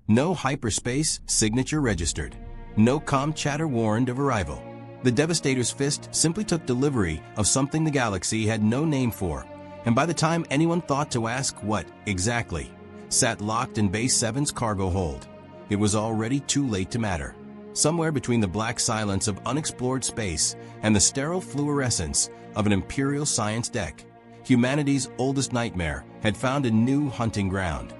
No hyperspace signature registered. No comm chatter warned of arrival. The Devastator's fist simply took delivery of something the galaxy had no name for, and by the time anyone thought to ask what, exactly, sat locked in Base 7's cargo hold, it was already too late to matter. Somewhere between the black silence of unexplored space and the sterile fluorescence of an Imperial science deck, humanity's oldest nightmare had found a new hunting ground.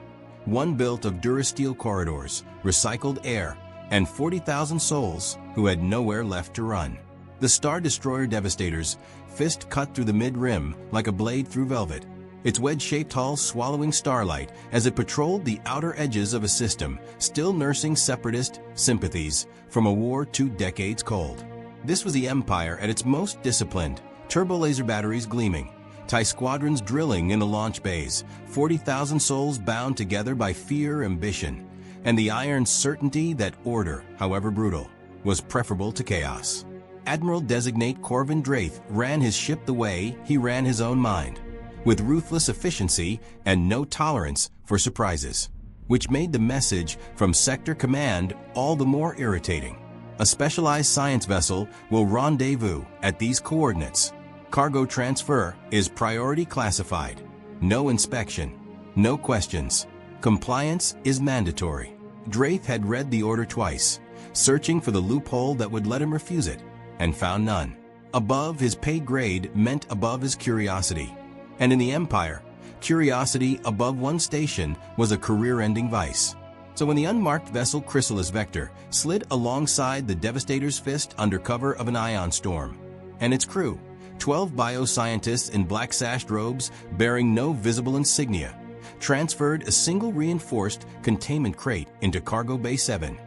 One built of durasteel corridors, recycled air, and 40,000 souls who had nowhere left to run. The Star Destroyer Devastator's fist cut through the mid-rim like a blade through velvet, its wedge-shaped hull swallowing starlight as it patrolled the outer edges of a system still nursing separatist sympathies from a war 2 decades cold. This was the Empire at its most disciplined, turbo-laser batteries gleaming, TIE squadrons drilling in the launch bays, 40,000 souls bound together by fear, ambition, and the iron certainty that order, however brutal, was preferable to chaos. Admiral-designate Corvin Draith ran his ship the way he ran his own mind, with ruthless efficiency and no tolerance for surprises, which made the message from Sector Command all the more irritating. A specialized science vessel will rendezvous at these coordinates. Cargo transfer is priority classified. No inspection. No questions. Compliance is mandatory. Draith had read the order twice, searching for the loophole that would let him refuse it, and found none. Above his pay grade meant above his curiosity. And in the Empire, curiosity above one station was a career-ending vice. So when the unmarked vessel Chrysalis Vector slid alongside the Devastator's fist under cover of an ion storm, and its crew, 12 bioscientists in black-sashed robes bearing no visible insignia, transferred a single reinforced containment crate into Cargo Bay 7.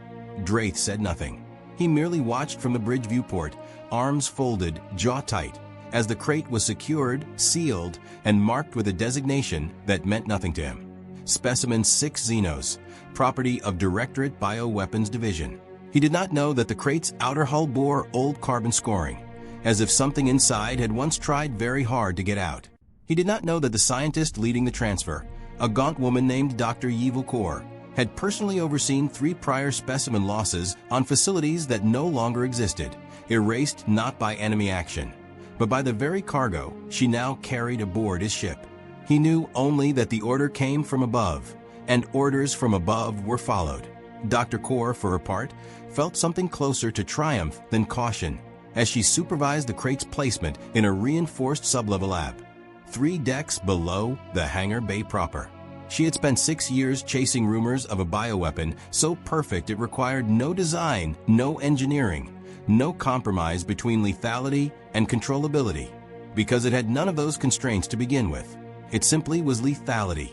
Draith said nothing. He merely watched from the bridge viewport, arms folded, jaw tight, as the crate was secured, sealed, and marked with a designation that meant nothing to him. Specimen 6 Xenos, property of Directorate Bioweapons Division. He did not know that the crate's outer hull bore old carbon scoring, as if something inside had once tried very hard to get out. He did not know that the scientist leading the transfer, a gaunt woman named Dr. Yevil Kor, had personally overseen 3 prior specimen losses on facilities that no longer existed, erased not by enemy action, but by the very cargo she now carried aboard his ship. He knew only that the order came from above, and orders from above were followed. Dr. Kor, for her part, felt something closer to triumph than caution as she supervised the crate's placement in a reinforced sublevel lab, 3 decks below the hangar bay proper. She had spent 6 years chasing rumors of a bioweapon so perfect it required no design, no engineering, no compromise between lethality and controllability, because it had none of those constraints to begin with. It simply was lethality,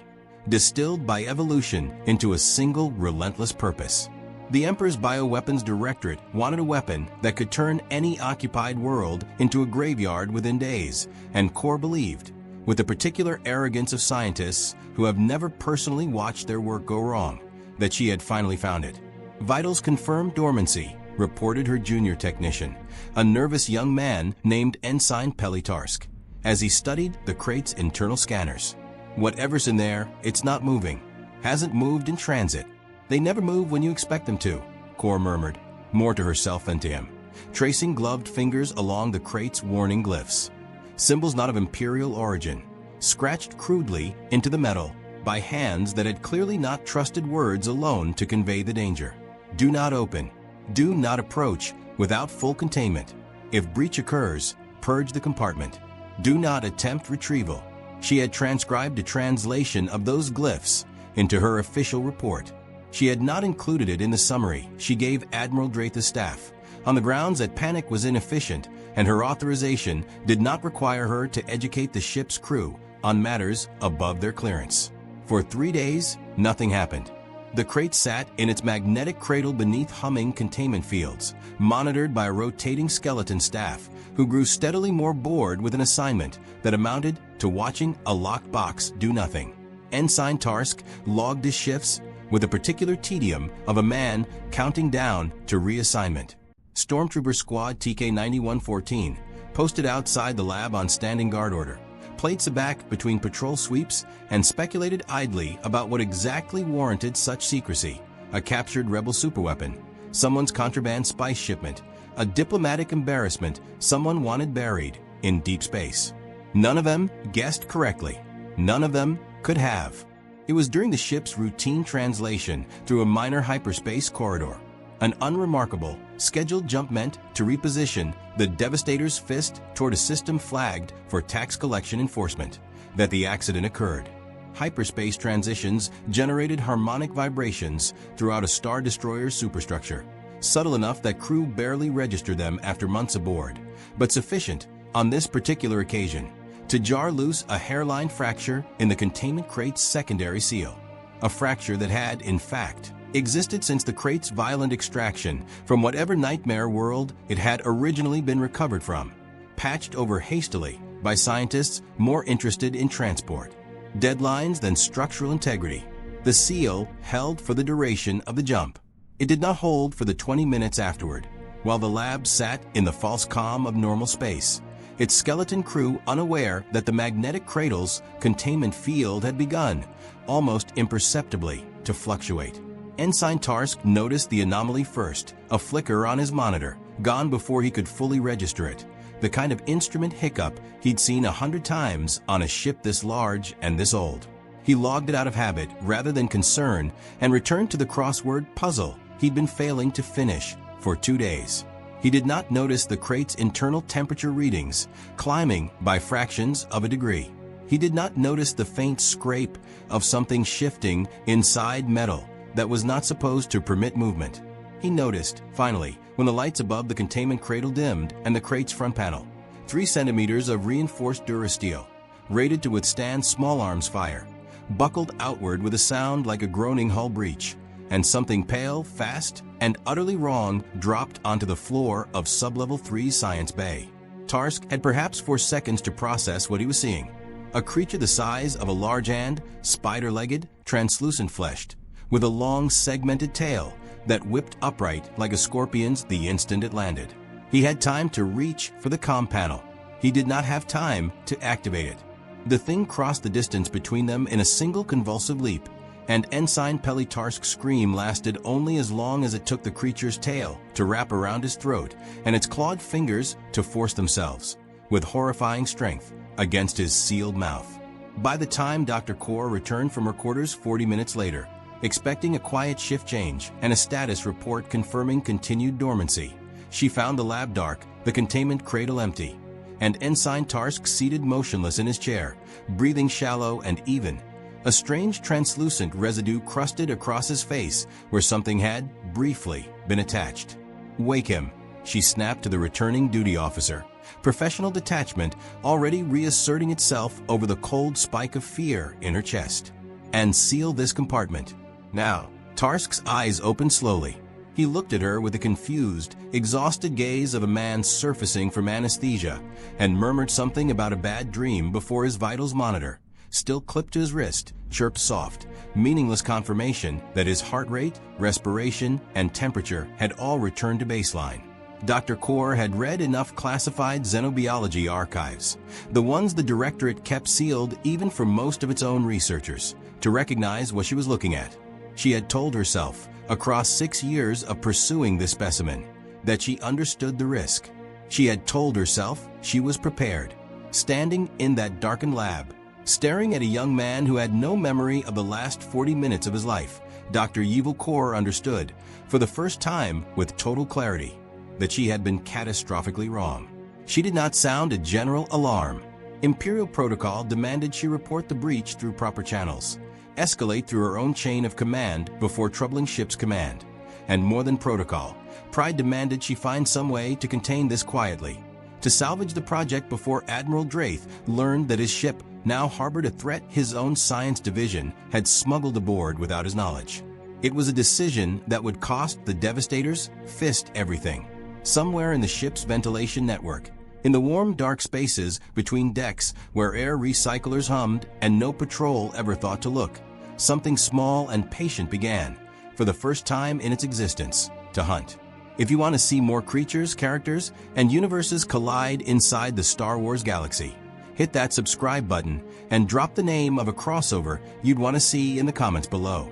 distilled by evolution into a single relentless purpose. The Emperor's Bioweapons Directorate wanted a weapon that could turn any occupied world into a graveyard within days, and Kor believed, with the particular arrogance of scientists who have never personally watched their work go wrong, that she had finally found it. Vitals confirmed dormancy, reported her junior technician, a nervous young man named Ensign Pelitarsk, as he studied the crate's internal scanners. Whatever's in there, it's not moving. Hasn't moved in transit. They never move when you expect them to, Kor murmured, more to herself than to him, tracing gloved fingers along the crate's warning glyphs. Symbols not of Imperial origin, scratched crudely into the metal by hands that had clearly not trusted words alone to convey the danger. Do not open. Do not approach without full containment. If breach occurs, purge the compartment. Do not attempt retrieval. She had transcribed a translation of those glyphs into her official report. She had not included it in the summary she gave Admiral Draith's staff, on the grounds that panic was inefficient and her authorization did not require her to educate the ship's crew on matters above their clearance. For 3 days, nothing happened. The crate sat in its magnetic cradle beneath humming containment fields, monitored by a rotating skeleton staff who grew steadily more bored with an assignment that amounted to watching a locked box do nothing. Ensign Tarsk logged his shifts with the particular tedium of a man counting down to reassignment. Stormtrooper Squad TK-9114, posted outside the lab on standing guard order, played sabacc between patrol sweeps and speculated idly about what exactly warranted such secrecy, a captured rebel superweapon, someone's contraband spice shipment, a diplomatic embarrassment someone wanted buried in deep space. None of them guessed correctly. None of them could have. It was during the ship's routine translation through a minor hyperspace corridor, an unremarkable, scheduled jump meant to reposition the Devastator's fist toward a system flagged for tax collection enforcement, that the accident occurred. Hyperspace transitions generated harmonic vibrations throughout a Star Destroyer's superstructure, subtle enough that crew barely registered them after months aboard, but sufficient, on this particular occasion, to jar loose a hairline fracture in the containment crate's secondary seal. A fracture that had, in fact, existed since the crate's violent extraction from whatever nightmare world it had originally been recovered from, patched over hastily by scientists more interested in transport deadlines than structural integrity. The seal held for the duration of the jump. It did not hold for the 20 minutes afterward, while the lab sat in the false calm of normal space, its skeleton crew unaware that the magnetic cradle's containment field had begun, almost imperceptibly, to fluctuate. Ensign Tarsk noticed the anomaly first, a flicker on his monitor, gone before he could fully register it, the kind of instrument hiccup he'd seen 100 times on a ship this large and this old. He logged it out of habit rather than concern and returned to the crossword puzzle he'd been failing to finish for 2 days. He did not notice the crate's internal temperature readings climbing by fractions of a degree. He did not notice the faint scrape of something shifting inside metal that was not supposed to permit movement. He noticed, finally, when the lights above the containment cradle dimmed and the crate's front panel, 3 centimeters of reinforced durasteel, rated to withstand small arms fire, buckled outward with a sound like a groaning hull breach, and something pale, fast, and utterly wrong dropped onto the floor of Sublevel 3 Science Bay. Tarsk had perhaps 4 seconds to process what he was seeing. A creature the size of a large ant, spider-legged, translucent-fleshed, with a long segmented tail that whipped upright like a scorpion's the instant it landed. He had time to reach for the comm panel. He did not have time to activate it. The thing crossed the distance between them in a single convulsive leap, and Ensign Pelly Tarsk's scream lasted only as long as it took the creature's tail to wrap around his throat and its clawed fingers to force themselves, with horrifying strength, against his sealed mouth. By the time Dr. Kaur returned from her quarters 40 minutes later, expecting a quiet shift change and a status report confirming continued dormancy, she found the lab dark, the containment cradle empty, and Ensign Tarsk seated motionless in his chair, breathing shallow and even, a strange translucent residue crusted across his face where something had, briefly, been attached. "Wake him," she snapped to the returning duty officer, professional detachment already reasserting itself over the cold spike of fear in her chest. "And seal this compartment. Now." Tarsk's eyes opened slowly. He looked at her with the confused, exhausted gaze of a man surfacing from anesthesia and murmured something about a bad dream before his vitals monitor, still clipped to his wrist, chirped soft, meaningless confirmation that his heart rate, respiration, and temperature had all returned to baseline. Dr. Kaur had read enough classified xenobiology archives, the ones the Directorate kept sealed even for most of its own researchers, to recognize what she was looking at. She had told herself, across 6 years of pursuing this specimen, that she understood the risk. She had told herself she was prepared. Standing in that darkened lab, staring at a young man who had no memory of the last 40 minutes of his life, Dr. Yevil Kaur understood, for the first time with total clarity, that she had been catastrophically wrong. She did not sound a general alarm. Imperial protocol demanded she report the breach through proper channels, escalate through her own chain of command before troubling ship's command. And more than protocol, pride demanded she find some way to contain this quietly, to salvage the project before Admiral Draith learned that his ship now harbored a threat his own science division had smuggled aboard without his knowledge. It was a decision that would cost the Devastator's fist everything. Somewhere in the ship's ventilation network, in the warm, dark spaces between decks where air recyclers hummed and no patrol ever thought to look, something small and patient began, for the first time in its existence, to hunt. If you want to see more creatures, characters, and universes collide inside the Star Wars galaxy, hit that subscribe button and drop the name of a crossover you'd want to see in the comments below.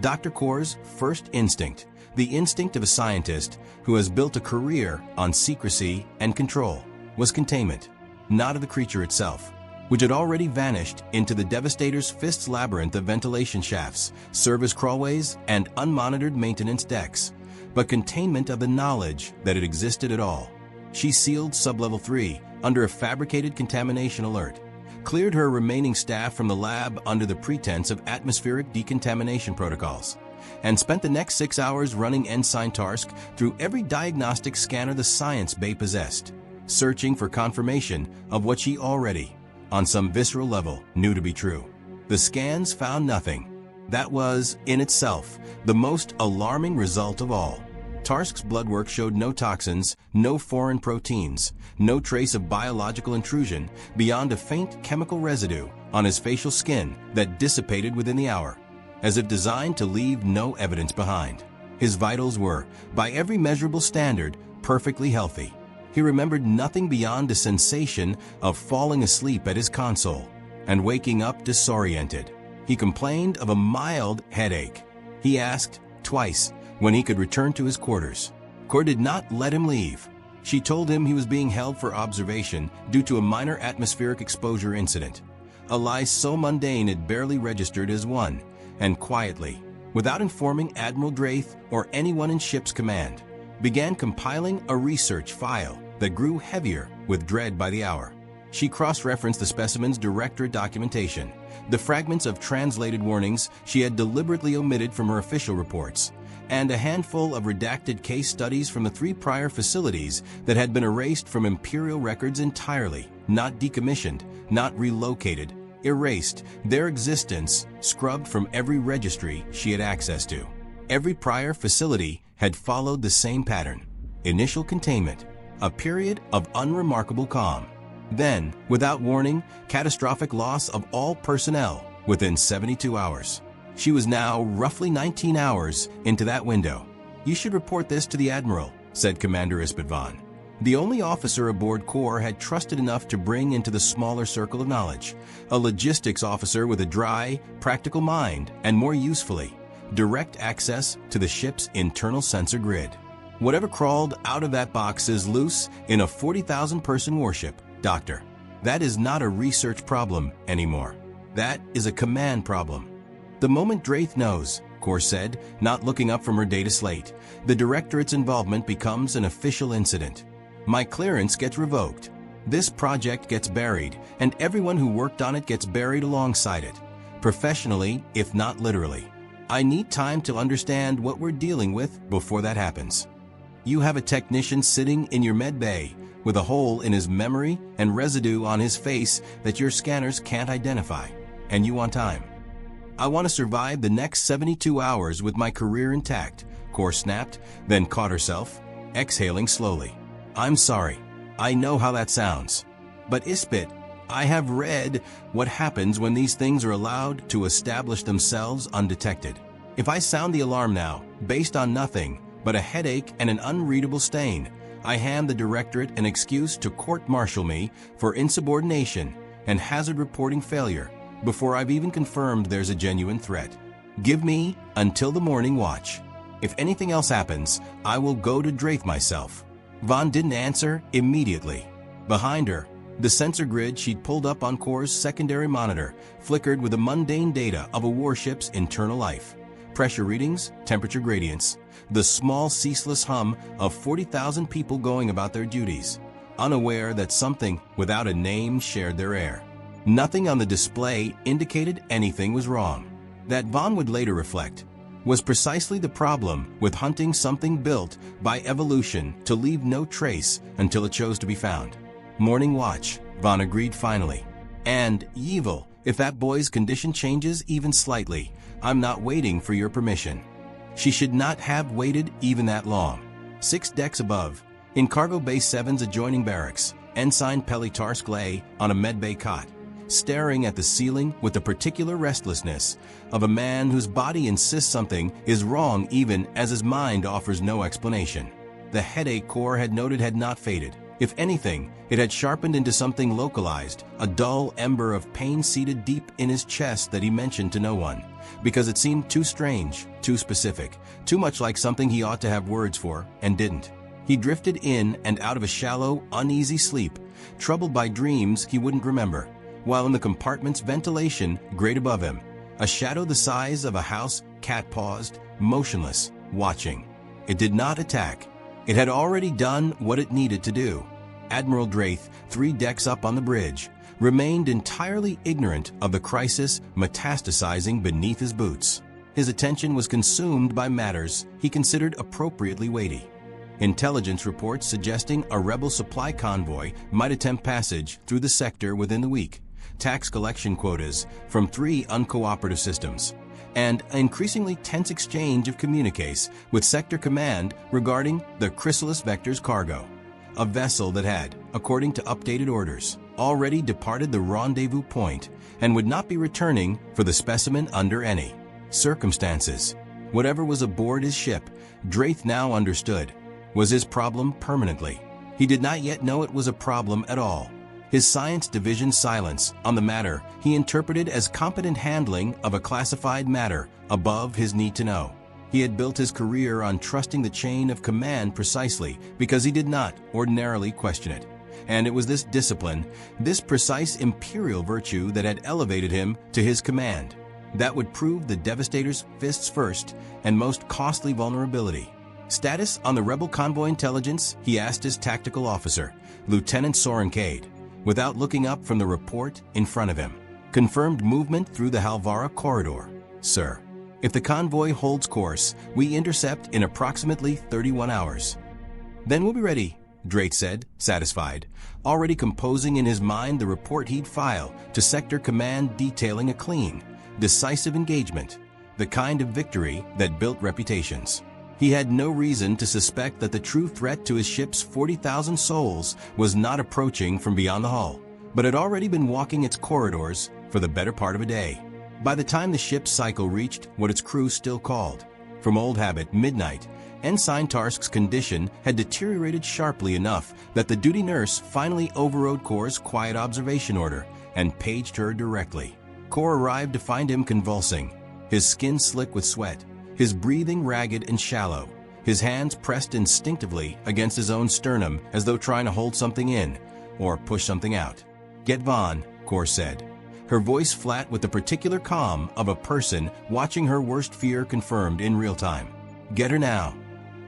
Dr. Kor's first instinct, the instinct of a scientist who has built a career on secrecy and control, was containment, not of the creature itself, which had already vanished into the Devastator's fist's labyrinth of ventilation shafts, service crawlways, and unmonitored maintenance decks, but containment of the knowledge that it existed at all. She sealed Sublevel 3 under a fabricated contamination alert, cleared her remaining staff from the lab under the pretense of atmospheric decontamination protocols, and spent the next 6 hours running Ensign Tarsk through every diagnostic scanner the science bay possessed, searching for confirmation of what she already, on some visceral level, knew to be true. The scans found nothing. That was, in itself, the most alarming result of all. Tarsk's blood work showed no toxins, no foreign proteins, no trace of biological intrusion beyond a faint chemical residue on his facial skin that dissipated within the hour, as if designed to leave no evidence behind. His vitals were, by every measurable standard, perfectly healthy. He remembered nothing beyond a sensation of falling asleep at his console and waking up disoriented. He complained of a mild headache. He asked, twice, when he could return to his quarters. Kor did not let him leave. She told him he was being held for observation due to a minor atmospheric exposure incident, a lie so mundane it barely registered as one, and quietly, without informing Admiral Draith or anyone in ship's command, began compiling a research file that grew heavier with dread by the hour. She cross-referenced the specimen's directorate documentation, the fragments of translated warnings she had deliberately omitted from her official reports, and a handful of redacted case studies from the 3 prior facilities that had been erased from Imperial records entirely, not decommissioned, not relocated, erased, their existence scrubbed from every registry she had access to. Every prior facility had followed the same pattern: initial containment, a period of unremarkable calm. Then, without warning, catastrophic loss of all personnel within 72 hours. She was now roughly 19 hours into that window. "You should report this to the Admiral," said Commander Isbitvan, the only officer aboard Kor had trusted enough to bring into the smaller circle of knowledge, a logistics officer with a dry, practical mind, and more usefully, direct access to the ship's internal sensor grid. "Whatever crawled out of that box is loose in a 40,000-person warship, Doctor. That is not a research problem anymore. That is a command problem." "The moment Draith knows," Kor said, not looking up from her data slate, "the Directorate's involvement becomes an official incident. My clearance gets revoked. This project gets buried, and everyone who worked on it gets buried alongside it, professionally, if not literally. I need time to understand what we're dealing with before that happens. You have a technician sitting in your med bay with a hole in his memory and residue on his face that your scanners can't identify, and you want time." "I want to survive the next 72 hours with my career intact," Kor snapped, then caught herself, exhaling slowly. "I'm sorry. I know how that sounds. But Isbit, I have read what happens when these things are allowed to establish themselves undetected. If I sound the alarm now, based on nothing but a headache and an unreadable stain, I hand the Directorate an excuse to court-martial me for insubordination and hazard reporting failure before I've even confirmed there's a genuine threat. Give me until the morning watch. If anything else happens, I will go to Draith myself." Vaughn didn't answer immediately. Behind her, the sensor grid she'd pulled up on Kor's secondary monitor flickered with the mundane data of a warship's internal life. Pressure readings, temperature gradients, the small ceaseless hum of 40,000 people going about their duties, unaware that something without a name shared their air. Nothing on the display indicated anything was wrong. That, Vaughn would later reflect, was precisely the problem with hunting something built by evolution to leave no trace until it chose to be found. "Morning watch," Vaughn agreed finally. "And, Yevil, if that boy's condition changes even slightly, I'm not waiting for your permission." She should not have waited even that long. 6 decks above, in Cargo Bay 7's adjoining barracks, Ensign Peli Tarsk lay on a medbay cot, staring at the ceiling with the particular restlessness of a man whose body insists something is wrong even as his mind offers no explanation. The headache Kor had noted had not faded, If anything, it had sharpened into something localized, a dull ember of pain seated deep in his chest that he mentioned to no one, because it seemed too strange, too specific, too much like something he ought to have words for, and didn't. He drifted in and out of a shallow, uneasy sleep, troubled by dreams he wouldn't remember, while in the compartment's ventilation, great above him, a shadow the size of a house cat-paused, motionless, watching. It did not attack. It had already done what it needed to do. Admiral Draith, 3 decks up on the bridge, remained entirely ignorant of the crisis metastasizing beneath his boots. His attention was consumed by matters he considered appropriately weighty. Intelligence reports suggesting a rebel supply convoy might attempt passage through the sector within the week, tax collection quotas from 3 uncooperative systems, and an increasingly tense exchange of communiques with Sector Command regarding the Chrysalis Vector's cargo, a vessel that had, according to updated orders, already departed the rendezvous point and would not be returning for the specimen under any circumstances. Whatever was aboard his ship, Draith now understood, was his problem permanently. He did not yet know it was a problem at all. His science division's silence on the matter he interpreted as competent handling of a classified matter above his need to know. He had built his career on trusting the chain of command precisely because he did not ordinarily question it. And it was this discipline, this precise imperial virtue that had elevated him to his command, that would prove the Devastator's fist's first and most costly vulnerability. Status on the rebel convoy intelligence, he asked his tactical officer, Lieutenant Soren Cade, without looking up from the report in front of him. Confirmed movement through the Halvara corridor, sir. If the convoy holds course, we intercept in approximately 31 hours. Then we'll be ready, Draith said, satisfied, already composing in his mind the report he'd file to Sector Command detailing a clean, decisive engagement, the kind of victory that built reputations. He had no reason to suspect that the true threat to his ship's 40,000 souls was not approaching from beyond the hull, but had already been walking its corridors for the better part of a day. By the time the ship's cycle reached what its crew still called, from old habit, midnight, Ensign Tarsk's condition had deteriorated sharply enough that the duty nurse finally overrode Kor's quiet observation order and paged her directly. Kor arrived to find him convulsing, his skin slick with sweat, his breathing ragged and shallow, his hands pressed instinctively against his own sternum as though trying to hold something in or push something out. "Get Vaughn," Kor said, her voice flat with the particular calm of a person watching her worst fear confirmed in real time. "Get her now."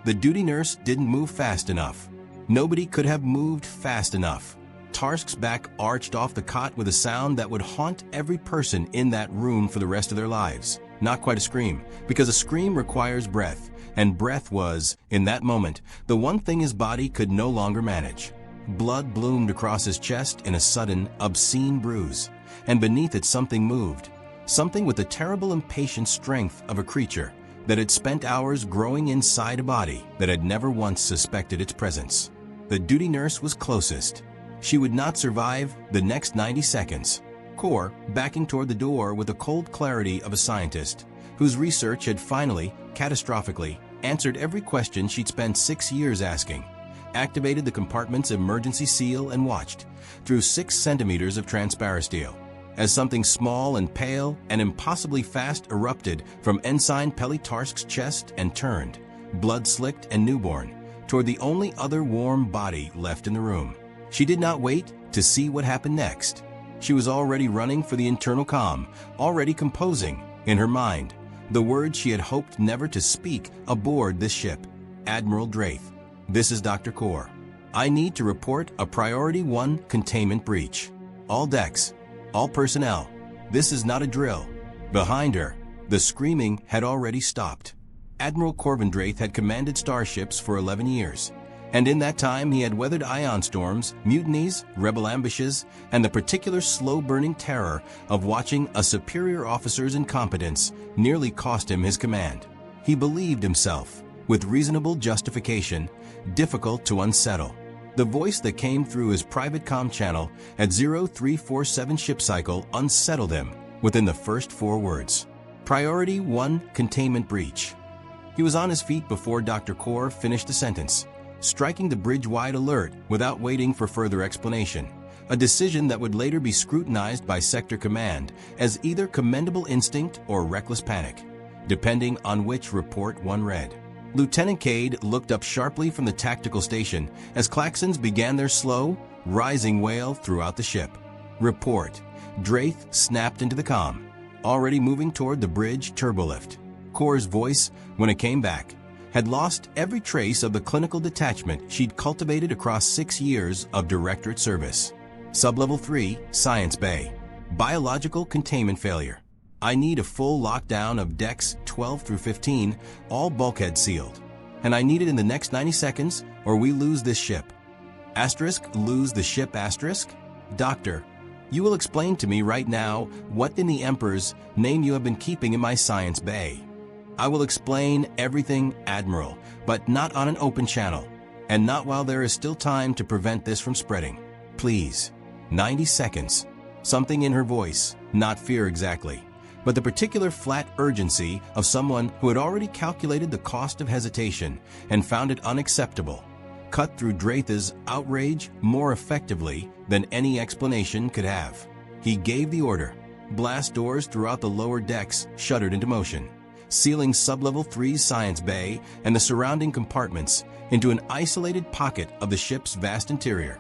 The duty nurse didn't move fast enough. Nobody could have moved fast enough. Tarsk's back arched off the cot with a sound that would haunt every person in that room for the rest of their lives. Not quite a scream, because a scream requires breath, and breath was, in that moment, the one thing his body could no longer manage. Blood bloomed across his chest in a sudden, obscene bruise, and beneath it something moved, something with the terrible impatient strength of a creature that had spent hours growing inside a body that had never once suspected its presence. The duty nurse was closest. She would not survive the next 90 seconds. Kor, backing toward the door with the cold clarity of a scientist, whose research had finally, catastrophically, answered every question she'd spent 6 years asking, activated the compartment's emergency seal and watched, through 6 centimeters of transparisteel, as something small and pale and impossibly fast erupted from Ensign Pelly Tarsk's chest and turned, blood-slicked and newborn, toward the only other warm body left in the room. She did not wait to see what happened next. She was already running for the internal comm, already composing, in her mind, the words she had hoped never to speak aboard this ship. "Admiral Draith, this is Dr. Kor. I need to report a Priority 1 containment breach. All decks, all personnel. This is not a drill." Behind her, the screaming had already stopped. Admiral Corvin Draith had commanded starships for 11 years. And in that time he had weathered ion storms, mutinies, rebel ambushes, and the particular slow-burning terror of watching a superior officer's incompetence nearly cost him his command. He believed himself, with reasonable justification, difficult to unsettle. The voice that came through his private comm channel at 0347 ship cycle unsettled him within the first 4 words. Priority 1 containment breach. He was on his feet before Dr. Kor finished the sentence. striking the bridge-wide alert without waiting for further explanation, a decision that would later be scrutinized by Sector Command as either commendable instinct or reckless panic, depending on which report one read. Lieutenant Cade looked up sharply from the tactical station as klaxons began their slow, rising wail throughout the ship. Report. Draith snapped into the comm, already moving toward the bridge turbolift. Kor's voice, when it came back, had lost every trace of the clinical detachment she'd cultivated across 6 years of Directorate service. Sublevel 3, Science Bay. Biological containment failure. I need a full lockdown of decks 12 through 15, all bulkheads sealed. And I need it in the next 90 seconds, or we lose this ship. Lose the ship ? Doctor, you will explain to me right now what in the Emperor's name you have been keeping in my Science Bay. I will explain everything, Admiral, but not on an open channel, and not while there is still time to prevent this from spreading. Please. 90 seconds. Something in her voice, not fear exactly, but the particular flat urgency of someone who had already calculated the cost of hesitation and found it unacceptable, cut through Draith's outrage more effectively than any explanation could have. He gave the order. Blast doors throughout the lower decks shuddered into motion, sealing Sublevel 3's Science Bay and the surrounding compartments into an isolated pocket of the ship's vast interior,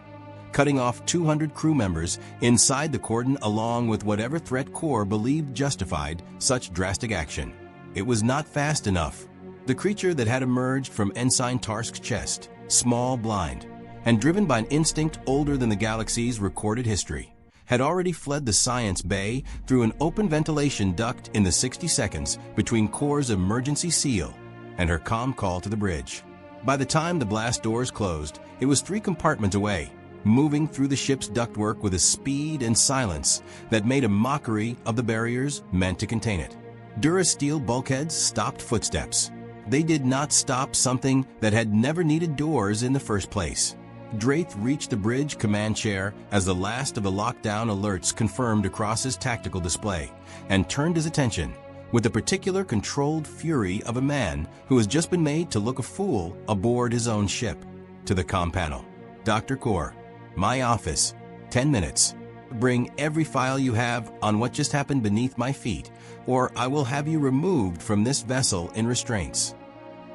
cutting off 200 crew members inside the cordon along with whatever threat Kor believed justified such drastic action. It was not fast enough. The creature that had emerged from Ensign Tarsk's chest, small, blind, and driven by an instinct older than the galaxy's recorded history, had already fled the Science Bay through an open ventilation duct in the 60 seconds between Kor's emergency seal and her comm call to the bridge. By the time the blast doors closed, it was 3 compartments away, moving through the ship's ductwork with a speed and silence that made a mockery of the barriers meant to contain it. Durasteel bulkheads stopped footsteps. They did not stop something that had never needed doors in the first place. Draith reached the bridge command chair as the last of the lockdown alerts confirmed across his tactical display, and turned his attention, with the particular controlled fury of a man who has just been made to look a fool aboard his own ship, to the comm panel. Dr. Kor, my office, 10 minutes. Bring every file you have on what just happened beneath my feet, or I will have you removed from this vessel in restraints.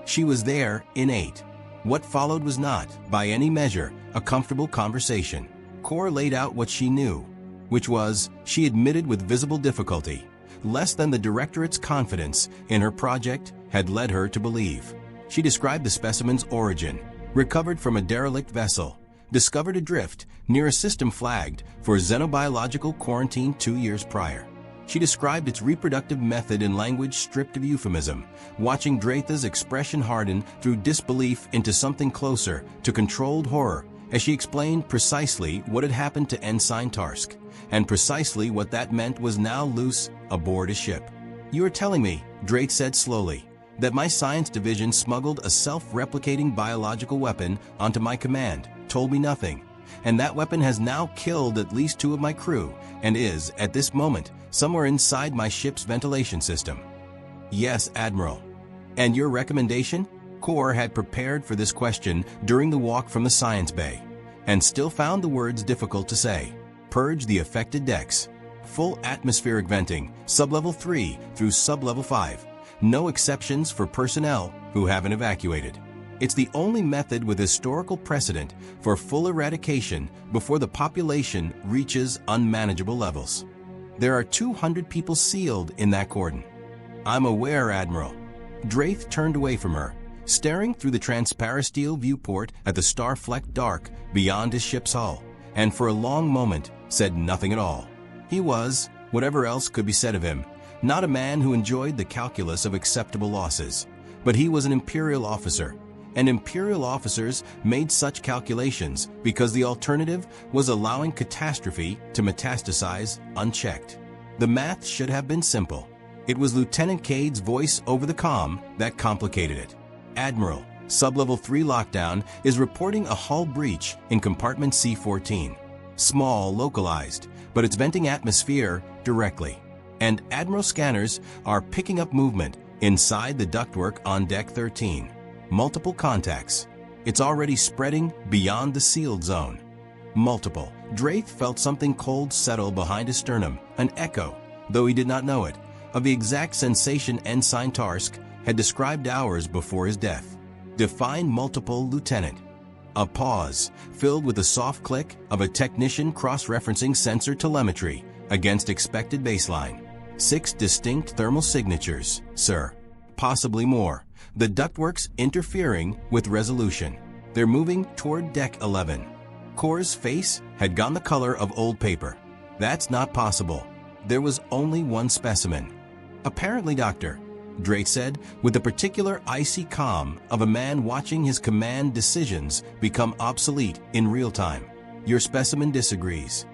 She was there in 8. What followed was not, by any measure, a comfortable conversation. Kor laid out what she knew, which was, she admitted with visible difficulty, less than the Directorate's confidence in her project had led her to believe. She described the specimen's origin, recovered from a derelict vessel, discovered adrift near a system flagged for xenobiological quarantine 2 years prior. She described its reproductive method in language stripped of euphemism, watching Draith's expression harden through disbelief into something closer to controlled horror as she explained precisely what had happened to Ensign Tarsk, and precisely what that meant was now loose aboard a ship. You are telling me, Draith said slowly, that my science division smuggled a self-replicating biological weapon onto my command, told me nothing, and that weapon has now killed at least 2 of my crew and is, at this moment, somewhere inside my ship's ventilation system. Yes, Admiral. And your recommendation? Kor had prepared for this question during the walk from the Science Bay, and still found the words difficult to say. Purge the affected decks. Full atmospheric venting, Sublevel 3 through Sublevel 5. No exceptions for personnel who haven't evacuated. It's the only method with historical precedent for full eradication before the population reaches unmanageable levels. There are 200 people sealed in that cordon. I'm aware, Admiral. Draith turned away from her, staring through the transparasteel viewport at the star-flecked dark beyond his ship's hull, and for a long moment said nothing at all. He was, whatever else could be said of him, not a man who enjoyed the calculus of acceptable losses, but he was an Imperial officer, and Imperial officers made such calculations because the alternative was allowing catastrophe to metastasize unchecked. The math should have been simple. It was Lieutenant Cade's voice over the comm that complicated it. Admiral, Sublevel 3 lockdown is reporting a hull breach in compartment C-14. Small, localized, but it's venting atmosphere directly. And Admiral scanners are picking up movement inside the ductwork on Deck 13. Multiple contacts. It's already spreading beyond the sealed zone. Multiple. Draith felt something cold settle behind his sternum, an echo, though he did not know it, of the exact sensation Ensign Tarsk had described hours before his death. Define multiple, Lieutenant. A pause, filled with the soft click of a technician cross-referencing sensor telemetry against expected baseline. 6 distinct thermal signatures, sir. Possibly more. The ductworks interfering with resolution. They're moving toward Deck 11. Kor's face had gone the color of old paper. That's not possible. There was only one specimen. Apparently, Doctor, Draith said, with the particular icy calm of a man watching his command decisions become obsolete in real time. Your specimen disagrees.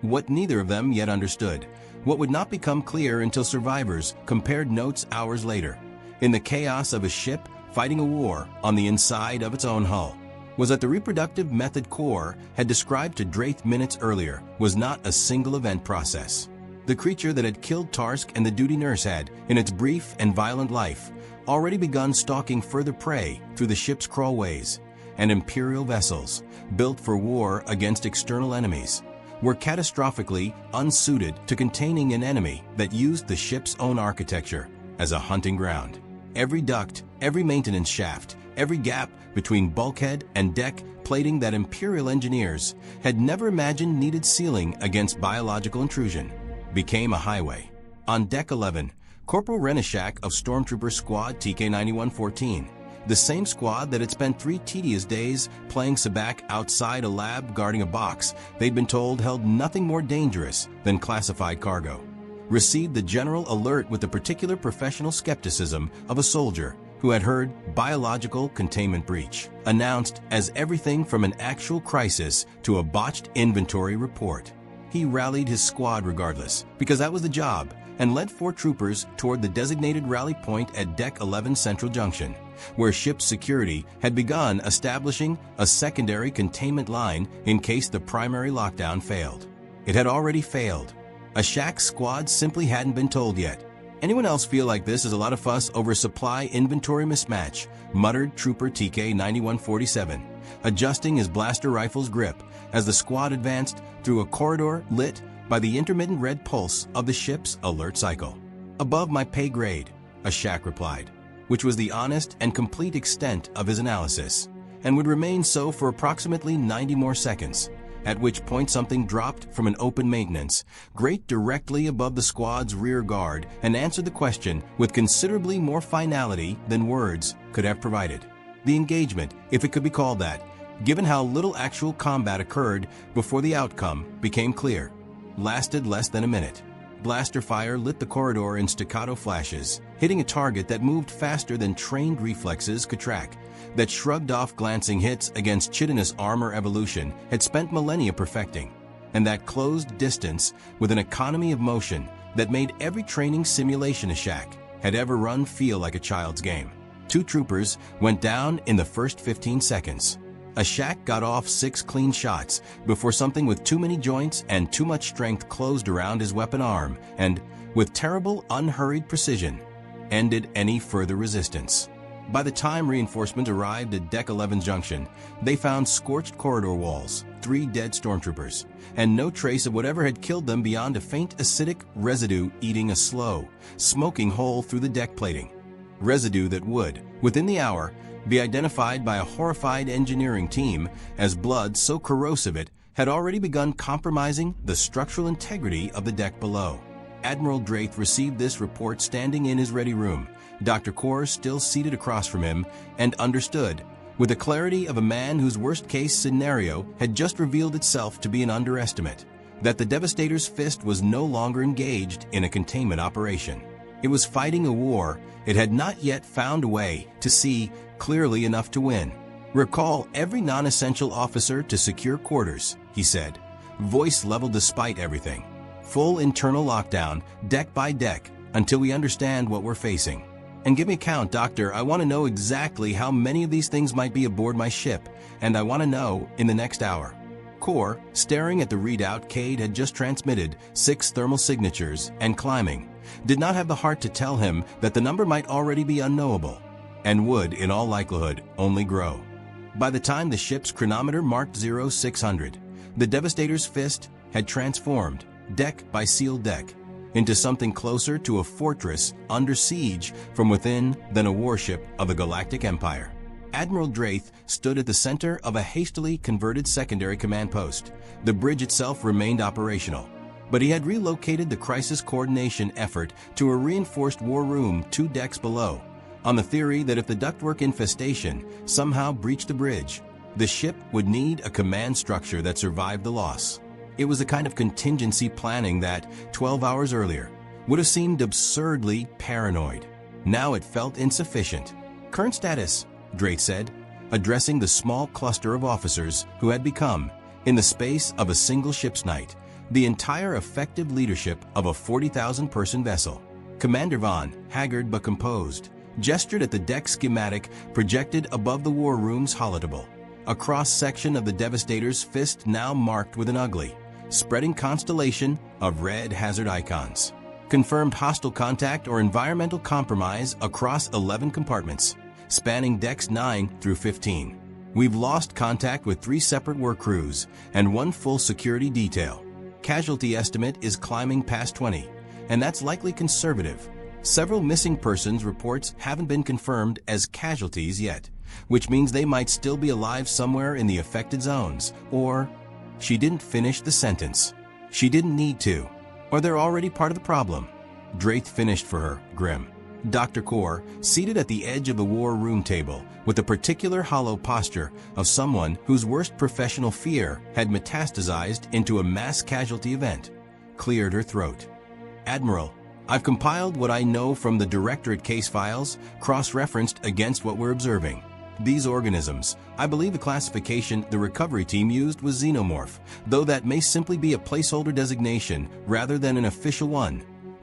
What neither of them yet understood, what would not become clear until survivors compared notes hours later, in the chaos of a ship fighting a war on the inside of its own hull, was that the reproductive method Kor had described to Draith minutes earlier was not a single event process. The creature that had killed Tarsk and the duty nurse had, in its brief and violent life, already begun stalking further prey through the ship's crawlways, and Imperial vessels, built for war against external enemies, were catastrophically unsuited to containing an enemy that used the ship's own architecture as a hunting ground. Every duct, every maintenance shaft, every gap between bulkhead and deck plating that Imperial engineers had never imagined needed sealing against biological intrusion, became a highway. On Deck 11, Corporal Renishak of Stormtrooper Squad TK-9114, the same squad that had spent 3 tedious days playing sabacc outside a lab guarding a box they'd been told held nothing more dangerous than classified cargo, received the general alert with the particular professional skepticism of a soldier who had heard biological containment breach, announced as everything from an actual crisis to a botched inventory report. He rallied his squad regardless, because that was the job, and led 4 troopers toward the designated rally point at Deck 11 Central Junction, where ship security had begun establishing a secondary containment line in case the primary lockdown failed. It had already failed. A Shack squad simply hadn't been told yet. Anyone else feel like this is a lot of fuss over supply inventory mismatch, muttered Trooper TK-9147, adjusting his blaster rifle's grip as the squad advanced through a corridor lit by the intermittent red pulse of the ship's alert cycle. Above my pay grade, a Shack replied, which was the honest and complete extent of his analysis, and would remain so for approximately 90 more seconds, at which point something dropped from an open maintenance, grate directly above the squad's rear guard, and answered the question with considerably more finality than words could have provided. The engagement, if it could be called that, given how little actual combat occurred before the outcome became clear, lasted less than a minute. Blaster fire lit the corridor in staccato flashes, hitting a target that moved faster than trained reflexes could track, that shrugged off glancing hits against chitinous armor evolution had spent millennia perfecting, and that closed distance with an economy of motion that made every training simulation a Shack had ever run feel like a child's game. 2 troopers went down in the first 15 seconds. A Shack got off 6 clean shots before something with too many joints and too much strength closed around his weapon arm and, with terrible, unhurried precision, ended any further resistance. By the time reinforcements arrived at Deck 11 Junction, they found scorched corridor walls, 3 dead stormtroopers, and no trace of whatever had killed them beyond a faint acidic residue eating a slow, smoking hole through the deck plating. Residue that would, within the hour, be identified by a horrified engineering team as blood so corrosive it had already begun compromising the structural integrity of the deck below. Admiral Draith received this report standing in his ready room, Dr. Kor still seated across from him, and understood, with the clarity of a man whose worst-case scenario had just revealed itself to be an underestimate, that the Devastator's fist was no longer engaged in a containment operation. It was fighting a war it had not yet found a way to see clearly enough to win. Recall every non-essential officer to secure quarters, he said, voice leveled despite everything. Full internal lockdown, deck by deck, until we understand what we're facing. And give me a count, Doctor. I want to know exactly how many of these things might be aboard my ship, and I want to know in the next hour. Kor, staring at the readout Cade had just transmitted, 6 thermal signatures, and climbing, did not have the heart to tell him that the number might already be unknowable, and would, in all likelihood, only grow. By the time the ship's chronometer marked 0600, the Devastator's fist had transformed, deck by sealed deck, into something closer to a fortress under siege from within than a warship of a galactic empire. Admiral Draith stood at the center of a hastily converted secondary command post. The bridge itself remained operational, but he had relocated the crisis coordination effort to a reinforced war room 2 decks below, on the theory that if the ductwork infestation somehow breached the bridge, the ship would need a command structure that survived the loss. It was the kind of contingency planning that, 12 hours earlier, would have seemed absurdly paranoid. Now it felt insufficient. "Current status," Draith said, addressing the small cluster of officers who had become, in the space of a single ship's night, the entire effective leadership of a 40,000-person vessel. Commander Vaughn, haggard but composed, gestured at the deck schematic projected above the war room's holotable, a cross-section of the Devastator's fist now marked with an ugly, spreading constellation of red hazard icons. Confirmed hostile contact or environmental compromise across 11 compartments, spanning decks 9 through 15. We've lost contact with 3 separate work crews and 1 full security detail. Casualty estimate is climbing past 20, and that's likely conservative. Several missing persons reports haven't been confirmed as casualties yet, which means they might still be alive somewhere in the affected zones, or... She didn't finish the sentence. She didn't need to, or they're already part of the problem. Draith finished for her, grim. Dr. Core, seated at the edge of the war room table, with a particular hollow posture of someone whose worst professional fear had metastasized into a mass casualty event, cleared her throat. "Admiral, I've compiled what I know from the Directorate case files, cross-referenced against what we're observing. These organisms, I believe the classification the recovery team used was xenomorph, though that may simply be a placeholder designation rather than an official one,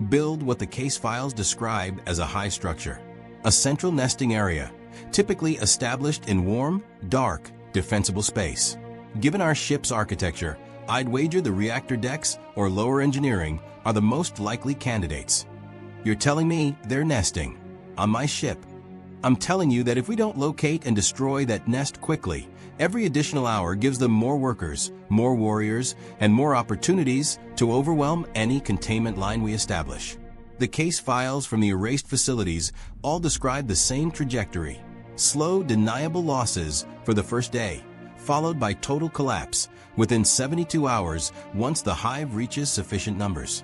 build what the case files describe as a high structure. A central nesting area, typically established in warm, dark, defensible space. Given our ship's architecture, I'd wager the reactor decks or lower engineering are the most likely candidates. You're telling me they're nesting on my ship? I'm telling you that if we don't locate and destroy that nest quickly, every additional hour gives them more workers, more warriors, and more opportunities to overwhelm any containment line we establish." The case files from the erased facilities all describe the same trajectory. Slow, deniable losses for the first day, followed by total collapse within 72 hours once the hive reaches sufficient numbers.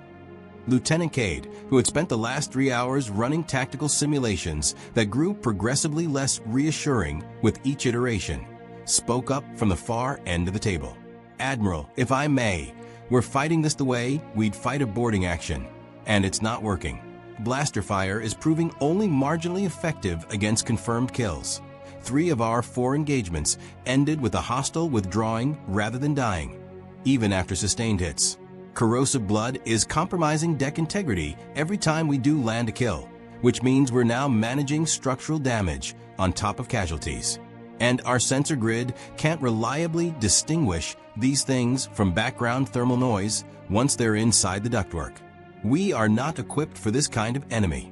Lieutenant Cade, who had spent the last 3 hours running tactical simulations that grew progressively less reassuring with each iteration, spoke up from the far end of the table. "Admiral, if I may, we're fighting this the way we'd fight a boarding action, and it's not working. Blaster fire is proving only marginally effective against confirmed kills. 3 of our 4 engagements ended with a hostile withdrawing rather than dying, even after sustained hits. Corrosive blood is compromising deck integrity every time we do land a kill, which means we're now managing structural damage on top of casualties. And our sensor grid can't reliably distinguish these things from background thermal noise once they're inside the ductwork. We are not equipped for this kind of enemy."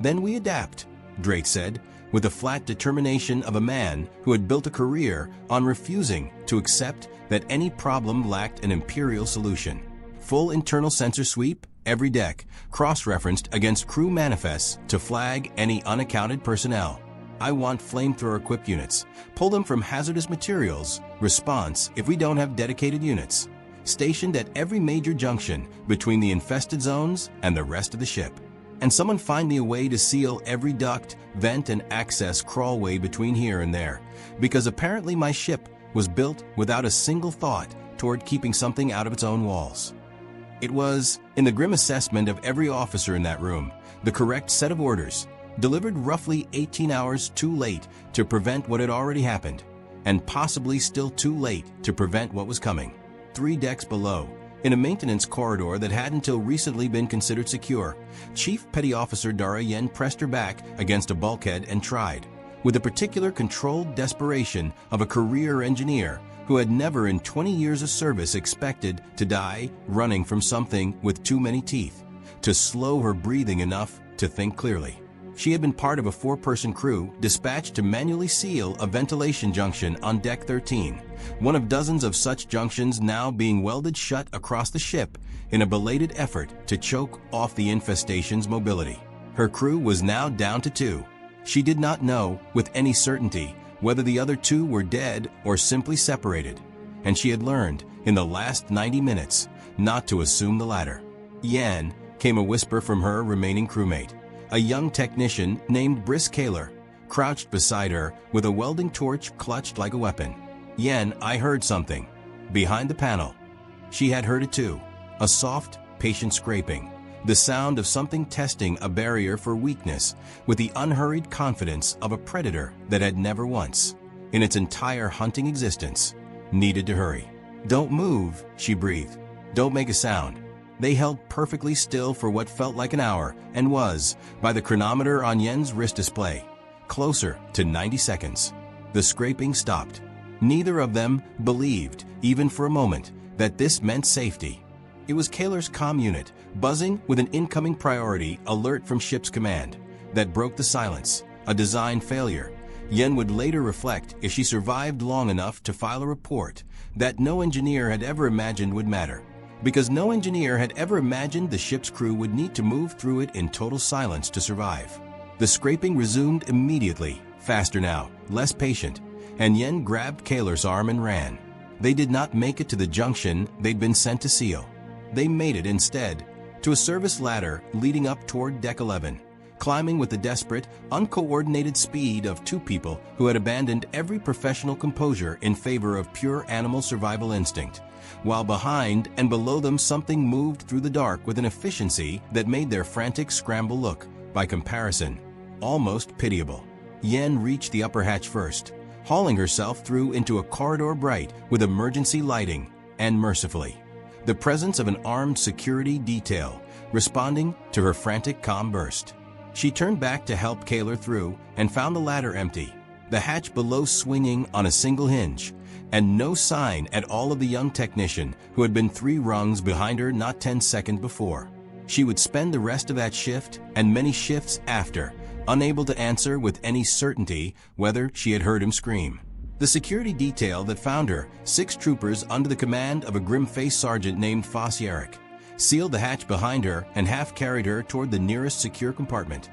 "Then we adapt," Draith said, with the flat determination of a man who had built a career on refusing to accept that any problem lacked an imperial solution. "Full internal sensor sweep, every deck, cross-referenced against crew manifests to flag any unaccounted personnel. I want flamethrower-equipped units. Pull them from hazardous materials. Response if we don't have dedicated units. Stationed at every major junction between the infested zones and the rest of the ship. And someone find me a way to seal every duct, vent, and access crawlway between here and there, because apparently my ship was built without a single thought toward keeping something out of its own walls." It was, in the grim assessment of every officer in that room, the correct set of orders, delivered roughly 18 hours too late to prevent what had already happened, and possibly still too late to prevent what was coming. 3 decks below, in a maintenance corridor that had until recently been considered secure, Chief Petty Officer Dara Yen pressed her back against a bulkhead and tried, with the particular controlled desperation of a career engineer who had never in 20 years of service expected to die running from something with too many teeth, to slow her breathing enough to think clearly. She had been part of a 4-person crew dispatched to manually seal a ventilation junction on Deck 13, one of dozens of such junctions now being welded shut across the ship in a belated effort to choke off the infestation's mobility. Her crew was now down to 2. She did not know, with any certainty, whether the other 2 were dead or simply separated, and she had learned, in the last 90 minutes, not to assume the latter. "Yan," came a whisper from her remaining crewmate, a young technician named Briss Kaler, crouched beside her with a welding torch clutched like a weapon. "Yan, I heard something." Behind the panel. She had heard it too, a soft, patient scraping, the sound of something testing a barrier for weakness with the unhurried confidence of a predator that had never once, in its entire hunting existence, needed to hurry. "Don't move," she breathed. "Don't make a sound." They held perfectly still for what felt like an hour and was, by the chronometer on Yen's wrist display, closer to 90 seconds. The scraping stopped. Neither of them believed, even for a moment, that this meant safety. It was Kaler's comm unit, buzzing with an incoming priority alert from ship's command, that broke the silence, a design failure. Yen would later reflect, if she survived long enough to file a report, that no engineer had ever imagined would matter. Because no engineer had ever imagined the ship's crew would need to move through it in total silence to survive. The scraping resumed immediately, faster now, less patient, and Yen grabbed Kaler's arm and ran. They did not make it to the junction they'd been sent to seal. They made it instead to a service ladder leading up toward Deck 11, climbing with the desperate, uncoordinated speed of 2 people who had abandoned every professional composure in favor of pure animal survival instinct, while behind and below them something moved through the dark with an efficiency that made their frantic scramble look, by comparison, almost pitiable. Yen reached the upper hatch first, hauling herself through into a corridor bright with emergency lighting, and mercifully, the presence of an armed security detail responding to her frantic comm burst. She turned back to help Kaler through and found the ladder empty, the hatch below swinging on a single hinge, and no sign at all of the young technician who had been 3 rungs behind her not 10 seconds before. She would spend the rest of that shift and many shifts after, unable to answer with any certainty whether she had heard him scream. The security detail that found her, 6 troopers under the command of a grim-faced sergeant named Foss Yarrick, sealed the hatch behind her and half-carried her toward the nearest secure compartment,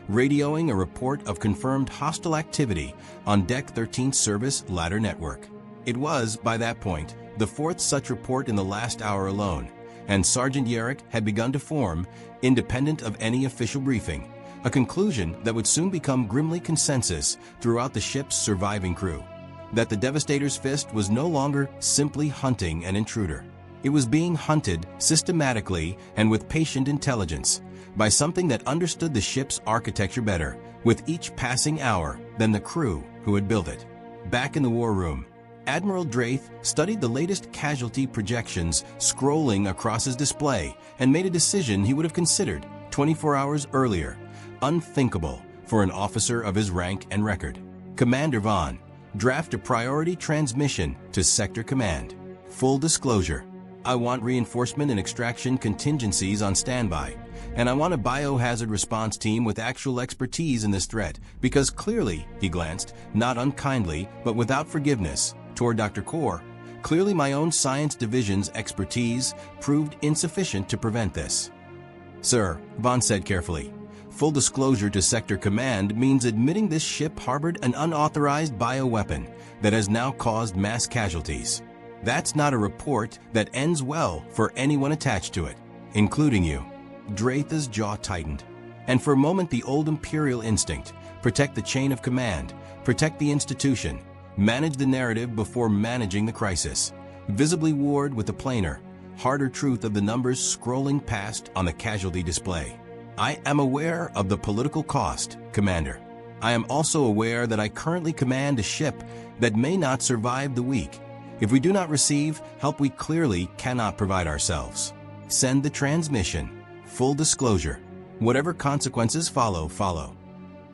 radioing a report of confirmed hostile activity on Deck 13's service ladder network. It was, by that point, the 4th such report in the last hour alone, and Sergeant Yarrick had begun to form, independent of any official briefing, a conclusion that would soon become grimly consensus throughout the ship's surviving crew, that the Devastator's Fist was no longer simply hunting an intruder. It was being hunted systematically and with patient intelligence by something that understood the ship's architecture better with each passing hour than the crew who had built it. Back in the war room, Admiral Draith studied the latest casualty projections scrolling across his display and made a decision he would have considered 24 hours earlier, unthinkable for an officer of his rank and record. Commander Vaughn, draft a priority transmission to Sector Command. Full disclosure, I want reinforcement and extraction contingencies on standby, and I want a biohazard response team with actual expertise in this threat, because clearly, he glanced, not unkindly, but without forgiveness, toward Dr. Kaur, clearly my own science division's expertise proved insufficient to prevent this. Sir, Vaughn said carefully, full disclosure to Sector Command means admitting this ship harbored an unauthorized bioweapon that has now caused mass casualties. That's not a report that ends well for anyone attached to it, including you. Draith's jaw tightened, and for a moment the old Imperial instinct, protect the chain of command, protect the institution, manage the narrative before managing the crisis, visibly warred with the plainer, harder truth of the numbers scrolling past on the casualty display. I am aware of the political cost, Commander. I am also aware that I currently command a ship that may not survive the week. If we do not receive help, we clearly cannot provide ourselves. Send the transmission. Full disclosure. Whatever consequences follow, follow.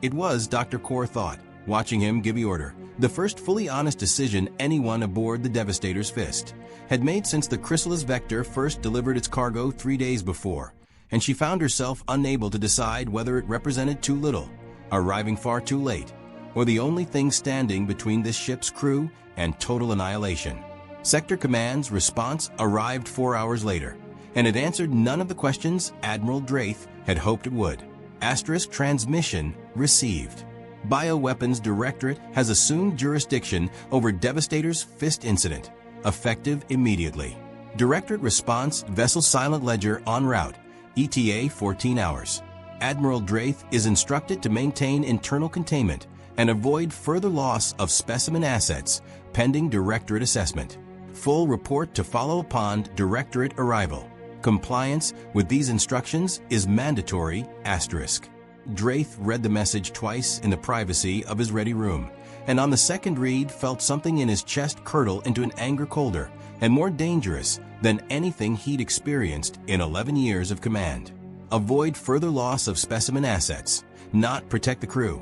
It was, Dr. Kaur thought, watching him give the order, the first fully honest decision anyone aboard the Devastator's Fist had made since the Chrysalis Vector first delivered its cargo 3 days before, and she found herself unable to decide whether it represented too little, arriving far too late, or the only thing standing between this ship's crew and total annihilation. Sector Command's response arrived 4 hours later, and it answered none of the questions Admiral Draith had hoped it would. Asterisk transmission received. Bioweapons Directorate has assumed jurisdiction over Devastator's Fist incident, effective immediately. Directorate response vessel silent ledger en route, ETA 14 hours. Admiral Draith is instructed to maintain internal containment and avoid further loss of specimen assets pending Directorate assessment. Full report to follow upon Directorate arrival. Compliance with these instructions is mandatory, asterisk. Draith read the message twice in the privacy of his ready room, and on the second read felt something in his chest curdle into an anger colder and more dangerous than anything he'd experienced in 11 years of command. Avoid further loss of specimen assets, not protect the crew,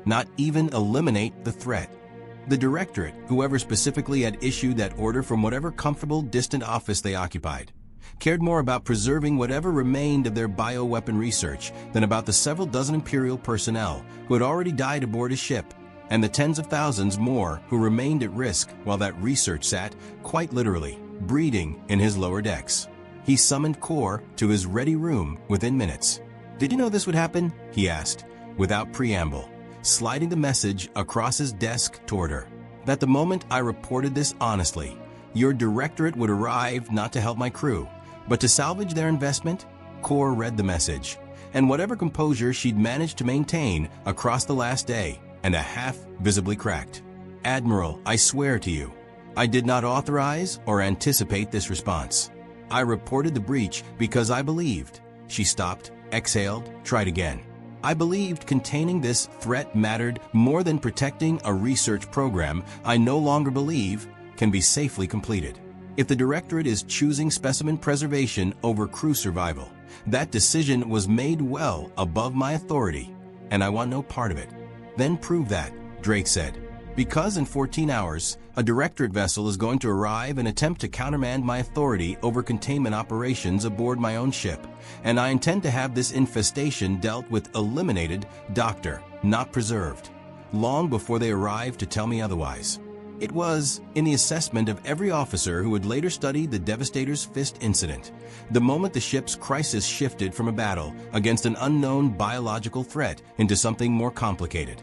not even eliminate the threat. The Directorate, whoever specifically had issued that order from whatever comfortable, distant office they occupied, cared more about preserving whatever remained of their bioweapon research than about the several dozen Imperial personnel who had already died aboard his ship, and the tens of thousands more who remained at risk while that research sat, quite literally, breeding in his lower decks. He summoned Core to his ready room within minutes. "Did you know this would happen?" he asked, without preamble, sliding the message across his desk toward her. "That the moment I reported this honestly, your Directorate would arrive not to help my crew, but to salvage their investment?" Core read the message, and whatever composure she'd managed to maintain across the last day and a half visibly cracked. "Admiral, I swear to you, I did not authorize or anticipate this response. I reported the breach because I believed." She stopped, exhaled, tried again. "I believed containing this threat mattered more than protecting a research program I no longer believe can be safely completed. If the Directorate is choosing specimen preservation over crew survival, that decision was made well above my authority, and I want no part of it." "Then prove that," Drake said. "Because in 14 hours, a Directorate vessel is going to arrive and attempt to countermand my authority over containment operations aboard my own ship, and I intend to have this infestation dealt with eliminated, Doctor, not preserved, long before they arrive to tell me otherwise." It was, in the assessment of every officer who would later study the Devastator's Fist incident, the moment the ship's crisis shifted from a battle against an unknown biological threat into something more complicated.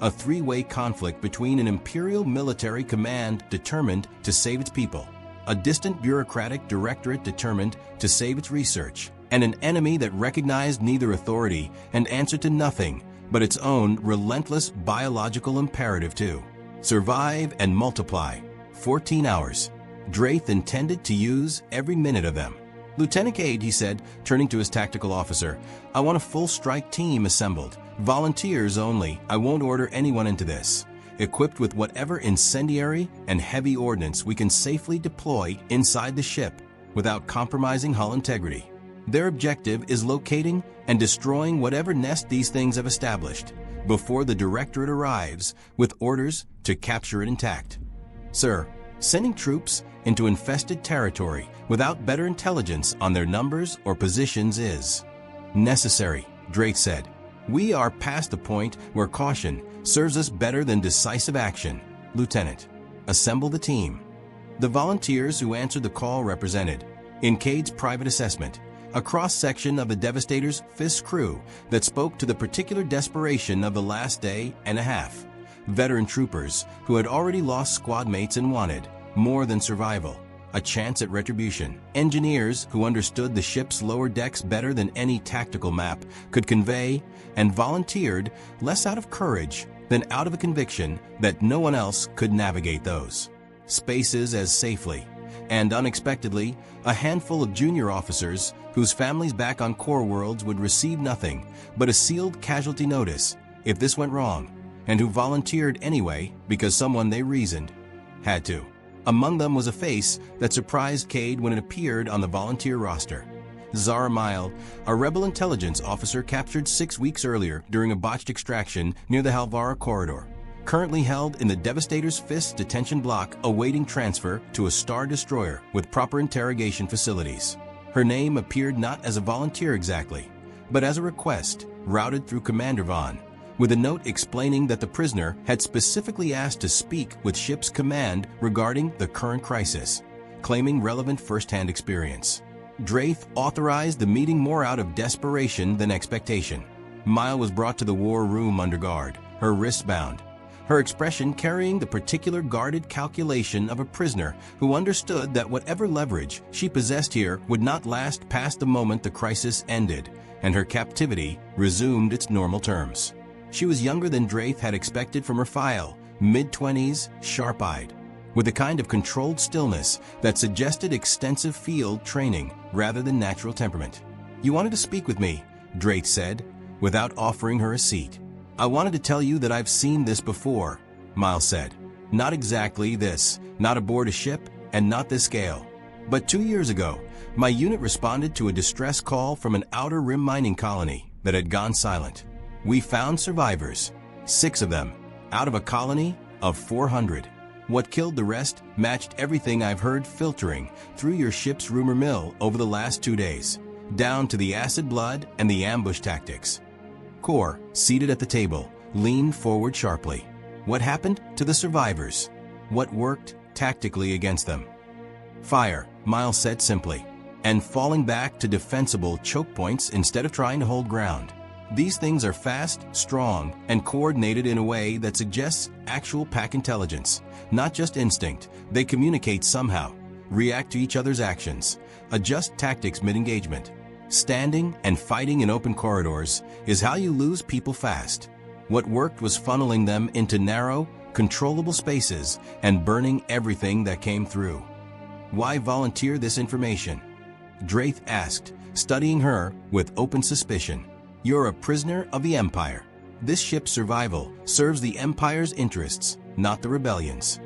A three-way conflict between an Imperial military command determined to save its people, a distant bureaucratic Directorate determined to save its research, and an enemy that recognized neither authority and answered to nothing but its own relentless biological imperative to survive and multiply. 14 hours. Draith intended to use every minute of them. "Lieutenant Cade," he said, turning to his tactical officer, "I want a full strike team assembled. Volunteers only. I won't order anyone into this. Equipped with whatever incendiary and heavy ordnance we can safely deploy inside the ship without compromising hull integrity. Their objective is locating and destroying whatever nest these things have established before the Directorate arrives with orders to capture it intact." "Sir, sending troops into infested territory without better intelligence on their numbers or positions is necessary," Drake said. "We are past the point where caution serves us better than decisive action. Lieutenant, assemble the team." The volunteers who answered the call represented, in Cade's private assessment, a cross-section of the Devastator's Fist crew that spoke to the particular desperation of the last day and a half. Veteran troopers who had already lost squad mates and wanted, more than survival, a chance at retribution. Engineers who understood the ship's lower decks better than any tactical map could convey, and volunteered less out of courage than out of a conviction that no one else could navigate those spaces as safely. And unexpectedly, a handful of junior officers whose families back on Core Worlds would receive nothing but a sealed casualty notice if this went wrong, and who volunteered anyway because someone they reasoned had to. Among them was a face that surprised Cade when it appeared on the volunteer roster. Zara Mild, a rebel intelligence officer captured 6 weeks earlier during a botched extraction near the Halvara corridor, currently held in the Devastator's Fist detention block awaiting transfer to a Star Destroyer with proper interrogation facilities. Her name appeared not as a volunteer exactly, but as a request routed through Commander Vaughn, with a note explaining that the prisoner had specifically asked to speak with ship's command regarding the current crisis, claiming relevant first-hand experience. Drath authorized the meeting more out of desperation than expectation. Mile was brought to the war room under guard, her wrists bound, her expression carrying the particular guarded calculation of a prisoner who understood that whatever leverage she possessed here would not last past the moment the crisis ended and her captivity resumed its normal terms. She was younger than Drath had expected from her file, mid-20s, sharp-eyed, with a kind of controlled stillness that suggested extensive field training rather than natural temperament. "You wanted to speak with me," Drath said, without offering her a seat. "I wanted to tell you that I've seen this before," Miles said. "Not exactly this, not aboard a ship, and not this scale. But 2 years ago, my unit responded to a distress call from an outer rim mining colony that had gone silent. We found survivors, 6 of them, out of a colony of 400. What killed the rest matched everything I've heard filtering through your ship's rumor mill over the last 2 days, down to the acid blood and the ambush tactics." Core, seated at the table, leaned forward sharply. What happened to the survivors? What worked tactically against them? "Fire," Miles said simply, "and falling back to defensible choke points instead of trying to hold ground. These things are fast, strong, and coordinated in a way that suggests actual pack intelligence, not just instinct. They communicate somehow, react to each other's actions, adjust tactics mid-engagement. Standing and fighting in open corridors is how you lose people fast. What worked was funneling them into narrow, controllable spaces and burning everything that came through." "Why volunteer this information?" Drath asked, studying her with open suspicion. "You're a prisoner of the Empire. This ship's survival serves the Empire's interests, not the Rebellion's."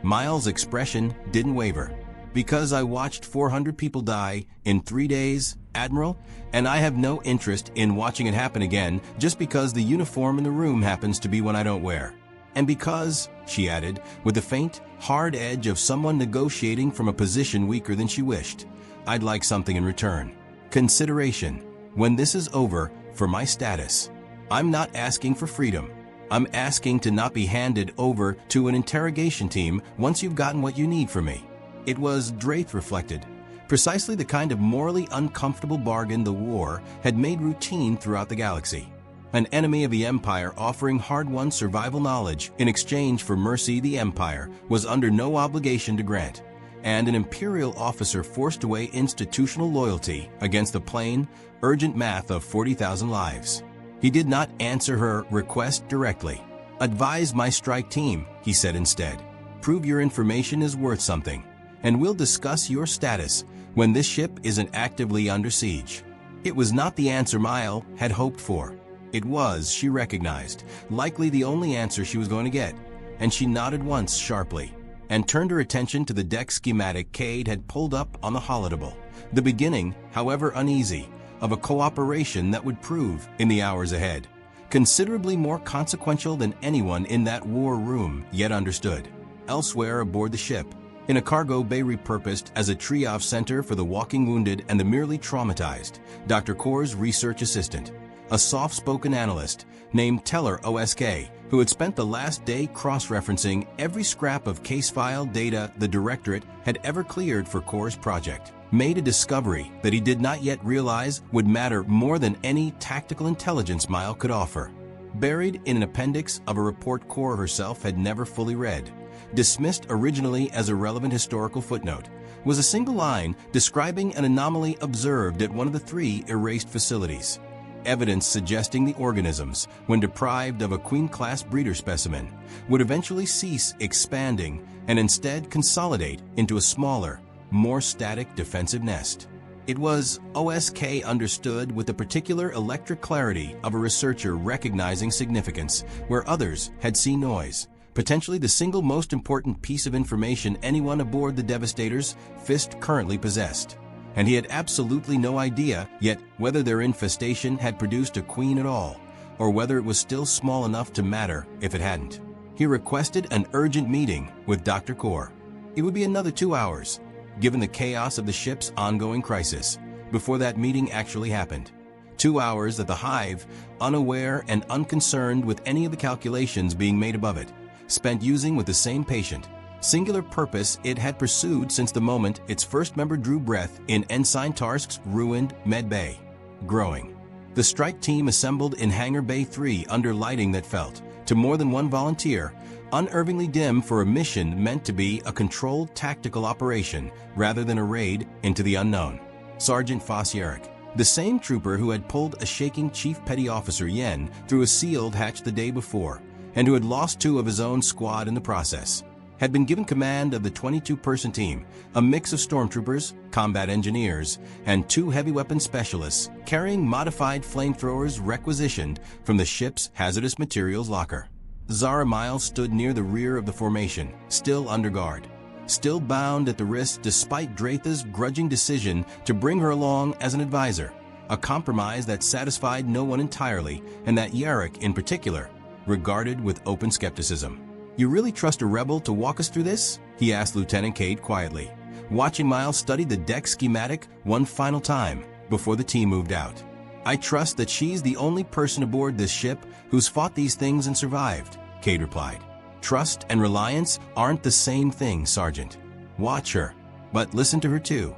Miles' expression didn't waver. "Because I watched 400 people die in 3 days, Admiral, and I have no interest in watching it happen again just because the uniform in the room happens to be one I don't wear. And because," she added, with the faint, hard edge of someone negotiating from a position weaker than she wished, "I'd like something in return. Consideration. When this is over, for my status. I'm not asking for freedom. I'm asking to not be handed over to an interrogation team once you've gotten what you need from me." It was, Drath reflected, precisely the kind of morally uncomfortable bargain the war had made routine throughout the galaxy. An enemy of the Empire offering hard-won survival knowledge in exchange for mercy the Empire was under no obligation to grant, and an Imperial officer forced to weigh institutional loyalty against the plain, urgent math of 40,000 lives. He did not answer her request directly. "Advise my strike team," he said instead. "Prove your information is worth something, and we'll discuss your status when this ship isn't actively under siege." It was not the answer Mile had hoped for. It was, she recognized, likely the only answer she was going to get, and she nodded once sharply and turned her attention to the deck schematic Cade had pulled up on the holodable, the beginning, however uneasy, of a cooperation that would prove, in the hours ahead, considerably more consequential than anyone in that war room yet understood. Elsewhere aboard the ship, in a cargo bay repurposed as a triage center for the walking wounded and the merely traumatized, Dr. Core's research assistant, a soft-spoken analyst named Teller OSK, who had spent the last day cross-referencing every scrap of case file data the Directorate had ever cleared for Core's project, made a discovery that he did not yet realize would matter more than any tactical intelligence Mile could offer. Buried in an appendix of a report Core herself had never fully read, dismissed originally as a relevant historical footnote, was a single line describing an anomaly observed at one of the 3 erased facilities. Evidence suggesting the organisms, when deprived of a Queen-class breeder specimen, would eventually cease expanding and instead consolidate into a smaller, more static defensive nest. It was, OSK understood with the particular electric clarity of a researcher recognizing significance where others had seen noise, potentially the single most important piece of information anyone aboard the Devastator's Fist currently possessed. And he had absolutely no idea yet whether their infestation had produced a queen at all, or whether it was still small enough to matter if it hadn't. He requested an urgent meeting with Dr. Core. It would be another 2 hours, given the chaos of the ship's ongoing crisis, before that meeting actually happened. 2 hours at the hive, unaware and unconcerned with any of the calculations being made above it, spent using with the same patient, singular purpose it had pursued since the moment its first member drew breath in Ensign Tarsk's ruined med bay. Growing. The strike team assembled in Hangar Bay 3 under lighting that felt, to more than one volunteer, unervingly dim for a mission meant to be a controlled tactical operation rather than a raid into the unknown. Sergeant Foss Yerrick, the same trooper who had pulled a shaking Chief Petty Officer Yen through a sealed hatch the day before, and who had lost 2 of his own squad in the process, had been given command of the 22-person team, a mix of stormtroopers, combat engineers, and 2 heavy weapon specialists carrying modified flamethrowers requisitioned from the ship's hazardous materials locker. Zara Miles stood near the rear of the formation, still under guard, still bound at the wrist despite Dratha's grudging decision to bring her along as an advisor, a compromise that satisfied no one entirely and that Yerrick, in particular, regarded with open skepticism. "You really trust a rebel to walk us through this?" he asked Lieutenant Cade quietly, watching Miles study the deck schematic one final time before the team moved out. "I trust that she's the only person aboard this ship who's fought these things and survived," Cade replied. "Trust and reliance aren't the same thing, Sergeant. Watch her, but listen to her too."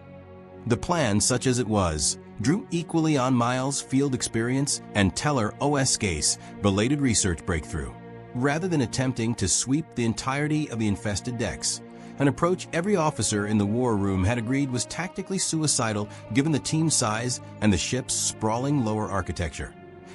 The plan, such as it was, drew equally on Miles' field experience and Teller OSCA's belated research breakthrough. Rather than attempting to sweep the entirety of the infested decks, an approach every officer in the war room had agreed was tactically suicidal given the team size and the ship's sprawling lower architecture.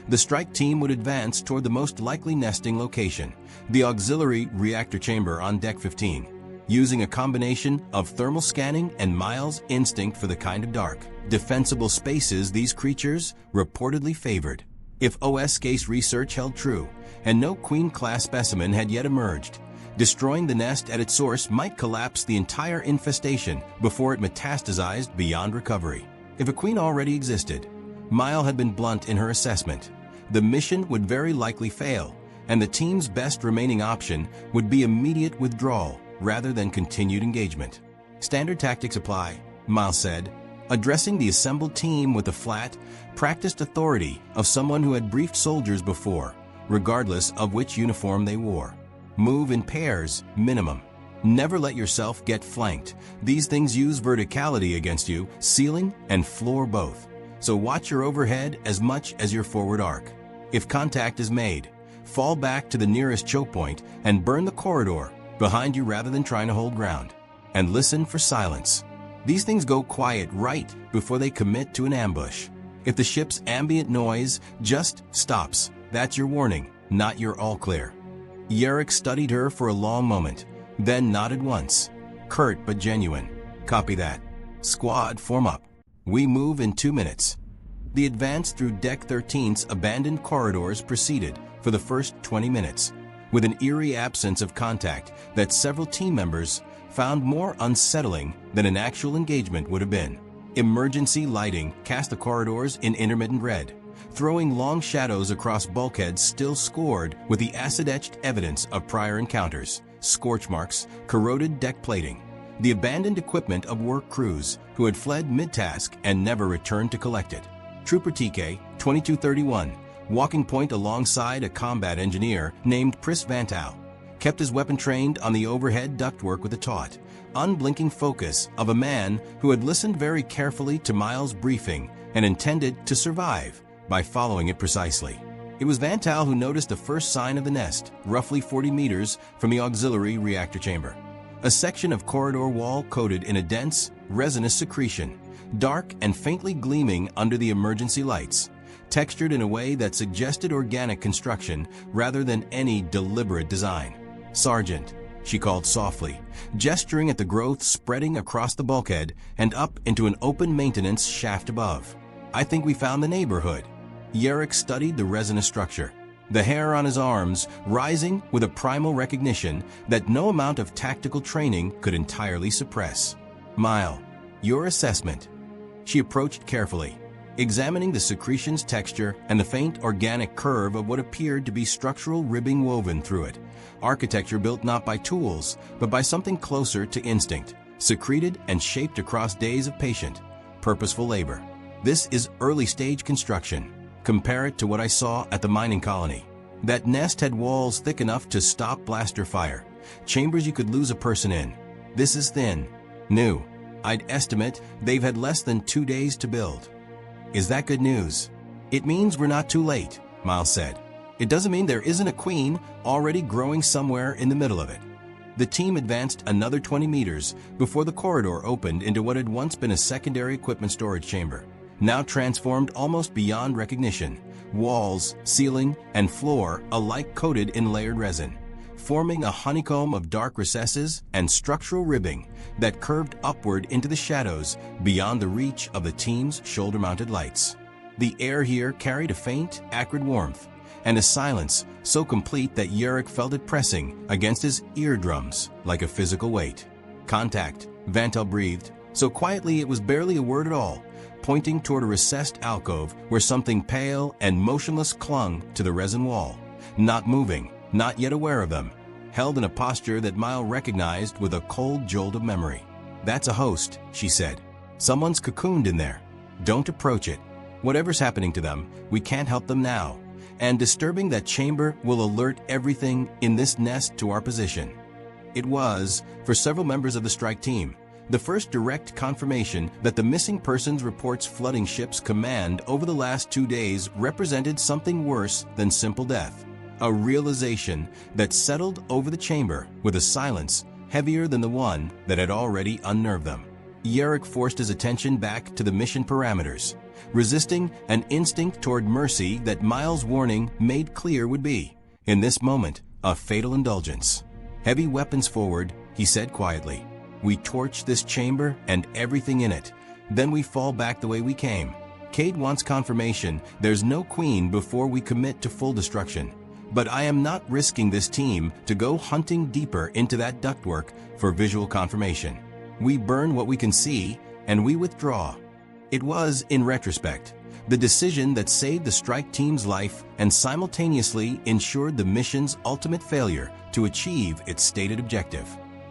The strike team would advance toward the most likely nesting location, the auxiliary reactor chamber on Deck 15, using a combination of thermal scanning and Miles' instinct for the kind of dark, defensible spaces these creatures reportedly favored. If OSCA's research held true, and no Queen-class specimen had yet emerged, destroying the nest at its source might collapse the entire infestation before it metastasized beyond recovery. If a Queen already existed, Miles had been blunt in her assessment. The mission would very likely fail, and the team's best remaining option would be immediate withdrawal rather than continued engagement. "Standard tactics apply," Miles said, addressing the assembled team with the flat, practiced authority of someone who had briefed soldiers before, regardless of which uniform they wore. "Move in pairs, minimum. Never let yourself get flanked. These things use verticality against you, ceiling and floor both. So watch your overhead as much as your forward arc. If contact is made, fall back to the nearest choke point and burn the corridor behind you rather than trying to hold ground. And listen for silence. These things go quiet right before they commit to an ambush. If the ship's ambient noise just stops, that's your warning, not your all clear." Yerrick studied her for a long moment, then nodded once. Curt but genuine. "Copy that. Squad, form up. We move in 2 minutes." The advance through Deck 13's abandoned corridors proceeded for the first 20 minutes, with an eerie absence of contact that several team members found more unsettling than an actual engagement would have been. Emergency lighting cast the corridors in intermittent red, throwing long shadows across bulkheads still scored with the acid-etched evidence of prior encounters, scorch marks, corroded deck plating, the abandoned equipment of work crews who had fled mid-task and never returned to collect it. Trooper TK, 2231, walking point alongside a combat engineer named Pris Vantal, kept his weapon trained on the overhead ductwork with the taut, unblinking focus of a man who had listened very carefully to Miles' briefing and intended to survive by following it precisely. It was Vantal who noticed the first sign of the nest, roughly 40 meters from the auxiliary reactor chamber. A section of corridor wall coated in a dense, resinous secretion, dark and faintly gleaming under the emergency lights, textured in a way that suggested organic construction rather than any deliberate design. "Sergeant," she called softly, gesturing at the growth spreading across the bulkhead and up into an open maintenance shaft above. "I think we found the neighborhood." Yerrick studied the resinous structure, the hair on his arms rising with a primal recognition that no amount of tactical training could entirely suppress. "Miles, your assessment." She approached carefully, examining the secretion's texture and the faint organic curve of what appeared to be structural ribbing woven through it, architecture built not by tools, but by something closer to instinct, secreted and shaped across days of patient, purposeful labor. This is early-stage construction. Compare it to what I saw at the mining colony. That nest had walls thick enough to stop blaster fire, chambers you could lose a person in. This is thin, new. I'd estimate they've had less than 2 days to build. Is that good news? It means we're not too late, Miles said. It doesn't mean there isn't a queen already growing somewhere in the middle of it. The team advanced another 20 meters before the corridor opened into what had once been a secondary equipment storage chamber, now transformed almost beyond recognition, walls, ceiling, and floor alike coated in layered resin, forming a honeycomb of dark recesses and structural ribbing that curved upward into the shadows beyond the reach of the team's shoulder-mounted lights. The air here carried a faint, acrid warmth, and a silence so complete that Yurick felt it pressing against his eardrums like a physical weight. Contact, Vantel breathed, so quietly it was barely a word at all, pointing toward a recessed alcove where something pale and motionless clung to the resin wall, not moving, not yet aware of them, held in a posture that Miles recognized with a cold jolt of memory. "That's a host," she said. "Someone's cocooned in there. Don't approach it. Whatever's happening to them, we can't help them now. And disturbing that chamber will alert everything in this nest to our position." It was, for several members of the strike team, the first direct confirmation that the missing persons reports flooding ship's command over the last 2 days represented something worse than simple death. A realization that settled over the chamber with a silence heavier than the one that had already unnerved them. Yurick forced his attention back to the mission parameters, resisting an instinct toward mercy that Miles' warning made clear would be, in this moment, a fatal indulgence. "Heavy weapons forward," he said quietly. "We torch this chamber and everything in it. Then we fall back the way we came. Cade wants confirmation there's no queen before we commit to full destruction. But I am not risking this team to go hunting deeper into that ductwork for visual confirmation. We burn what we can see, and we withdraw." It was, in retrospect, the decision that saved the strike team's life and simultaneously ensured the mission's ultimate failure to achieve its stated objective.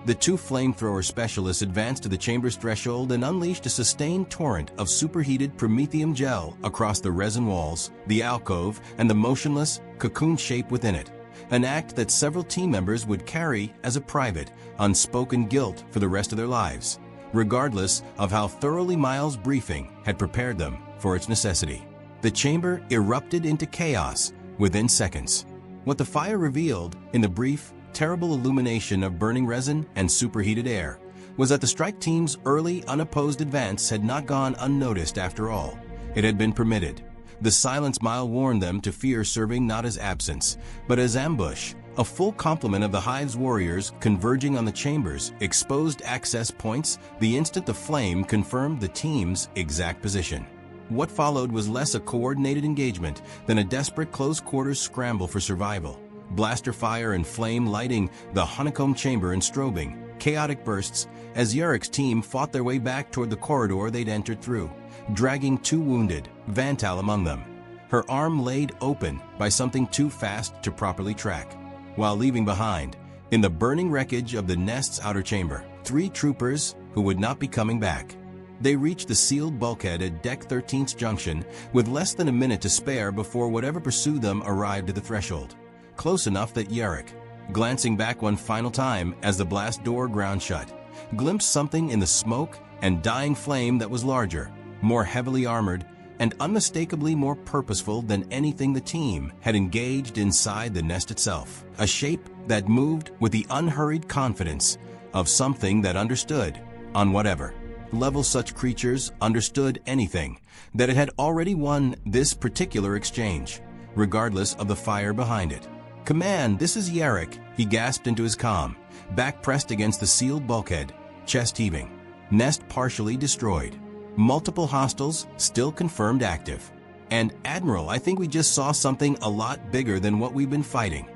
The 2 flamethrower specialists advanced to the chamber's threshold and unleashed a sustained torrent of superheated promethium gel across the resin walls, the alcove, and the motionless, cocoon shape within it, an act that several team members would carry as a private, unspoken guilt for the rest of their lives, regardless of how thoroughly Miles' briefing had prepared them for its necessity. The chamber erupted into chaos within seconds. What the fire revealed in the brief, terrible illumination of burning resin and superheated air was that the strike team's early, unopposed advance had not gone unnoticed after all. It had been permitted. The silence Miles warned them to fear serving not as absence, but as ambush. A full complement of the Hive's warriors converging on the chamber's exposed access points the instant the flame confirmed the team's exact position. What followed was less a coordinated engagement than a desperate close-quarters scramble for survival. Blaster fire and flame lighting the honeycomb chamber and strobing, chaotic bursts, as Yurick's team fought their way back toward the corridor they'd entered through, dragging 2 wounded, Vantal among them, her arm laid open by something too fast to properly track, while leaving behind, in the burning wreckage of the nest's outer chamber, 3 troopers who would not be coming back. They reached the sealed bulkhead at Deck 13's junction with less than a minute to spare before whatever pursued them arrived at the threshold. Close enough that Yurick, glancing back one final time as the blast door ground shut, glimpsed something in the smoke and dying flame that was larger, more heavily armored, and unmistakably more purposeful than anything the team had engaged inside the nest itself. A shape that moved with the unhurried confidence of something that understood, on whatever level such creatures understood anything, that it had already won this particular exchange, regardless of the fire behind it. "Command, this is Yurick," he gasped into his comm, back pressed against the sealed bulkhead, chest heaving. Nest partially destroyed. Multiple hostiles still confirmed active. "And Admiral, I think we just saw something a lot bigger than what we've been fighting."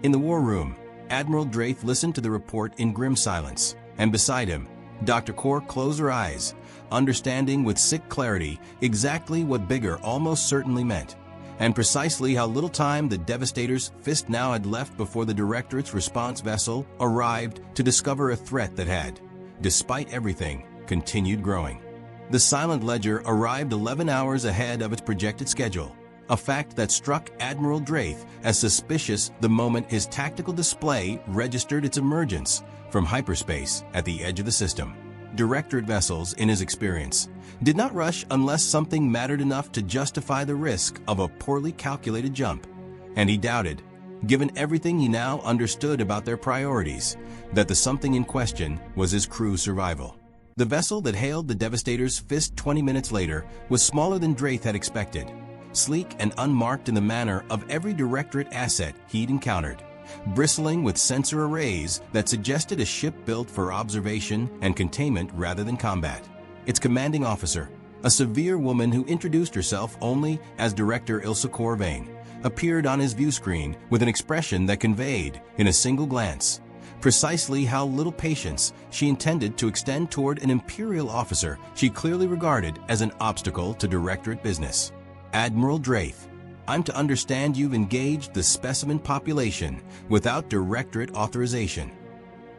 In the war room, Admiral Draith listened to the report in grim silence, and beside him, Dr. Kor closed her eyes, understanding with sick clarity exactly what bigger almost certainly meant, and precisely how little time the Devastator's fist now had left before the Directorate's response vessel arrived to discover a threat that had, despite everything, continued growing. The silent ledger arrived 11 hours ahead of its projected schedule, a fact that struck Admiral Draith as suspicious the moment his tactical display registered its emergence from hyperspace at the edge of the system. Directorate vessels, in his experience, did not rush unless something mattered enough to justify the risk of a poorly calculated jump, and he doubted, given everything he now understood about their priorities, that the something in question was his crew's survival. The vessel that hailed the Devastator's fist 20 minutes later was smaller than Draith had expected, sleek and unmarked in the manner of every Directorate asset he'd encountered, bristling with sensor arrays that suggested a ship built for observation and containment rather than combat. Its commanding officer, a severe woman who introduced herself only as Director Ilsa Corvain, appeared on his view screen with an expression that conveyed, in a single glance, precisely how little patience she intended to extend toward an Imperial officer she clearly regarded as an obstacle to Directorate business. Admiral Draith, I'm to understand you've engaged the specimen population without Directorate authorization.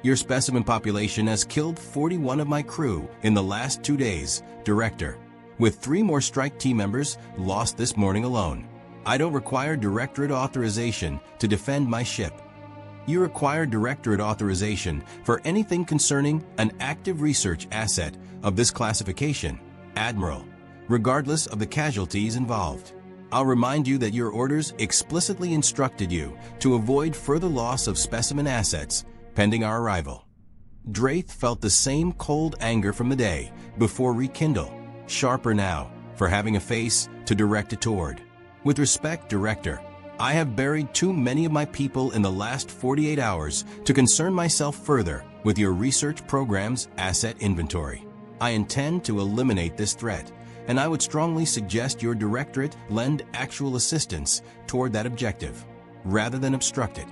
Your specimen population has killed 41 of my crew in the last 2 days, Director, with 3 more strike team members lost this morning alone. I don't require Directorate authorization to defend my ship. You require Directorate authorization for anything concerning an active research asset of this classification, Admiral, regardless of the casualties involved. I'll remind you that your orders explicitly instructed you to avoid further loss of specimen assets pending our arrival. Draith felt the same cold anger from the day before rekindle, sharper now, for having a face to direct it toward. With respect, Director, I have buried too many of my people in the last 48 hours to concern myself further with your research program's asset inventory. I intend to eliminate this threat, and I would strongly suggest your Directorate lend actual assistance toward that objective, rather than obstruct it.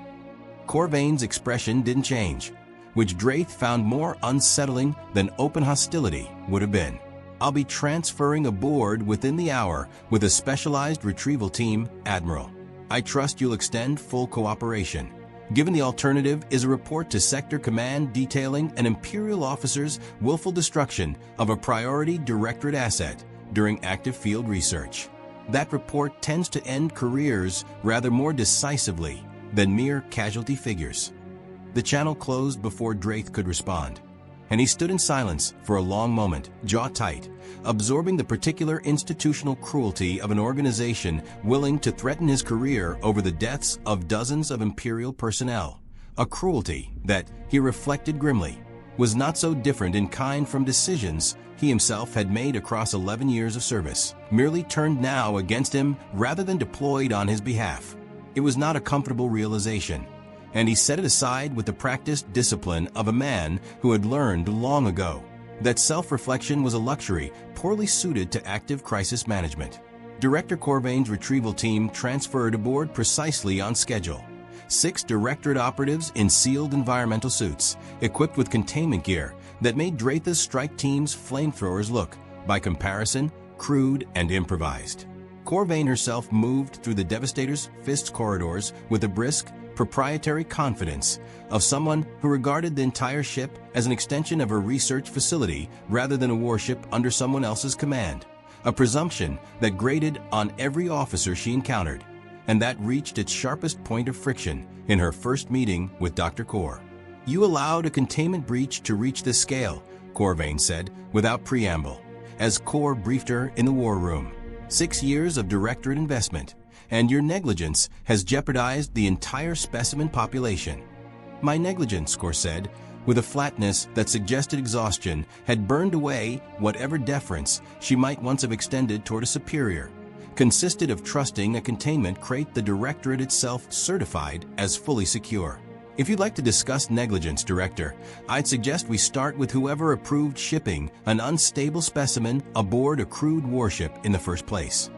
Corvain's expression didn't change, which Draith found more unsettling than open hostility would have been. I'll be transferring aboard within the hour with a specialized retrieval team, Admiral. I trust you'll extend full cooperation, given the alternative is a report to Sector Command detailing an Imperial officer's willful destruction of a priority Directorate asset during active field research. That report tends to end careers rather more decisively than mere casualty figures. The channel closed before Draith could respond, and he stood in silence for a long moment, jaw tight, absorbing the particular institutional cruelty of an organization willing to threaten his career over the deaths of dozens of Imperial personnel, a cruelty that, he reflected grimly, was not so different in kind from decisions he himself had made across 11 years of service, merely turned now against him rather than deployed on his behalf. It was not a comfortable realization, and he set it aside with the practiced discipline of a man who had learned long ago that self-reflection was a luxury poorly suited to active crisis management. Director Corvain's retrieval team transferred aboard precisely on schedule. 6 Directorate operatives in sealed environmental suits, equipped with containment gear that made Draith's strike team's flamethrowers look, by comparison, crude and improvised. Corvain herself moved through the Devastator's fist corridors with the brisk, proprietary confidence of someone who regarded the entire ship as an extension of her research facility rather than a warship under someone else's command, a presumption that grated on every officer she encountered, and that reached its sharpest point of friction in her first meeting with Dr. Kor. You allowed a containment breach to reach this scale, Corvain said, without preamble, as Kor briefed her in the war room. 6 years of Directorate investment, and your negligence has jeopardized the entire specimen population. My negligence, Kor said, with a flatness that suggested exhaustion, had burned away whatever deference she might once have extended toward a superior, consisted of trusting a containment crate the Directorate itself certified as fully secure. If you'd like to discuss negligence, Director, I'd suggest we start with whoever approved shipping an unstable specimen aboard a crewed warship in the first place.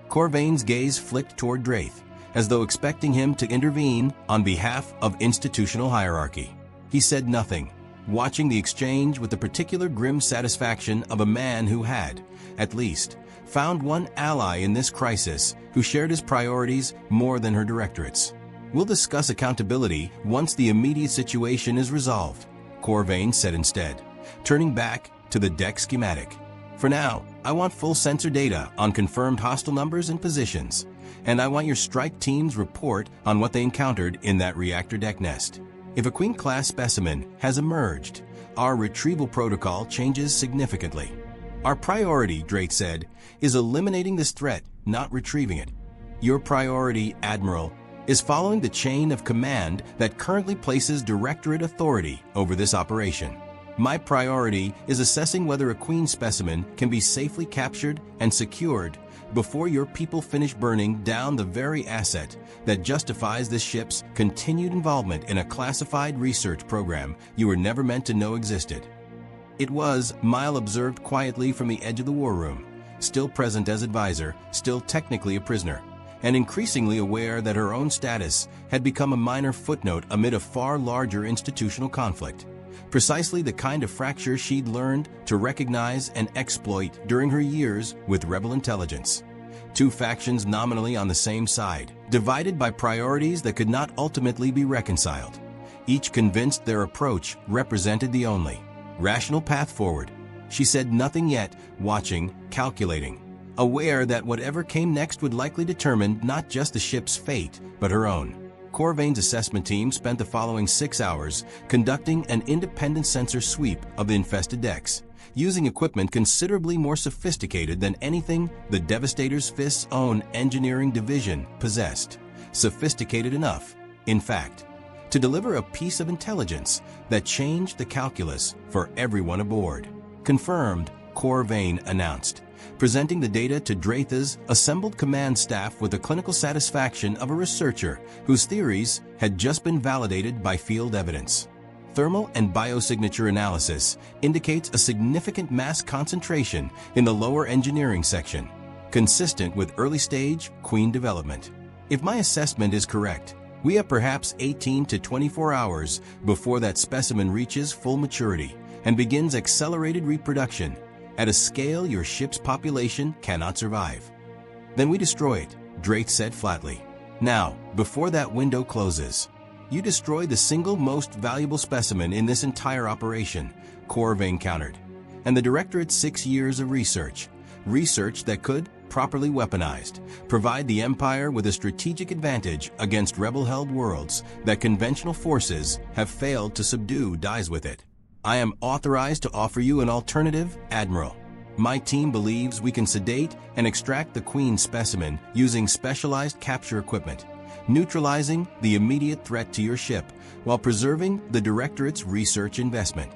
Corvain's gaze flicked toward Draith, as though expecting him to intervene on behalf of institutional hierarchy. He said nothing, watching the exchange with the particular grim satisfaction of a man who had, at least, found one ally in this crisis who shared his priorities more than her Directorate's. We'll discuss accountability once the immediate situation is resolved, Corvain said instead, turning back to the deck schematic. For now, I want full sensor data on confirmed hostile numbers and positions, and I want your strike team's report on what they encountered in that reactor deck nest. If a Queen-class specimen has emerged, our retrieval protocol changes significantly. Our priority, Drake said, is eliminating this threat, not retrieving it. Your priority, Admiral, is following the chain of command that currently places Directorate authority over this operation. My priority is assessing whether a Queen specimen can be safely captured and secured before your people finish burning down the very asset that justifies this ship's continued involvement in a classified research program you were never meant to know existed. It was, Mile observed quietly from the edge of the war room, still present as advisor, still technically a prisoner, and increasingly aware that her own status had become a minor footnote amid a far larger institutional conflict. Precisely the kind of fracture she'd learned to recognize and exploit during her years with rebel intelligence. Two factions nominally on the same side, divided by priorities that could not ultimately be reconciled. Each convinced their approach represented the only rational path forward. She said nothing yet, watching, calculating, aware that whatever came next would likely determine not just the ship's fate, but her own. Corvain's assessment team spent the following 6 hours conducting an independent sensor sweep of the infested decks, using equipment considerably more sophisticated than anything the Devastator's Fist's own engineering division possessed. Sophisticated enough, in fact, to deliver a piece of intelligence that changed the calculus for everyone aboard. Confirmed, Corvain announced, presenting the data to Draitha's assembled command staff with the clinical satisfaction of a researcher whose theories had just been validated by field evidence. Thermal and biosignature analysis indicates a significant mass concentration in the lower engineering section, consistent with early-stage Queen development. If my assessment is correct, we have perhaps 18 to 24 hours before that specimen reaches full maturity and begins accelerated reproduction at a scale your ship's population cannot survive. Then we destroy it, Drake said flatly. Now, before that window closes, you destroy the single most valuable specimen in this entire operation, Corvain countered, and the Directorate's 6 years of research that could, properly weaponized, provide the Empire with a strategic advantage against rebel-held worlds that conventional forces have failed to subdue dies with it. I am authorized to offer you an alternative, Admiral. My team believes we can sedate and extract the Queen specimen using specialized capture equipment, neutralizing the immediate threat to your ship while preserving the Directorate's research investment.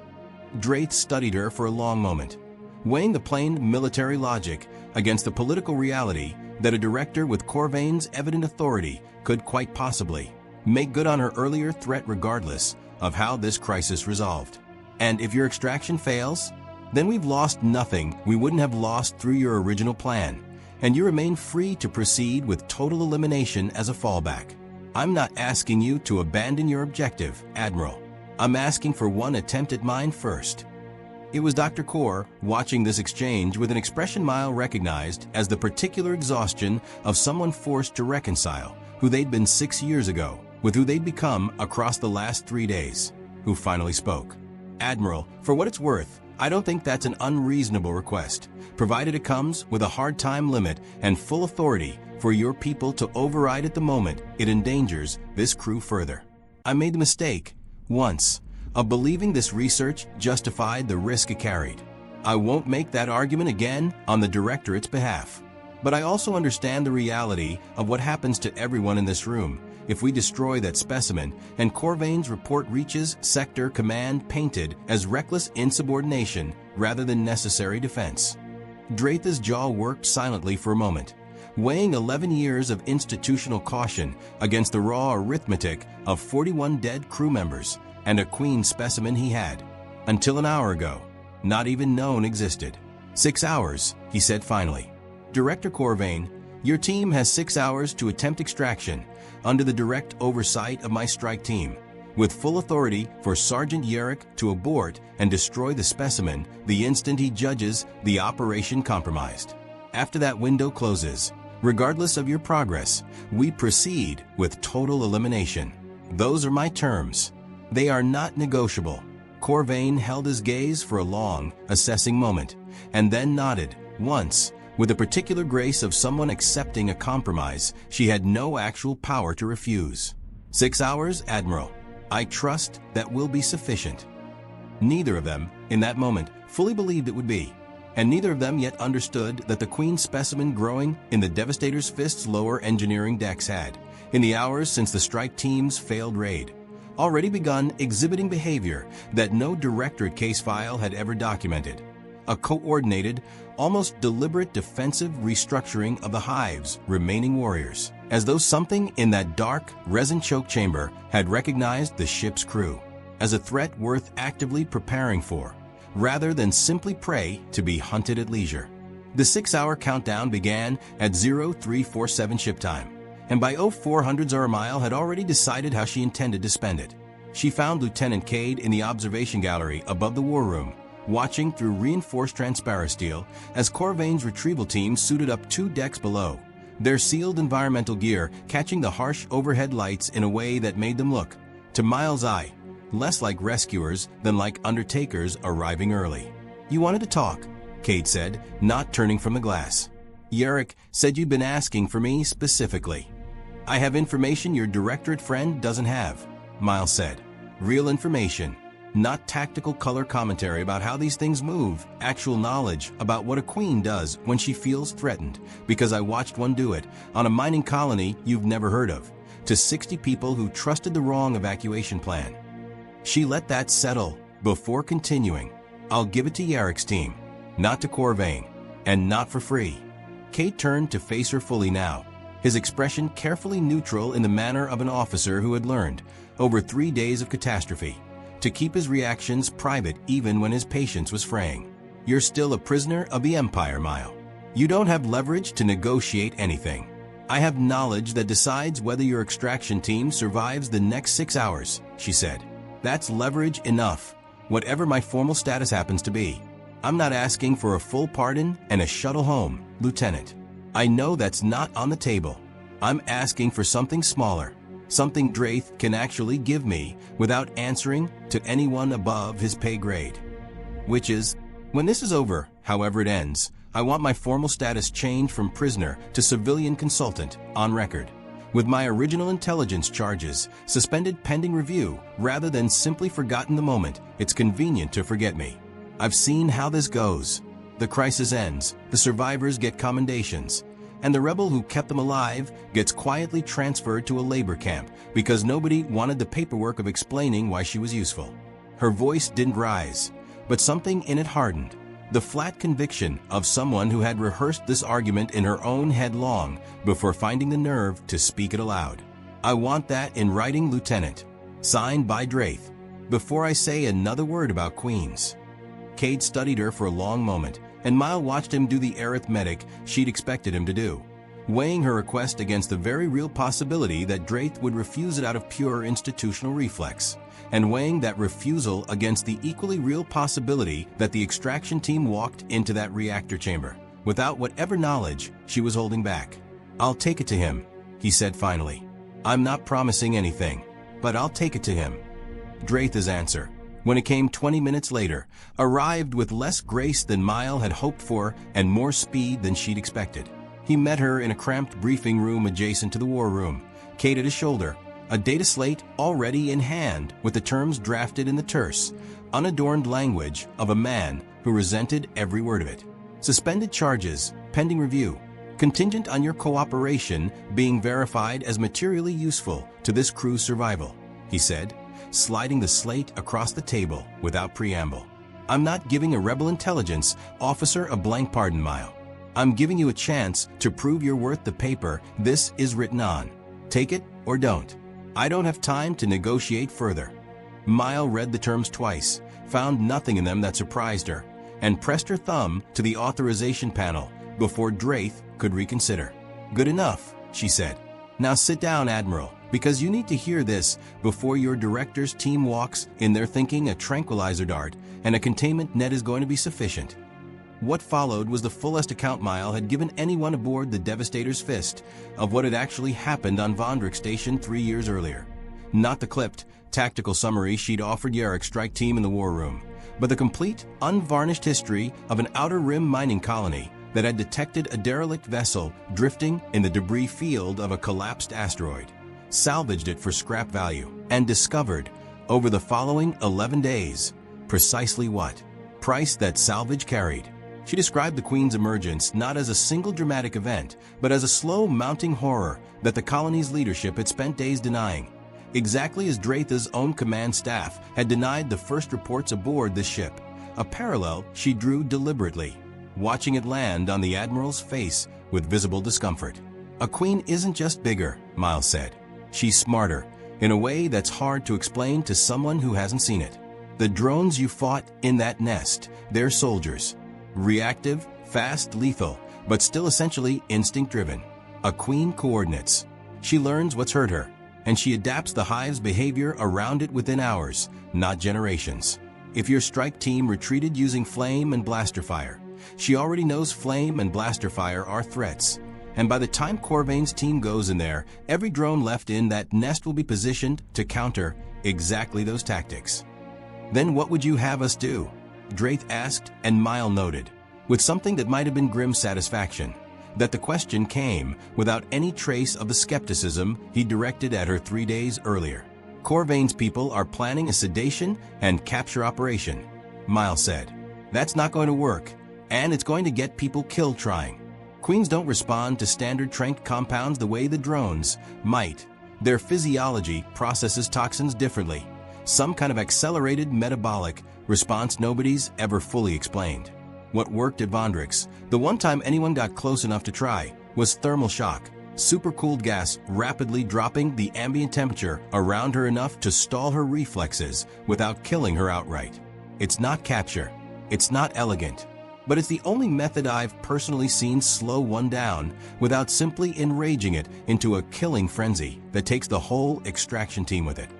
Draith studied her for a long moment, weighing the plain military logic against the political reality that a director with Corvain's evident authority could quite possibly make good on her earlier threat regardless of how this crisis resolved. And if your extraction fails, then we've lost nothing we wouldn't have lost through your original plan, and you remain free to proceed with total elimination as a fallback. I'm not asking you to abandon your objective, Admiral. I'm asking for one attempt at mine first. It was Dr. Kor watching this exchange with an expression Mile recognized as the particular exhaustion of someone forced to reconcile who they'd been 6 years ago with who they'd become across the last 3 days, who finally spoke. Admiral, for what it's worth, I don't think that's an unreasonable request, provided it comes with a hard time limit and full authority for your people to override at the moment it endangers this crew further. I made the mistake, once, of believing this research justified the risk it carried. I won't make that argument again on the Directorate's behalf. But I also understand the reality of what happens to everyone in this room if we destroy that specimen and Corvain's report reaches Sector Command painted as reckless insubordination rather than necessary defense. Draitha's jaw worked silently for a moment, weighing 11 years of institutional caution against the raw arithmetic of 41 dead crew members and a Queen specimen he had, until an hour ago, not even known existed. 6 hours, he said finally. Director Corvain, your team has 6 hours to attempt extraction under the direct oversight of my strike team, with full authority for Sergeant Yarrick to abort and destroy the specimen the instant he judges the operation compromised. After that window closes, regardless of your progress, we proceed with total elimination. Those are my terms. They are not negotiable. Corvain held his gaze for a long, assessing moment, and then nodded, once, with the particular grace of someone accepting a compromise she had no actual power to refuse. 6 hours, Admiral. I trust that will be sufficient. Neither of them, in that moment, fully believed it would be, and neither of them yet understood that the Queen specimen growing in the Devastator's Fist's lower engineering decks had, in the hours since the strike team's failed raid, already begun exhibiting behavior that no directorate case file had ever documented. A coordinated, almost deliberate defensive restructuring of the Hive's remaining warriors, as though something in that dark, resin-choked chamber had recognized the ship's crew as a threat worth actively preparing for, rather than simply prey to be hunted at leisure. The 6-hour countdown began at 0347 ship time, and by 0400 Zoramile had already decided how she intended to spend it. She found Lieutenant Cade in the observation gallery above the war room, watching through reinforced transparisteel as Corvain's retrieval team suited up 2 decks below, their sealed environmental gear catching the harsh overhead lights in a way that made them look, to Miles' eye, less like rescuers than like undertakers arriving early. "You wanted to talk," Cade said, not turning from the glass. "Yarrick said you'd been asking for me specifically." "I have information your directorate friend doesn't have," Miles said. "Real information. Not tactical color commentary about how these things move, actual knowledge about what a queen does when she feels threatened, because I watched one do it on a mining colony you've never heard of, to 60 people who trusted the wrong evacuation plan. She let that settle before continuing. I'll give it to Yarrick's team, not to Corvain, and not for free." Kate turned to face her fully now, his expression carefully neutral in the manner of an officer who had learned, over 3 days of catastrophe, to keep his reactions private even when his patience was fraying. "You're still a prisoner of the Empire, Mile. You don't have leverage to negotiate anything. I have knowledge that decides whether your extraction team survives the next 6 hours," she said. "That's leverage enough, whatever my formal status happens to be. I'm not asking for a full pardon and a shuttle home, Lieutenant. I know that's not on the table. I'm asking for something smaller, something Draith can actually give me without answering to anyone above his pay grade. Which is, when this is over, however it ends, I want my formal status changed from prisoner to civilian consultant, on record, with my original intelligence charges suspended pending review rather than simply forgotten the moment it's convenient to forget me. I've seen how this goes. The crisis ends, the survivors get commendations, and the rebel who kept them alive gets quietly transferred to a labor camp because nobody wanted the paperwork of explaining why she was useful." Her voice didn't rise, but something in it hardened, the flat conviction of someone who had rehearsed this argument in her own head long before finding the nerve to speak it aloud. "I want that in writing, Lieutenant, signed by Draith, before I say another word about Queens." Cade studied her for a long moment, and Mile watched him do the arithmetic she'd expected him to do, weighing her request against the very real possibility that Draith would refuse it out of pure institutional reflex, and weighing that refusal against the equally real possibility that the extraction team walked into that reactor chamber without whatever knowledge she was holding back. "I'll take it to him," he said finally. "I'm not promising anything, but I'll take it to him." Draith's answer, when it came 20 minutes later, arrived with less grace than Mile had hoped for and more speed than she'd expected. He met her in a cramped briefing room adjacent to the war room, Cade at his shoulder, a data slate already in hand with the terms drafted in the terse, unadorned language of a man who resented every word of it. "Suspended charges, pending review, contingent on your cooperation being verified as materially useful to this crew's survival," he said, sliding the slate across the table without preamble. "I'm not giving a rebel intelligence officer a blank pardon, Mile. I'm giving you a chance to prove you're worth the paper this is written on. Take it or don't. I don't have time to negotiate further." Mile read the terms twice, found nothing in them that surprised her, and pressed her thumb to the authorization panel before Draith could reconsider. "Good enough," she said. "Now sit down, Admiral, because you need to hear this before your director's team walks in there thinking a tranquilizer dart and a containment net is going to be sufficient." What followed was the fullest account Mile had given anyone aboard the Devastator's Fist of what had actually happened on Vondrick Station 3 years earlier. Not the clipped, tactical summary she'd offered Yarek's strike team in the war room, but the complete, unvarnished history of an outer rim mining colony that had detected a derelict vessel drifting in the debris field of a collapsed asteroid, salvaged it for scrap value, and discovered, over the following 11 days, precisely what price that salvage carried. She described the Queen's emergence not as a single dramatic event, but as a slow mounting horror that the colony's leadership had spent days denying, exactly as Draitha's own command staff had denied the first reports aboard this ship, a parallel she drew deliberately, watching it land on the Admiral's face with visible discomfort. A queen isn't just bigger, Miles said. She's smarter, in a way that's hard to explain to someone who hasn't seen it. The drones you fought in that nest, they're soldiers. Reactive, fast, lethal, but still essentially instinct-driven. A queen coordinates. She learns what's hurt her, and she adapts the hive's behavior around it within hours, not generations. If your strike team retreated using flame and blaster fire, she already knows flame and blaster fire are threats. And by the time Corvain's team goes in there, every drone left in that nest will be positioned to counter exactly those tactics. Then what would you have us do? Draith asked, and Mile noted, with something that might have been grim satisfaction, that the question came without any trace of the skepticism he directed at her 3 days earlier. Corvain's people are planning a sedation and capture operation, Miles said. That's not going to work, and it's going to get people killed trying. Queens don't respond to standard tranq compounds the way the drones might. Their physiology processes toxins differently, some kind of accelerated metabolic response nobody's ever fully explained. What worked at Vondrix, the one time anyone got close enough to try, was thermal shock, supercooled gas rapidly dropping the ambient temperature around her enough to stall her reflexes without killing her outright. It's not capture, it's not elegant, but it's the only method I've personally seen slow one down without simply enraging it into a killing frenzy that takes the whole extraction team with it.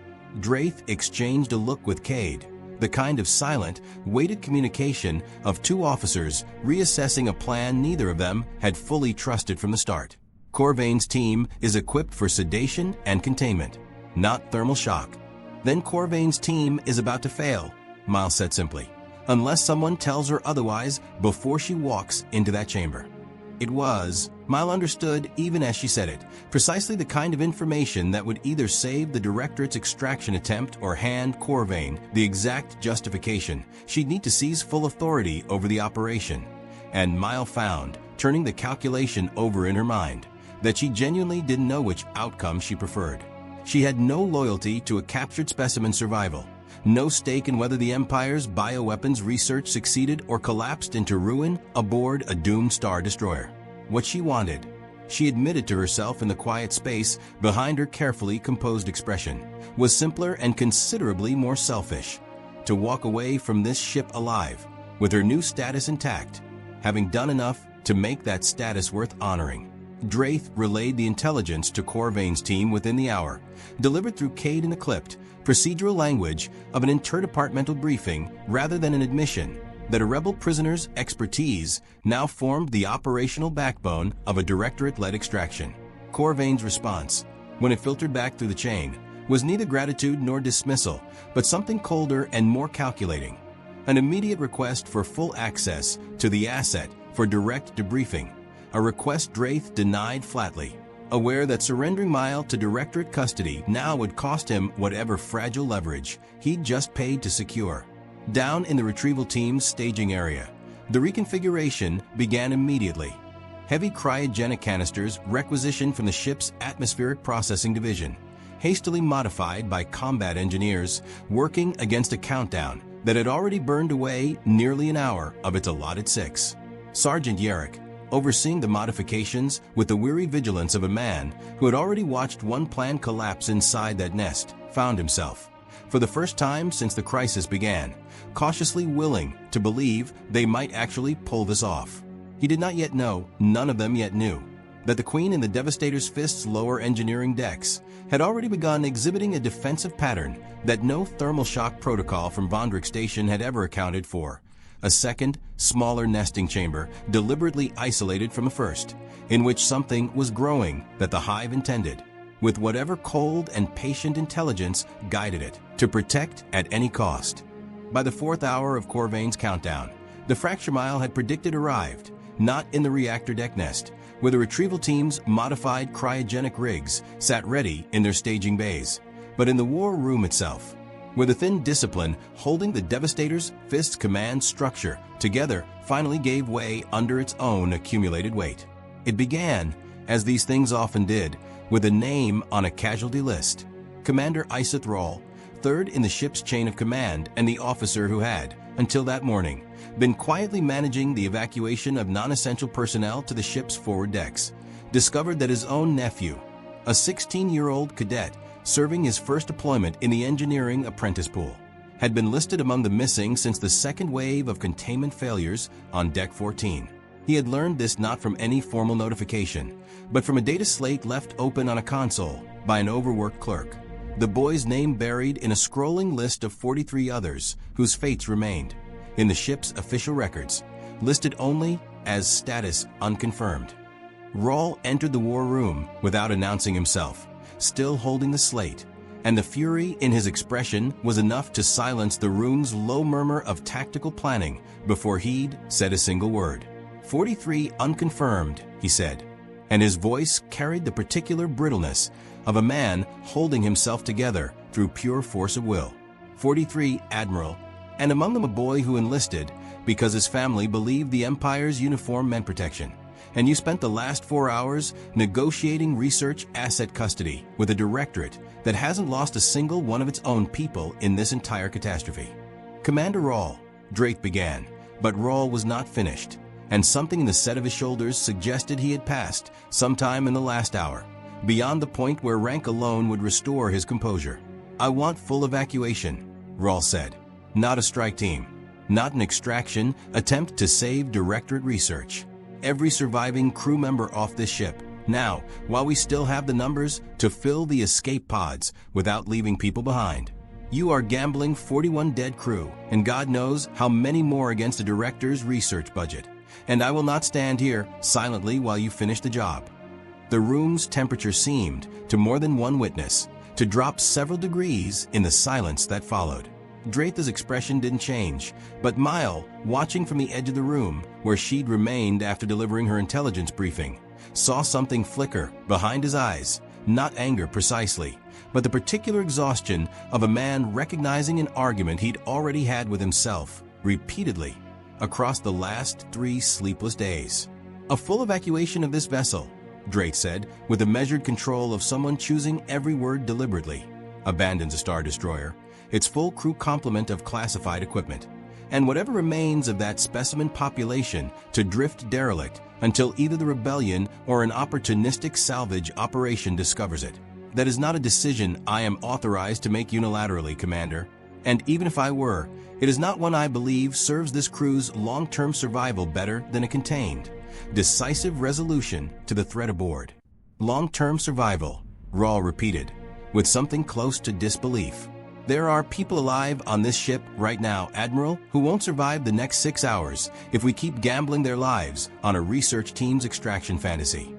Draith exchanged a look with Cade, the kind of silent, weighted communication of two officers reassessing a plan neither of them had fully trusted from the start. Corvain's team is equipped for sedation and containment, not thermal shock. Then Corvain's team is about to fail, Miles said simply, unless someone tells her otherwise before she walks into that chamber. It was, Miles understood even as she said it, precisely the kind of information that would either save the Directorate's extraction attempt or hand Corvain the exact justification she'd need to seize full authority over the operation. And Miles found, turning the calculation over in her mind, that she genuinely didn't know which outcome she preferred. She had no loyalty to a captured specimen's survival, no stake in whether the Empire's bioweapons research succeeded or collapsed into ruin aboard a doomed Star Destroyer. What she wanted, she admitted to herself in the quiet space behind her carefully composed expression, was simpler and considerably more selfish. To walk away from this ship alive, with her new status intact, having done enough to make that status worth honoring. Draith relayed the intelligence to Corvain's team within the hour, delivered through Cade in the clipped, procedural language of an interdepartmental briefing rather than an admission that a rebel prisoner's expertise now formed the operational backbone of a Directorate-led extraction. Corvain's response, when it filtered back through the chain, was neither gratitude nor dismissal, but something colder and more calculating. An immediate request for full access to the asset for direct debriefing, a request Draith denied flatly, aware that surrendering Mile to Directorate custody now would cost him whatever fragile leverage he'd just paid to secure. Down in the retrieval team's staging area, the reconfiguration began immediately. Heavy cryogenic canisters requisitioned from the ship's atmospheric processing division, hastily modified by combat engineers working against a countdown that had already burned away nearly an hour of its allotted 6. Sergeant Yarrick, overseeing the modifications with the weary vigilance of a man who had already watched one plan collapse inside that nest, found himself, for the first time since the crisis began, cautiously willing to believe they might actually pull this off. He did not yet know, none of them yet knew, that the Queen in the Devastator's Fist's lower engineering decks had already begun exhibiting a defensive pattern that no thermal shock protocol from Vondrix Station had ever accounted for. A second, smaller nesting chamber deliberately isolated from the first, in which something was growing that the hive intended. with whatever cold and patient intelligence guided it, to protect at any cost. By the 4th hour of Corvain's countdown, the fracture mile had predicted arrived, not in the reactor deck nest, where the retrieval team's modified cryogenic rigs sat ready in their staging bays, but in the war room itself, where the thin discipline holding the Devastator's Fist's command structure together finally gave way under its own accumulated weight. It began, as these things often did, with a name on a casualty list. Commander Isaac Rawl, third in the ship's chain of command and the officer who had, until that morning, been quietly managing the evacuation of non-essential personnel to the ship's forward decks, discovered that his own nephew, a 16-year-old cadet serving his first deployment in the engineering apprentice pool, had been listed among the missing since the second wave of containment failures on Deck 14. He had learned this not from any formal notification, but from a data slate left open on a console by an overworked clerk, the boy's name buried in a scrolling list of 43 others whose fates remained, in the ship's official records, listed only as status unconfirmed. Rawl entered the war room without announcing himself, still holding the slate, and the fury in his expression was enough to silence the room's low murmur of tactical planning before he'd said a single word. 43 unconfirmed, he said, and his voice carried the particular brittleness of a man holding himself together through pure force of will. 43 Admiral, and among them a boy who enlisted because his family believed the Empire's uniform meant protection. And you spent the last 4 hours negotiating research asset custody with a directorate that hasn't lost a single one of its own people in this entire catastrophe. Commander Rawl, Drake began, but Rawl was not finished, and something in the set of his shoulders suggested he had passed, sometime in the last hour, beyond the point where rank alone would restore his composure. I want full evacuation, Rawl said. Not a strike team, not an extraction attempt to save directorate research. Every surviving crew member off this ship, now, while we still have the numbers to fill the escape pods without leaving people behind. You are gambling 41 dead crew, and God knows how many more against a director's research budget. And I will not stand here silently while you finish the job. The room's temperature seemed, to more than one witness, to drop several degrees in the silence that followed. Draitha's expression didn't change, but Mile, watching from the edge of the room, where she'd remained after delivering her intelligence briefing, saw something flicker behind his eyes, not anger precisely, but the particular exhaustion of a man recognizing an argument he'd already had with himself, repeatedly, across the last 3 sleepless days. A full evacuation of this vessel, Drake said, with the measured control of someone choosing every word deliberately, abandons a Star Destroyer, its full crew complement of classified equipment, and whatever remains of that specimen population to drift derelict until either the rebellion or an opportunistic salvage operation discovers it. That is not a decision I am authorized to make unilaterally, Commander, and even if I were, it is not one I believe serves this crew's long-term survival better than a contained, decisive resolution to the threat aboard. Long-term survival, Rawl repeated, with something close to disbelief. There are people alive on this ship right now, Admiral, who won't survive the next 6 hours if we keep gambling their lives on a research team's extraction fantasy.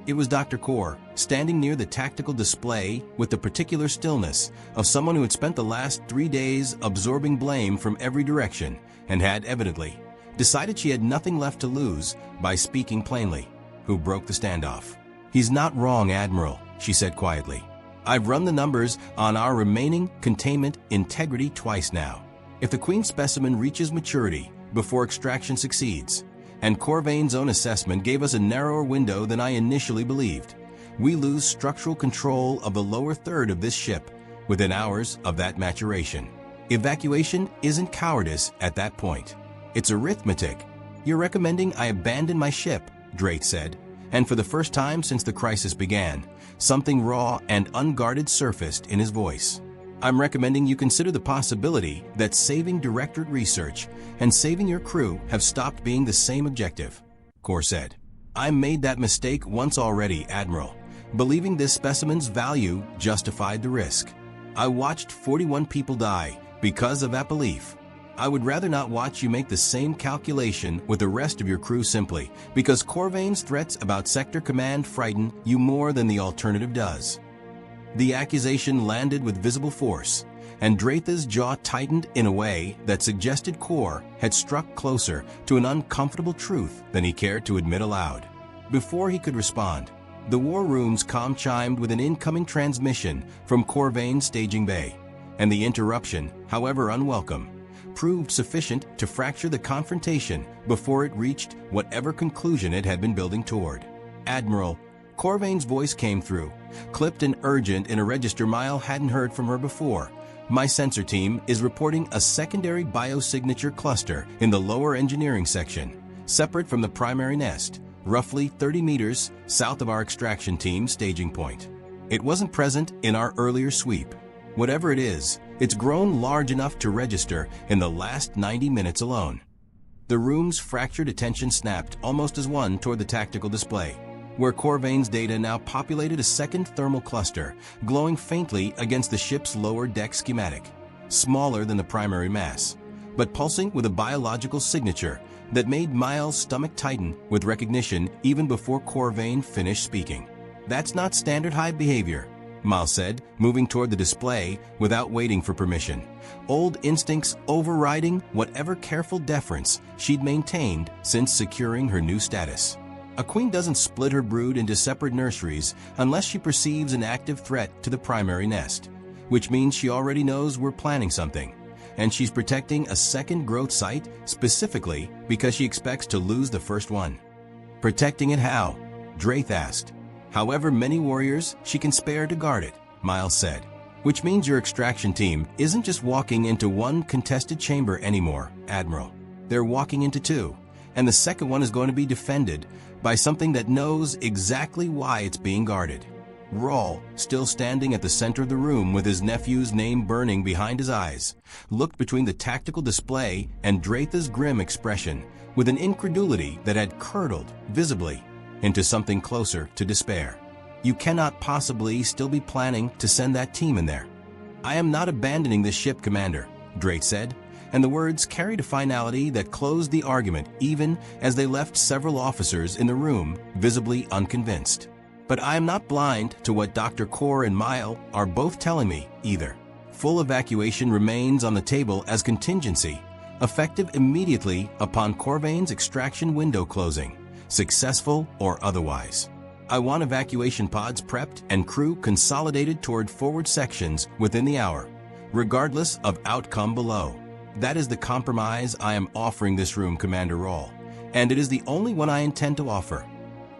It was Dr. Core, standing near the tactical display with the particular stillness of someone who had spent the last 3 days absorbing blame from every direction and had, evidently, decided she had nothing left to lose by speaking plainly, who broke the standoff. He's not wrong, Admiral, she said quietly. I've run the numbers on our remaining containment integrity twice now. If the Queen specimen reaches maturity before extraction succeeds, and Corvain's own assessment gave us a narrower window than I initially believed, we lose structural control of the lower third of this ship within hours of that maturation. Evacuation isn't cowardice at that point. It's arithmetic. You're recommending I abandon my ship, Drake said, and for the first time since the crisis began, something raw and unguarded surfaced in his voice. I'm recommending you consider the possibility that saving directorate research and saving your crew have stopped being the same objective, Core said. I made that mistake once already, Admiral, believing this specimen's value justified the risk. I watched 41 people die because of that belief. I would rather not watch you make the same calculation with the rest of your crew simply because Corvain's threats about sector command frighten you more than the alternative does. The accusation landed with visible force, and Draitha's jaw tightened in a way that suggested Kor had struck closer to an uncomfortable truth than he cared to admit aloud. Before he could respond, the war room's comm chimed with an incoming transmission from Corvain's staging bay, and the interruption, however unwelcome, proved sufficient to fracture the confrontation before it reached whatever conclusion it had been building toward. "Admiral," Corvain's voice came through, clipped and urgent in a register Mile hadn't heard from her before. "My sensor team is reporting a secondary biosignature cluster in the lower engineering section, separate from the primary nest, roughly 30 meters south of our extraction team's staging point. It wasn't present in our earlier sweep. Whatever it is, it's grown large enough to register in the last 90 minutes alone." The room's fractured attention snapped almost as one toward the tactical display, where Corvain's data now populated a second thermal cluster, glowing faintly against the ship's lower deck schematic, smaller than the primary mass, but pulsing with a biological signature that made Miles' stomach tighten with recognition even before Corvain finished speaking. "That's not standard hive behavior," Miles said, moving toward the display without waiting for permission, old instincts overriding whatever careful deference she'd maintained since securing her new status. "A queen doesn't split her brood into separate nurseries unless she perceives an active threat to the primary nest, which means she already knows we're planning something, and she's protecting a second growth site specifically because she expects to lose the first one." "Protecting it how?" Draith asked. "However many warriors she can spare to guard it," Miles said. "Which means your extraction team isn't just walking into one contested chamber anymore, Admiral. They're walking into two, and the second one is going to be defended by something that knows exactly why it's being guarded." Rawl, still standing at the center of the room with his nephew's name burning behind his eyes, looked between the tactical display and Draitha's grim expression with an incredulity that had curdled, visibly, into something closer to despair. "You cannot possibly still be planning to send that team in there." "I am not abandoning this ship, Commander," Draith said, and the words carried a finality that closed the argument even as they left several officers in the room visibly unconvinced. "But I am not blind to what Dr. Kor and Mile are both telling me, either. Full evacuation remains on the table as contingency, effective immediately upon Corvain's extraction window closing, successful or otherwise. I want evacuation pods prepped and crew consolidated toward forward sections within the hour, regardless of outcome below. That is the compromise I am offering this room, Commander Rawl, and it is the only one I intend to offer."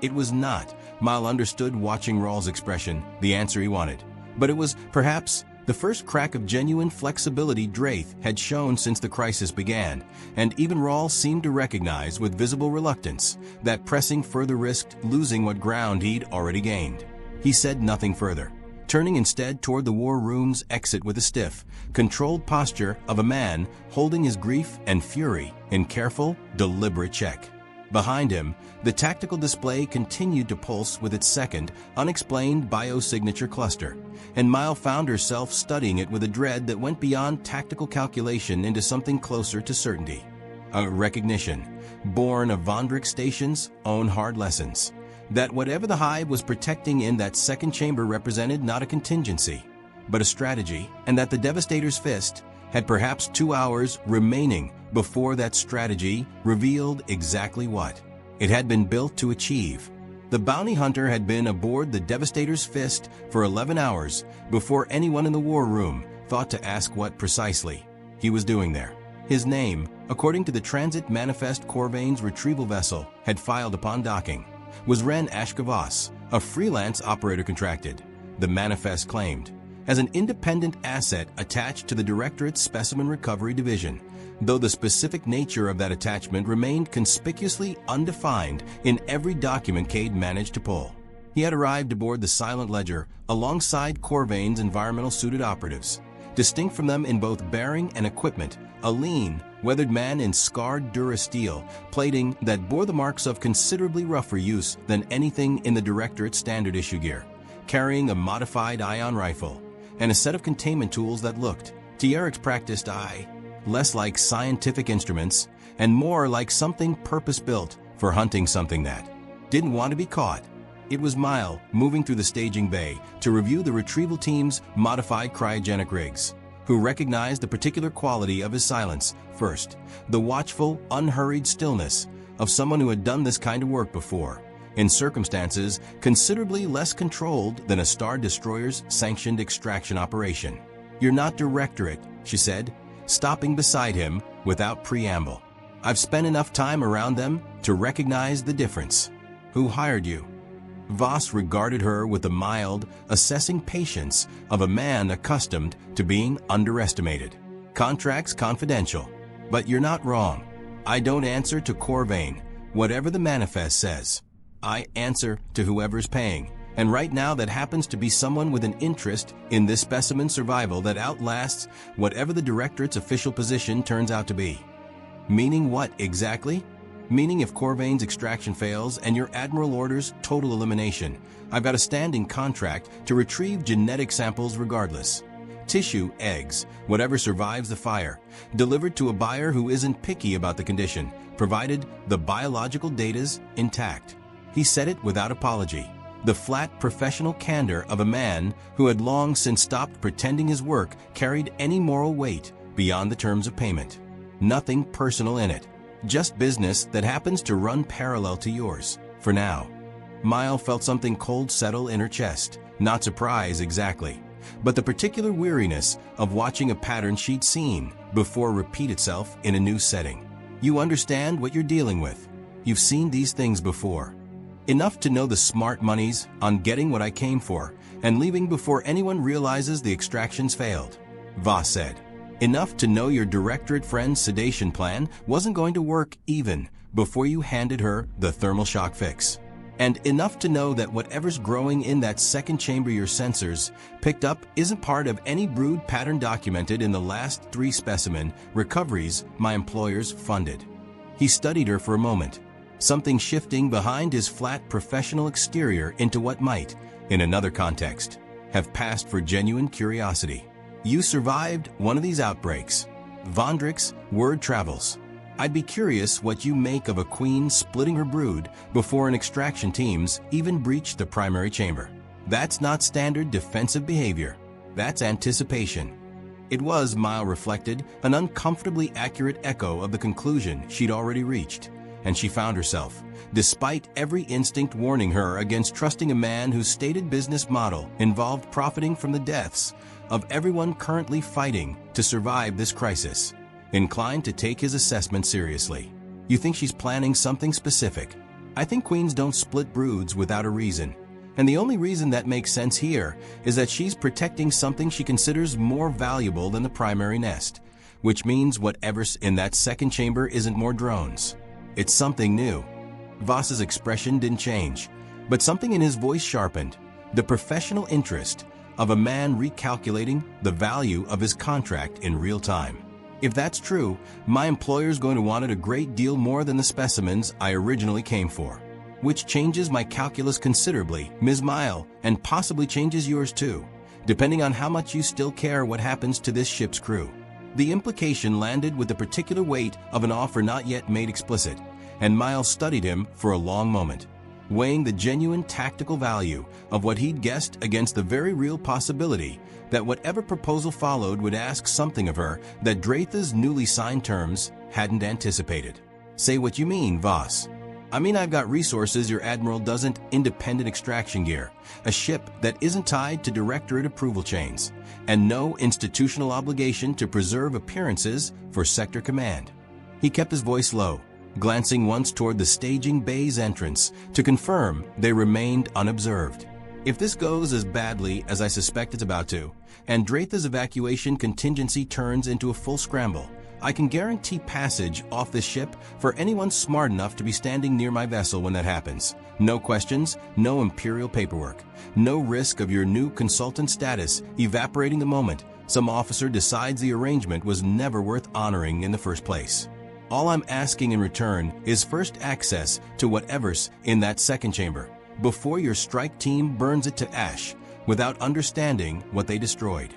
It was not, Mile understood watching Rawl's expression, the answer he wanted, but it was, perhaps, the first crack of genuine flexibility Draith had shown since the crisis began, and even Rawl seemed to recognize with visible reluctance that pressing further risked losing what ground he'd already gained. He said nothing further, turning instead toward the war room's exit with a stiff, controlled posture of a man holding his grief and fury in careful, deliberate check. Behind him, the tactical display continued to pulse with its second, unexplained biosignature cluster, and Mile found herself studying it with a dread that went beyond tactical calculation into something closer to certainty. A recognition, born of Vondrick Station's own hard lessons, that whatever the hive was protecting in that second chamber represented not a contingency, but a strategy, and that the Devastator's fist had perhaps 2 hours remaining before that strategy revealed exactly what it had been built to achieve. The bounty hunter had been aboard the Devastator's fist for 11 hours before anyone in the war room thought to ask what precisely he was doing there. His name, according to the transit manifest Corvain's retrieval vessel had filed upon docking, was Ren Ashkavas, a freelance operator contracted, the manifest claimed, as an independent asset attached to the Directorate's Specimen Recovery Division, though the specific nature of that attachment remained conspicuously undefined in every document Cade managed to pull. He had arrived aboard the Silent Ledger alongside Corvain's environmental-suited operatives, distinct from them in both bearing and equipment, a lean, weathered man in scarred durasteel plating that bore the marks of considerably rougher use than anything in the Directorate's standard issue gear, carrying a modified ion rifle, and a set of containment tools that looked, to Eric's practiced eye, less like scientific instruments and more like something purpose-built for hunting something that didn't want to be caught. It was Mile, moving through the staging bay to review the retrieval team's modified cryogenic rigs, who recognized the particular quality of his silence first, the watchful, unhurried stillness of someone who had done this kind of work before, in circumstances considerably less controlled than a Star Destroyer's sanctioned extraction operation. "You're not Directorate," she said, stopping beside him without preamble. "I've spent enough time around them to recognize the difference." "Who hired you?" Voss regarded her with the mild, assessing patience of a man accustomed to being underestimated. "Contract's confidential. But you're not wrong. I don't answer to Corvain, whatever the manifest says. I answer to whoever's paying. And right now that happens to be someone with an interest in this specimen's survival that outlasts whatever the Directorate's official position turns out to be." "Meaning what exactly?" "Meaning if Corvain's extraction fails and your Admiral orders total elimination, I've got a standing contract to retrieve genetic samples regardless. Tissue, eggs, whatever survives the fire, delivered to a buyer who isn't picky about the condition, provided the biological data's intact." He said it without apology, the flat professional candor of a man who had long since stopped pretending his work carried any moral weight beyond the terms of payment. Nothing personal in it. Just business that happens to run parallel to yours, for now. Mile felt something cold settle in her chest, not surprise exactly, but the particular weariness of watching a pattern she'd seen before repeat itself in a new setting. "You understand what you're dealing with. You've seen these things before. Enough to know the smart money's on getting what I came for and leaving before anyone realizes the extraction's failed," Voss said. "Enough to know your Directorate friend's sedation plan wasn't going to work even before you handed her the thermal shock fix. And enough to know that whatever's growing in that second chamber your sensors picked up isn't part of any brood pattern documented in the last 3 specimen recoveries my employers funded." He studied her for a moment, something shifting behind his flat professional exterior into what might, in another context, have passed for genuine curiosity. "You survived one of these outbreaks. Vondrick's word travels. I'd be curious what you make of a queen splitting her brood before an extraction team's even breached the primary chamber. That's not standard defensive behavior. That's anticipation." It was, Mile reflected, an uncomfortably accurate echo of the conclusion she'd already reached, and she found herself, despite every instinct warning her against trusting a man whose stated business model involved profiting from the deaths of everyone currently fighting to survive this crisis, inclined to take his assessment seriously. "You think she's planning something specific? I think queens don't split broods without a reason. And the only reason that makes sense here is that she's protecting something she considers more valuable than the primary nest, which means whatever's in that second chamber isn't more drones. It's something new." Voss's expression didn't change, but something in his voice sharpened, the professional interest of a man recalculating the value of his contract in real time. "If that's true, my employer's going to want it a great deal more than the specimens I originally came for. Which changes my calculus considerably, Ms. Mile, and possibly changes yours too, depending on how much you still care what happens to this ship's crew." The implication landed with the particular weight of an offer not yet made explicit, and Miles studied him for a long moment, weighing the genuine tactical value of what he'd guessed against the very real possibility that whatever proposal followed would ask something of her that Draitha's newly signed terms hadn't anticipated. "Say what you mean, Voss." "I mean, I've got resources your Admiral doesn't, independent extraction gear, a ship that isn't tied to Directorate approval chains, and no institutional obligation to preserve appearances for Sector Command." He kept his voice low, glancing once toward the staging bay's entrance to confirm they remained unobserved. "If this goes as badly as I suspect it's about to, and Draitha's evacuation contingency turns into a full scramble, I can guarantee passage off this ship for anyone smart enough to be standing near my vessel when that happens. No questions, no imperial paperwork, no risk of your new consultant status evaporating the moment some officer decides the arrangement was never worth honoring in the first place. All I'm asking in return is first access to whatever's in that second chamber, before your strike team burns it to ash without understanding what they destroyed."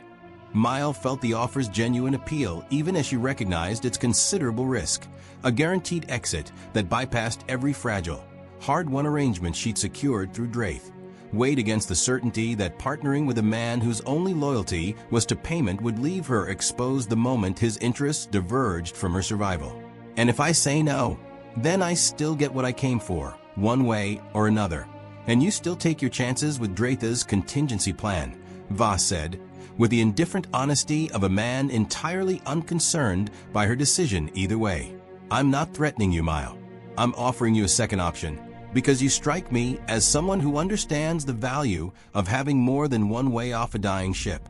Mile felt the offer's genuine appeal even as she recognized its considerable risk, a guaranteed exit that bypassed every fragile, hard-won arrangement she'd secured through Draith, weighed against the certainty that partnering with a man whose only loyalty was to payment would leave her exposed the moment his interests diverged from her survival. And if I say no, then I still get what I came for, one way or another. And you still take your chances with Draitha's contingency plan, Voss said, with the indifferent honesty of a man entirely unconcerned by her decision either way. I'm not threatening you, Mile. I'm offering you a second option, because you strike me as someone who understands the value of having more than one way off a dying ship.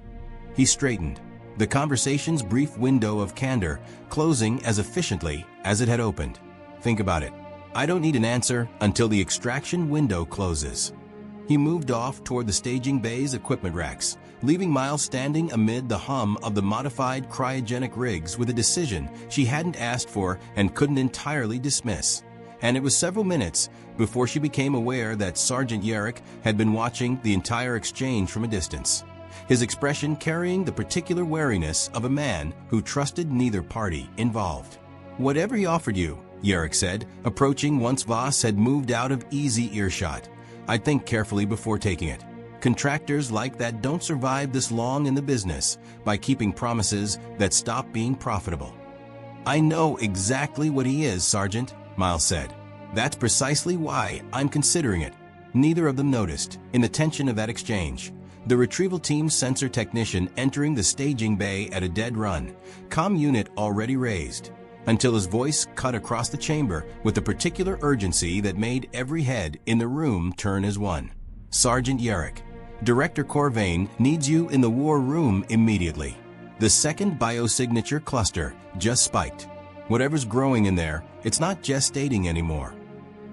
He straightened, the conversation's brief window of candor closing as efficiently as it had opened. Think about it. I don't need an answer until the extraction window closes. He moved off toward the staging bay's equipment racks, leaving Miles standing amid the hum of the modified cryogenic rigs with a decision she hadn't asked for and couldn't entirely dismiss. And it was several minutes before she became aware that Sergeant Yarrick had been watching the entire exchange from a distance, his expression carrying the particular wariness of a man who trusted neither party involved. Whatever he offered you, Yarrick said, approaching once Voss had moved out of easy earshot. I'd think carefully before taking it. Contractors like that don't survive this long in the business by keeping promises that stop being profitable. I know exactly what he is, Sergeant, Miles said. That's precisely why I'm considering it. Neither of them noticed, in the tension of that exchange, the retrieval team's sensor technician entering the staging bay at a dead run, comm unit already raised, until his voice cut across the chamber with a particular urgency that made every head in the room turn as one. Sergeant Yarrick, Director Corvain needs you in the war room immediately. The second biosignature cluster just spiked. Whatever's growing in there, it's not gestating anymore.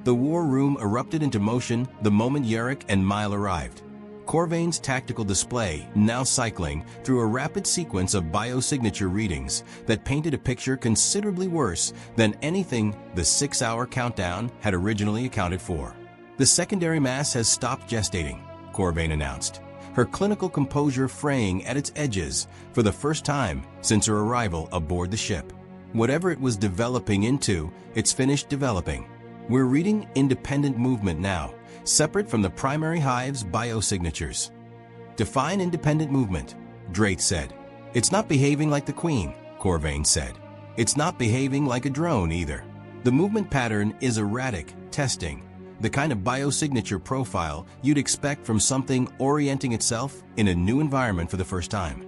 The war room erupted into motion the moment Yarrick and Mile arrived. Corvain's tactical display now cycling through a rapid sequence of biosignature readings that painted a picture considerably worse than anything the 6-hour countdown had originally accounted for. The secondary mass has stopped gestating, Corvain announced, her clinical composure fraying at its edges for the first time since her arrival aboard the ship. Whatever it was developing into, it's finished developing. We're reading independent movement now, separate from the primary hive's biosignatures. Define independent movement, Draith said. It's not behaving like the Queen, Corvain said. It's not behaving like a drone either. The movement pattern is erratic, testing, the kind of biosignature profile you'd expect from something orienting itself in a new environment for the first time.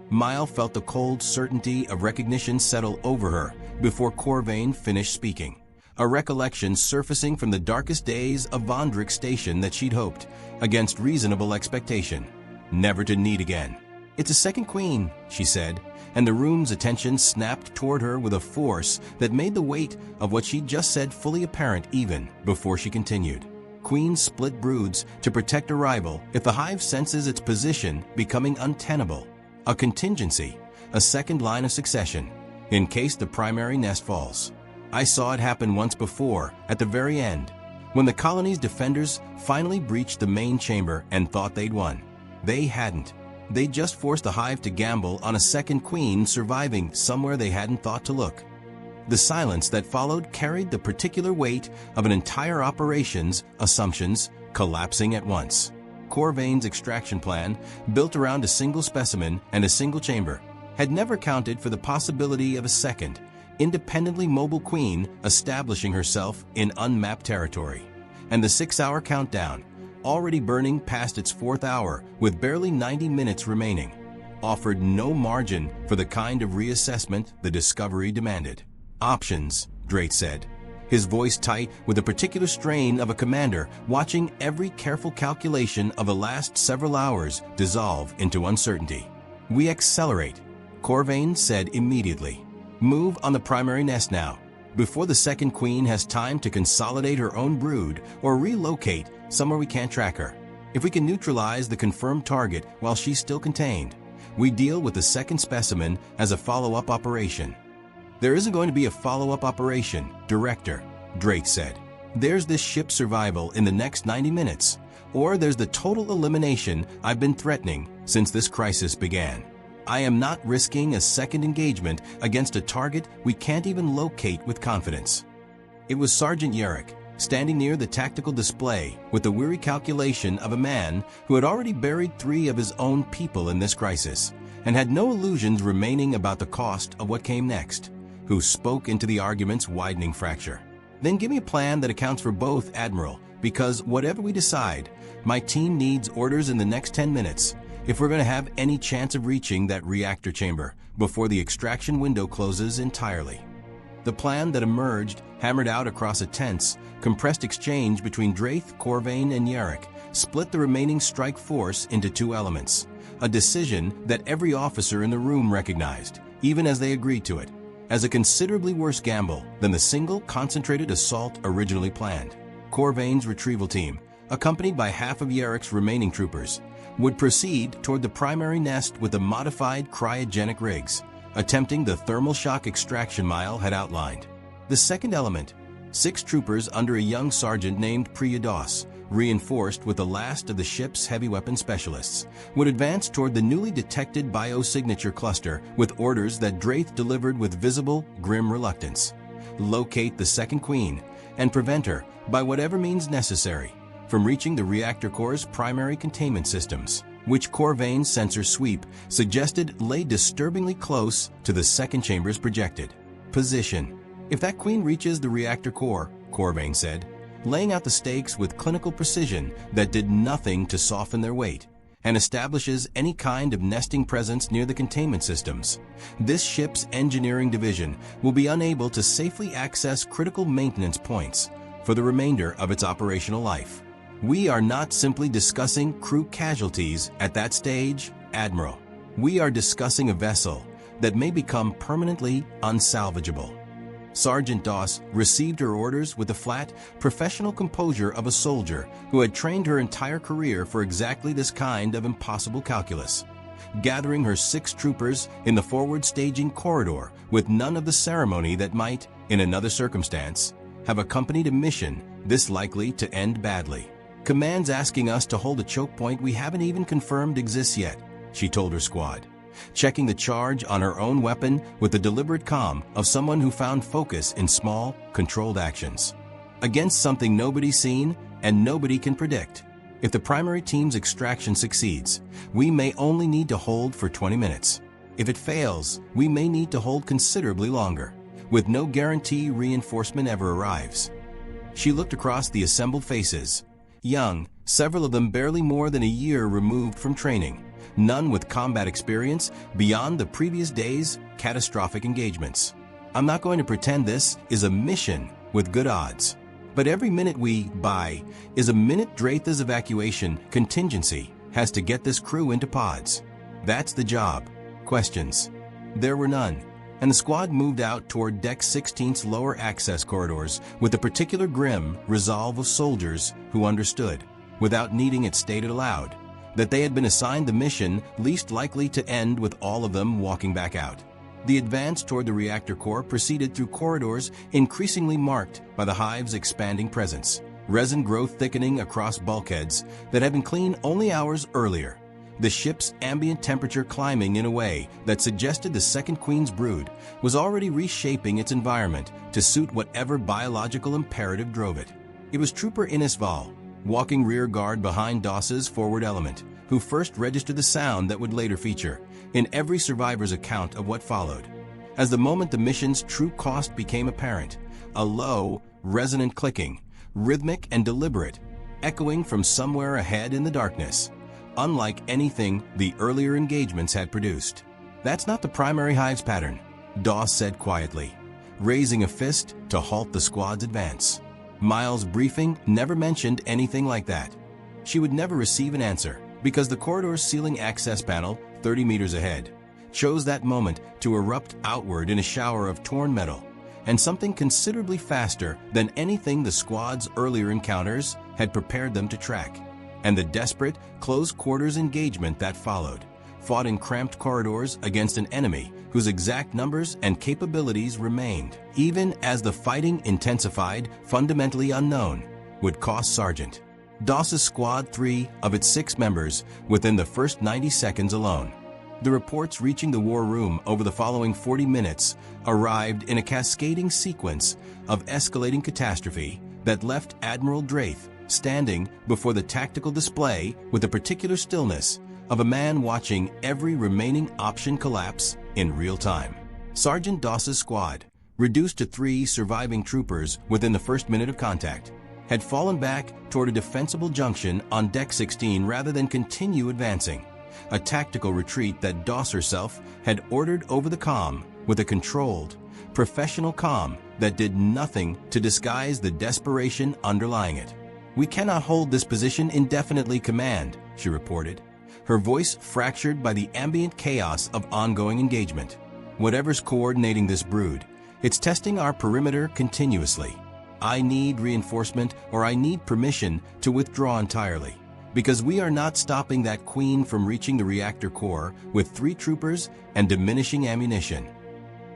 Mile felt the cold certainty of recognition settle over her before Corvain finished speaking, a recollection surfacing from the darkest days of Vondrick Station that she'd hoped, against reasonable expectation, never to need again. It's a second Queen, she said, and the room's attention snapped toward her with a force that made the weight of what she'd just said fully apparent even before she continued. Queens split broods to protect a rival if the hive senses its position becoming untenable. A contingency, a second line of succession, in case the primary nest falls. I saw it happen once before, at the very end, when the colony's defenders finally breached the main chamber and thought they'd won. They hadn't. They just forced the hive to gamble on a second Queen surviving somewhere they hadn't thought to look. The silence that followed carried the particular weight of an entire operation's assumptions collapsing at once. Corvain's extraction plan, built around a single specimen and a single chamber, had never counted for the possibility of a second, independently mobile Queen establishing herself in unmapped territory. And the 6-hour countdown, already burning past its 4th hour with barely 90 minutes remaining, offered no margin for the kind of reassessment the discovery demanded. Options, Draith said, his voice tight with the particular strain of a commander watching every careful calculation of the last several hours dissolve into uncertainty. We accelerate, Corvain said immediately. Move on the primary nest now, before the second Queen has time to consolidate her own brood or relocate somewhere we can't track her. If we can neutralize the confirmed target while she's still contained, we deal with the second specimen as a follow-up operation. There isn't going to be a follow-up operation, Director, Draith said. There's this ship's survival in the next 90 minutes, or there's the total elimination I've been threatening since this crisis began. I am not risking a second engagement against a target we can't even locate with confidence. It was Sergeant Yarrick, standing near the tactical display with the weary calculation of a man who had already buried 3 of his own people in this crisis and had no illusions remaining about the cost of what came next, who spoke into the argument's widening fracture. Then give me a plan that accounts for both, Admiral, because whatever we decide, my team needs orders in the next 10 minutes if we're going to have any chance of reaching that reactor chamber before the extraction window closes entirely. The plan that emerged, hammered out across a tense, compressed exchange between Draith, Corvain, and Yarrick, split the remaining strike force into 2 elements, a decision that every officer in the room recognized, even as they agreed to it, as a considerably worse gamble than the single concentrated assault originally planned. Corvain's retrieval team, accompanied by half of Yarrick's remaining troopers, would proceed toward the primary nest with the modified cryogenic rigs, attempting the thermal shock extraction Mile had outlined. The second element, 6 troopers under a young sergeant named Priyados, reinforced with the last of the ship's heavy weapon specialists, would advance toward the newly detected biosignature cluster with orders that Draith delivered with visible, grim reluctance. Locate the second queen and prevent her, by whatever means necessary, from reaching the reactor core's primary containment systems, which Corvain's sensor sweep suggested lay disturbingly close to the second chamber's projected position. If that queen reaches the reactor core, Corvain said, laying out the stakes with clinical precision that did nothing to soften their weight, and establishes any kind of nesting presence near the containment systems, this ship's engineering division will be unable to safely access critical maintenance points for the remainder of its operational life. We are not simply discussing crew casualties at that stage, Admiral. We are discussing a vessel that may become permanently unsalvageable. Sergeant Doss received her orders with the flat, professional composure of a soldier who had trained her entire career for exactly this kind of impossible calculus. Gathering her 6 troopers in the forward staging corridor with none of the ceremony that might, in another circumstance, have accompanied a mission this likely to end badly. Command's asking us to hold a choke point we haven't even confirmed exists yet, she told her squad, checking the charge on her own weapon with the deliberate calm of someone who found focus in small, controlled actions. Against something nobody's seen and nobody can predict. If the primary team's extraction succeeds, we may only need to hold for 20 minutes. If it fails, we may need to hold considerably longer, with no guarantee reinforcement ever arrives. She looked across the assembled faces. Young, several of them barely more than a year removed from training, none with combat experience beyond the previous day's catastrophic engagements. I'm not going to pretend this is a mission with good odds, but every minute we buy is a minute Draitha's evacuation contingency has to get this crew into pods. That's the job. Questions? There were none, and the squad moved out toward Deck 16's lower access corridors with the particular grim resolve of soldiers who understood, without needing it stated aloud, that they had been assigned the mission least likely to end with all of them walking back out. The advance toward the reactor core proceeded through corridors increasingly marked by the hive's expanding presence, resin growth thickening across bulkheads that had been cleaned only hours earlier, the ship's ambient temperature climbing in a way that suggested the second queen's brood was already reshaping its environment to suit whatever biological imperative drove it. It was Trooper Inisval, walking rear guard behind Doss's forward element, who first registered the sound that would later feature in every survivor's account of what followed. As the moment the mission's true cost became apparent, a low, resonant clicking, rhythmic and deliberate, echoing from somewhere ahead in the darkness, unlike anything the earlier engagements had produced. That's not the primary hive's pattern, Doss said quietly, raising a fist to halt the squad's advance. Miles' briefing never mentioned anything like that. She would never receive an answer, because the corridor's ceiling access panel, 30 meters ahead, chose that moment to erupt outward in a shower of torn metal, and something considerably faster than anything the squad's earlier encounters had prepared them to track. And the desperate, close-quarters engagement that followed, fought in cramped corridors against an enemy whose exact numbers and capabilities remained, even as the fighting intensified, fundamentally unknown, would cost Sergeant Doss's squad 3 of its 6 members within the first 90 seconds alone. The reports reaching the war room over the following 40 minutes arrived in a cascading sequence of escalating catastrophe that left Admiral Draith standing before the tactical display with the particular stillness of a man watching every remaining option collapse in real time. Sergeant Doss's squad, reduced to 3 surviving troopers within the first minute of contact, had fallen back toward a defensible junction on Deck 16 rather than continue advancing, a tactical retreat that Doss herself had ordered over the comm with a controlled, professional comm that did nothing to disguise the desperation underlying it. "We cannot hold this position indefinitely, Command," she reported, her voice fractured by the ambient chaos of ongoing engagement. "Whatever's coordinating this brood, it's testing our perimeter continuously. I need reinforcement, or I need permission to withdraw entirely, because we are not stopping that queen from reaching the reactor core with 3 troopers and diminishing ammunition."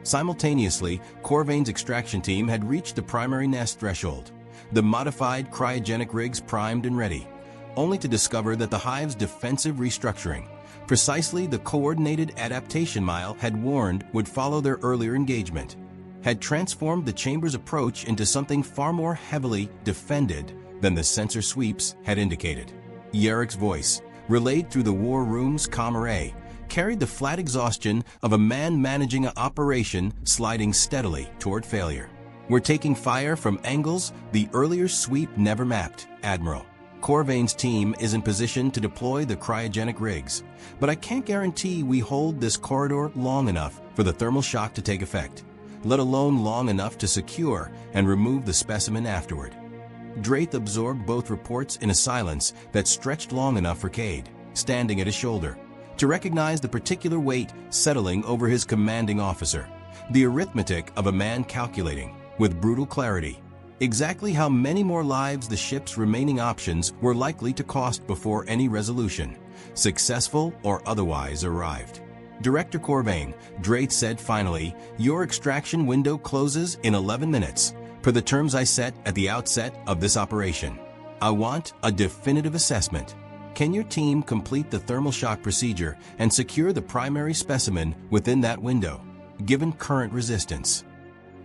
Simultaneously, Corvain's extraction team had reached the primary nest threshold, the modified cryogenic rigs primed and ready, only to discover that the hive's defensive restructuring, precisely the coordinated adaptation Mile had warned would follow their earlier engagement, had transformed the chamber's approach into something far more heavily defended than the sensor sweeps had indicated. Yarek's voice, relayed through the war room's comm array, carried the flat exhaustion of a man managing an operation sliding steadily toward failure. "We're taking fire from angles the earlier sweep never mapped, Admiral. Corvain's team is in position to deploy the cryogenic rigs, but I can't guarantee we hold this corridor long enough for the thermal shock to take effect, let alone long enough to secure and remove the specimen afterward." Draith absorbed both reports in a silence that stretched long enough for Cade, standing at his shoulder, to recognize the particular weight settling over his commanding officer, the arithmetic of a man calculating, with brutal clarity, exactly how many more lives the ship's remaining options were likely to cost before any resolution, successful or otherwise, arrived. "Director Corvain," Draith said finally, "your extraction window closes in 11 minutes, per the terms I set at the outset of this operation. I want a definitive assessment. Can your team complete the thermal shock procedure and secure the primary specimen within that window, given current resistance?"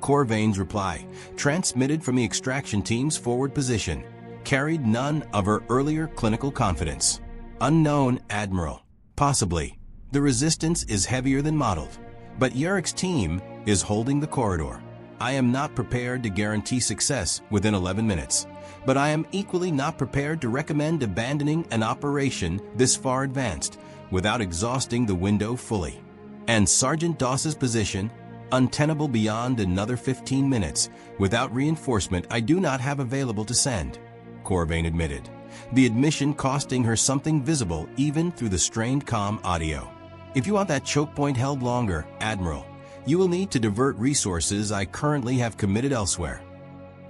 Corvain's reply, transmitted from the extraction team's forward position, carried none of her earlier clinical confidence. "Unknown, Admiral. Possibly. The resistance is heavier than modeled, but Yarek's team is holding the corridor. I am not prepared to guarantee success within 11 minutes, but I am equally not prepared to recommend abandoning an operation this far advanced without exhausting the window fully. And Sergeant Doss's position, untenable beyond another 15 minutes, without reinforcement I do not have available to send," Corvain admitted, the admission costing her something visible even through the strained comm audio. "If you want that choke point held longer, Admiral, you will need to divert resources I currently have committed elsewhere."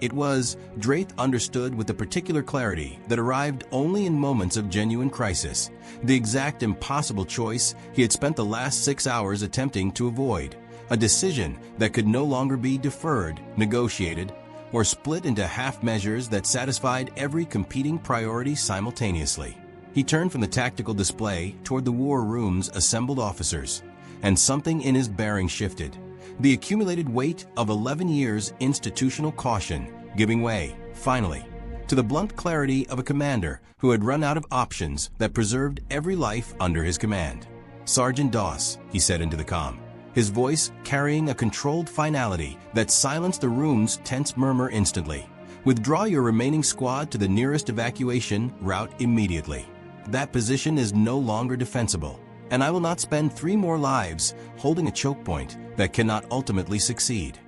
It was, Draith understood with the particular clarity that arrived only in moments of genuine crisis, the exact impossible choice he had spent the last 6 hours attempting to avoid, a decision that could no longer be deferred, negotiated, or split into half measures that satisfied every competing priority simultaneously. He turned from the tactical display toward the war room's assembled officers, and something in his bearing shifted, the accumulated weight of 11 years' institutional caution giving way, finally, to the blunt clarity of a commander who had run out of options that preserved every life under his command. "Sergeant Doss," he said into the comm, his voice carrying a controlled finality that silenced the room's tense murmur instantly. "Withdraw your remaining squad to the nearest evacuation route immediately. That position is no longer defensible, and I will not spend 3 more lives holding a choke point that cannot ultimately succeed."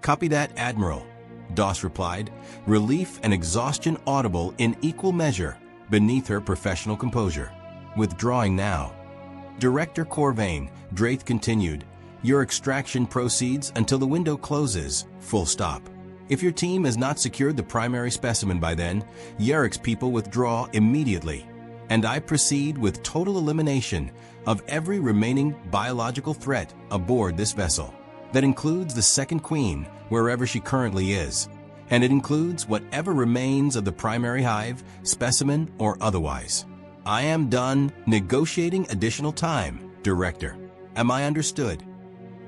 "Copy that, Admiral," Doss replied, relief and exhaustion audible in equal measure beneath her professional composure. "Withdrawing now." "Director Corvain," Draith continued, "your extraction proceeds until the window closes, full stop. If your team has not secured the primary specimen by then, Yarek's people withdraw immediately, and I proceed with total elimination of every remaining biological threat aboard this vessel. That includes the second queen, wherever she currently is, and it includes whatever remains of the primary hive, specimen or otherwise. I am done negotiating additional time, Director. Am I understood?"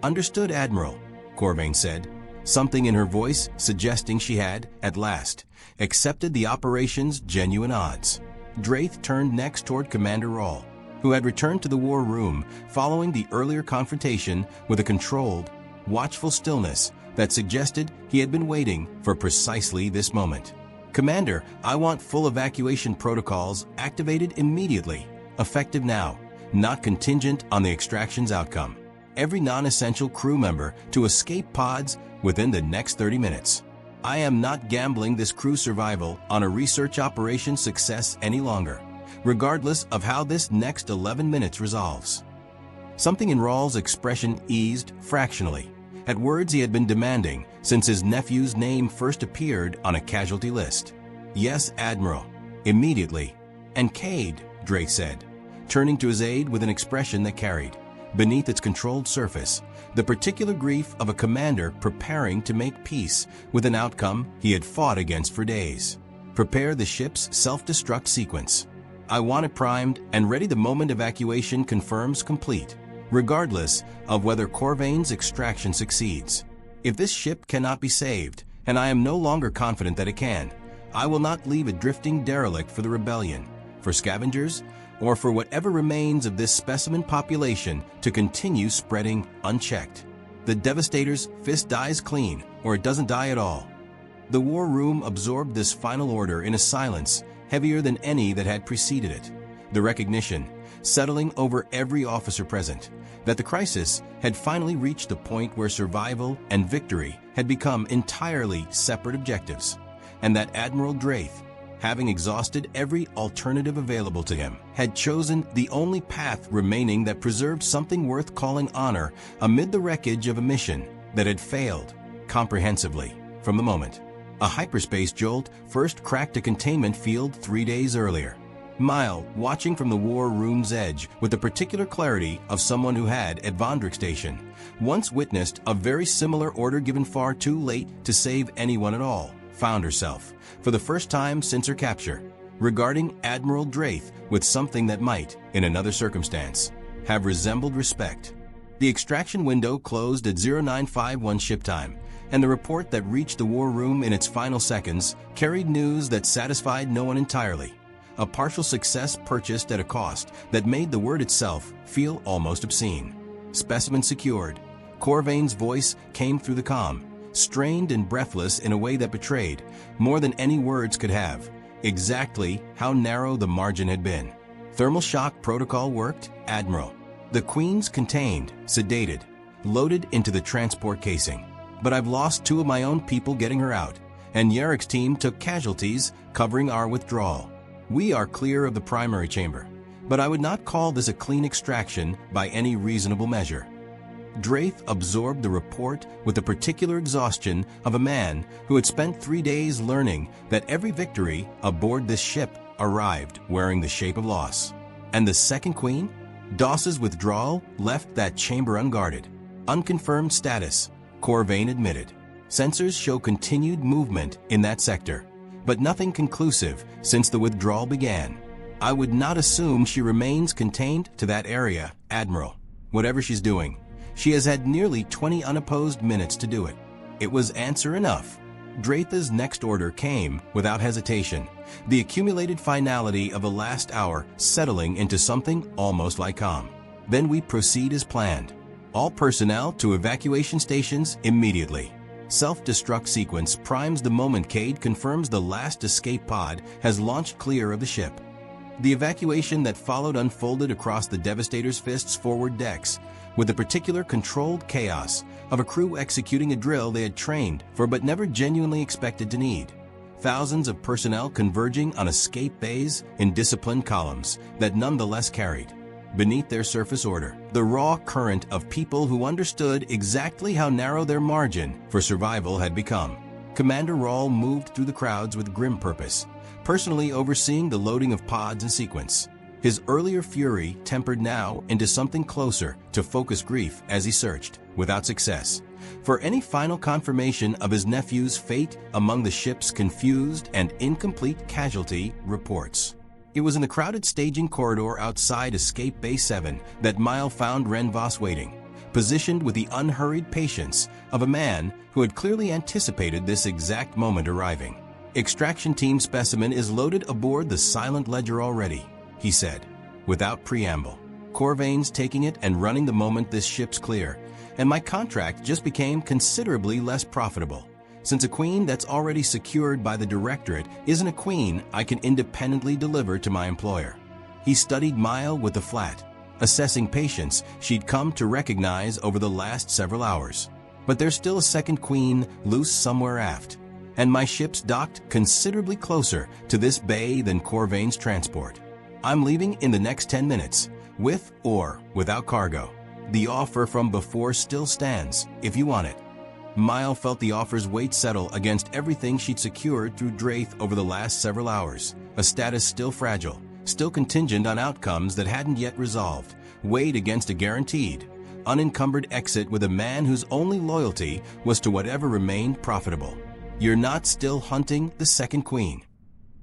"Understood, Admiral," Corvain said, something in her voice suggesting she had, at last, accepted the operation's genuine odds. Draith turned next toward Commander Rawl, who had returned to the war room following the earlier confrontation with a controlled, watchful stillness that suggested he had been waiting for precisely this moment. "Commander, I want full evacuation protocols activated immediately, effective now, not contingent on the extraction's outcome. Every non-essential crew member to escape pods within the next 30 minutes. I am not gambling this crew survival on a research operation success any longer, regardless of how this next 11 minutes resolves." Something in Rawl's expression eased fractionally at words he had been demanding since his nephew's name first appeared on a casualty list. "Yes, Admiral, immediately." "And Cade," Drake said, turning to his aide with an expression that carried, beneath its controlled surface, the particular grief of a commander preparing to make peace with an outcome he had fought against for days. "Prepare the ship's self-destruct sequence. I want it primed and ready the moment evacuation confirms complete, regardless of whether Corvain's extraction succeeds. If this ship cannot be saved, and I am no longer confident that it can, I will not leave a drifting derelict for the rebellion, for scavengers, or for whatever remains of this specimen population to continue spreading unchecked. The Devastator's fist dies clean, or it doesn't die at all." The war room absorbed this final order in a silence heavier than any that had preceded it. The recognition, settling over every officer present, that the crisis had finally reached the point where survival and victory had become entirely separate objectives, and that Admiral Draith, having exhausted every alternative available to him, had chosen the only path remaining that preserved something worth calling honor amid the wreckage of a mission that had failed comprehensively from the moment a hyperspace jolt first cracked a containment field 3 days earlier. Mile, watching from the war room's edge with the particular clarity of someone who had, at Vondrick Station, once witnessed a very similar order given far too late to save anyone at all, found herself, for the first time since her capture, regarding Admiral Draith with something that might, in another circumstance, have resembled respect. The extraction window closed at 0951 ship time, and the report that reached the war room in its final seconds carried news that satisfied no one entirely. A partial success purchased at a cost that made the word itself feel almost obscene. Specimen secured. Corvain's voice came through the comm, strained and breathless in a way that betrayed, more than any words could have, exactly how narrow the margin had been. "Thermal shock protocol worked, Admiral. The Queen's contained, sedated, loaded into the transport casing. But I've lost 2 of my own people getting her out, and Yarek's team took casualties covering our withdrawal. We are clear of the primary chamber, but I would not call this a clean extraction by any reasonable measure." Draith absorbed the report with the particular exhaustion of a man who had spent 3 days learning that every victory aboard this ship arrived wearing the shape of loss. And the second Queen? Doss's withdrawal left that chamber unguarded. Unconfirmed status, Corvain admitted. Sensors show continued movement in that sector, but nothing conclusive since the withdrawal began. "I would not assume she remains contained to that area, Admiral. Whatever she's doing, she has had nearly 20 unopposed minutes to do it." It was answer enough. Draith's next order came without hesitation, the accumulated finality of the last hour settling into something almost like calm. "Then we proceed as planned. All personnel to evacuation stations immediately. Self-destruct sequence primes the moment Cade confirms the last escape pod has launched clear of the ship." The evacuation that followed unfolded across the Devastator's Fist's forward decks, with the particular controlled chaos of a crew executing a drill they had trained for but never genuinely expected to need. Thousands of personnel converging on escape bays in disciplined columns that nonetheless carried, beneath their surface order, the raw current of people who understood exactly how narrow their margin for survival had become. Commander Rawl moved through the crowds with grim purpose, personally overseeing the loading of pods in sequence. His earlier fury tempered now into something closer to focused grief as he searched, without success, for any final confirmation of his nephew's fate among the ship's confused and incomplete casualty reports. It was in the crowded staging corridor outside Escape Bay 7 that Mile found Ren Voss waiting, positioned with the unhurried patience of a man who had clearly anticipated this exact moment arriving. "Extraction team specimen is loaded aboard the silent ledger already," he said, without preamble. "Corvain's taking it and running the moment this ship's clear, and my contract just became considerably less profitable. Since a queen that's already secured by the Directorate isn't a queen I can independently deliver to my employer." He studied Mile with the flat, assessing patience she'd come to recognize over the last several hours. "But there's still a second queen loose somewhere aft, and my ship's docked considerably closer to this bay than Corvain's transport. I'm leaving in the next 10 minutes, with or without cargo. The offer from before still stands, if you want it." Mile felt the offer's weight settle against everything she'd secured through Draith over the last several hours, a status still fragile, still contingent on outcomes that hadn't yet resolved, weighed against a guaranteed, unencumbered exit with a man whose only loyalty was to whatever remained profitable. "You're not still hunting the second queen."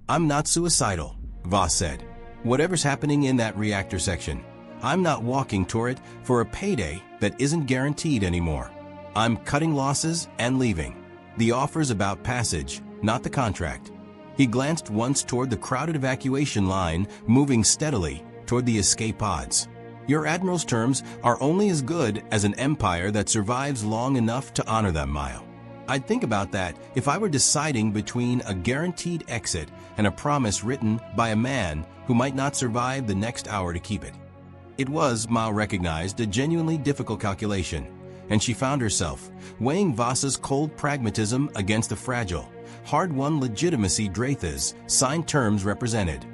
"I'm not suicidal," Voss said. "Whatever's happening in that reactor section, I'm not walking toward it for a payday that isn't guaranteed anymore. I'm cutting losses and leaving. The offer's about passage, not the contract." He glanced once toward the crowded evacuation line moving steadily toward the escape pods. "Your admiral's terms are only as good as an empire that survives long enough to honor them, Mile. I'd think about that if I were deciding between a guaranteed exit and a promise written by a man who might not survive the next hour to keep it." It was, Mile recognized, a genuinely difficult calculation, and she found herself weighing Voss's cold pragmatism against the fragile, hard-won legitimacy Draith's signed terms represented,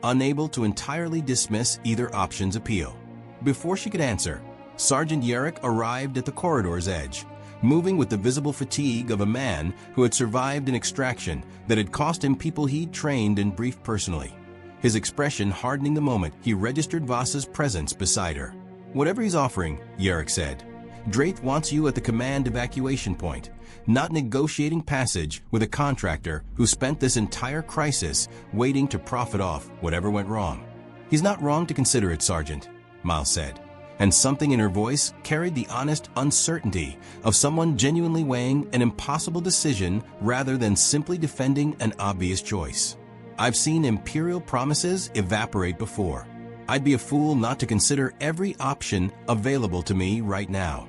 unable to entirely dismiss either option's appeal. Before she could answer, Sergeant Yerrick arrived at the corridor's edge, moving with the visible fatigue of a man who had survived an extraction that had cost him people he'd trained and briefed personally, his expression hardening the moment he registered Voss's presence beside her. "Whatever he's offering," Yerrick said, "Draith wants you at the command evacuation point, not negotiating passage with a contractor who spent this entire crisis waiting to profit off whatever went wrong." "He's not wrong to consider it, Sergeant," Miles said, and something in her voice carried the honest uncertainty of someone genuinely weighing an impossible decision rather than simply defending an obvious choice. "I've seen imperial promises evaporate before. I'd be a fool not to consider every option available to me right now."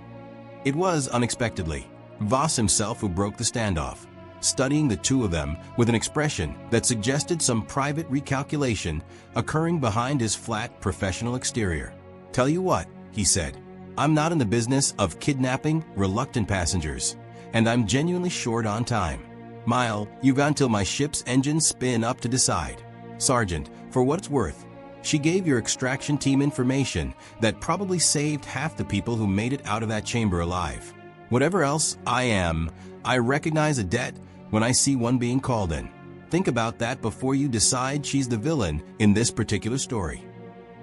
It was, unexpectedly, Voss himself who broke the standoff, studying the two of them with an expression that suggested some private recalculation occurring behind his flat, professional exterior. "Tell you what," he said, "I'm not in the business of kidnapping reluctant passengers, and I'm genuinely short on time. Mile, you've got until my ship's engines spin up to decide. Sergeant, for what it's worth, she gave your extraction team information that probably saved half the people who made it out of that chamber alive. Whatever else I recognize a debt when I see one being called in. Think about that before you decide she's the villain in this particular story."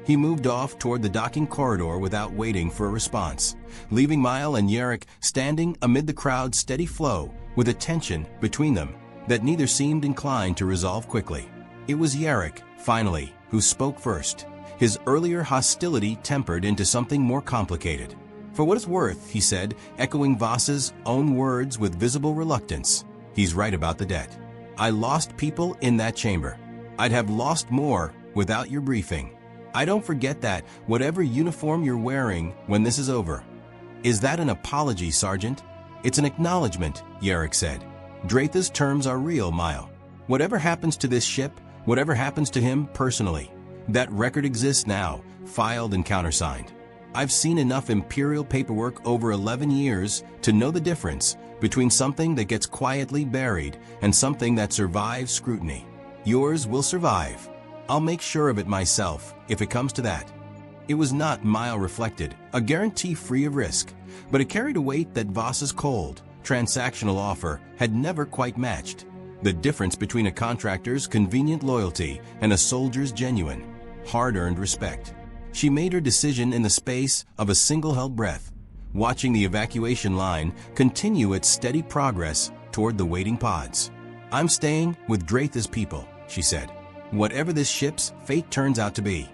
He moved off toward the docking corridor without waiting for a response, leaving Mile and Yerrick standing amid the crowd's steady flow with a tension between them that neither seemed inclined to resolve quickly. It was Yerrick, finally, who spoke first, his earlier hostility tempered into something more complicated. "For what it's worth," he said, echoing Voss's own words with visible reluctance, "he's right about the debt. I lost people in that chamber. I'd have lost more without your briefing. I don't forget that, whatever uniform you're wearing when this is over." "Is that an apology, Sergeant?" "It's an acknowledgement," Yerrick said. "Draith's terms are real, Mile. Whatever happens to this ship, whatever happens to him personally, that record exists now, filed and countersigned. I've seen enough imperial paperwork over 11 years to know the difference between something that gets quietly buried and something that survives scrutiny. Yours will survive. I'll make sure of it myself, if it comes to that." It was not, Mile reflected, a guarantee free of risk, but it carried a weight that Voss's cold, transactional offer had never quite matched. The difference between a contractor's convenient loyalty and a soldier's genuine, hard-earned respect. She made her decision in the space of a single held breath, watching the evacuation line continue its steady progress toward the waiting pods. "I'm staying with Draith's people," she said, "whatever this ship's fate turns out to be."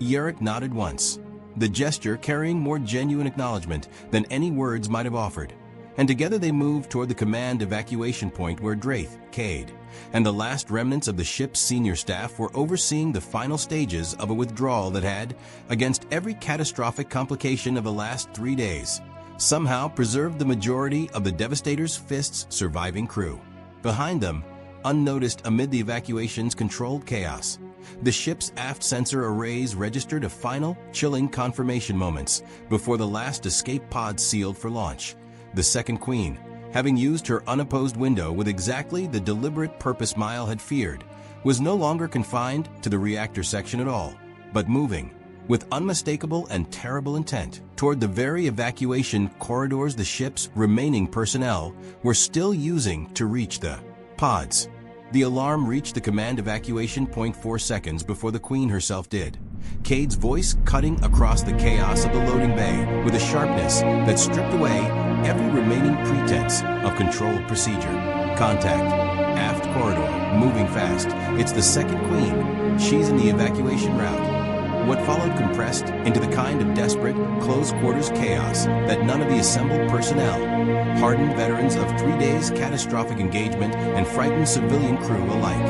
Yerrick nodded once. the gesture carrying more genuine acknowledgement than any words might have offered. And together they moved toward the command evacuation point where Drath, Cade, and the last remnants of the ship's senior staff were overseeing the final stages of a withdrawal that had, against every catastrophic complication of the last 3 days, somehow preserved the majority of the Devastator's Fist's surviving crew. Behind them, unnoticed amid the evacuation's controlled chaos, the ship's aft sensor arrays registered a final, chilling confirmation moments before the last escape pod sealed for launch. The second Queen, having used her unopposed window with exactly the deliberate purpose Mile had feared, was no longer confined to the reactor section at all, but moving, with unmistakable and terrible intent, toward the very evacuation corridors the ship's remaining personnel were still using to reach the pods. The alarm reached the command evacuation point 4 seconds before the Queen herself did, Cade's voice cutting across the chaos of the loading bay with a sharpness that stripped away every remaining pretense of controlled procedure. Contact. Aft corridor, moving fast. It's the second Queen. She's in the evacuation route. What followed compressed into the kind of desperate, close-quarters chaos that none of the assembled personnel, hardened veterans of 3 days' catastrophic engagement and frightened civilian crew alike,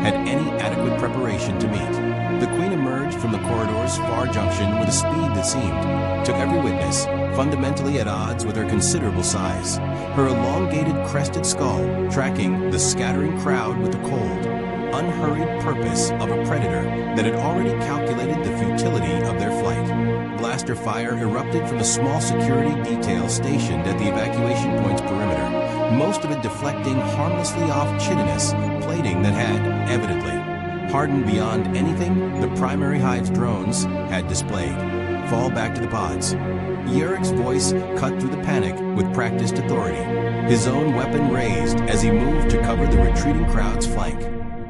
had any adequate preparation to meet. The Queen emerged from the corridor's far junction with a speed that seemed, to every witness, fundamentally at odds with her considerable size, her elongated crested skull tracking the scattering crowd with the cold, unhurried purpose of a predator that had already calculated the futility of their flight. Blaster fire erupted from a small security detail stationed at the evacuation point's perimeter, most of it deflecting harmlessly off chitinous plating that had, evidently, hardened beyond anything the primary hive's drones had displayed. Fall back to the pods. Yurick's voice cut through the panic with practiced authority, his own weapon raised as he moved to cover the retreating crowd's flank.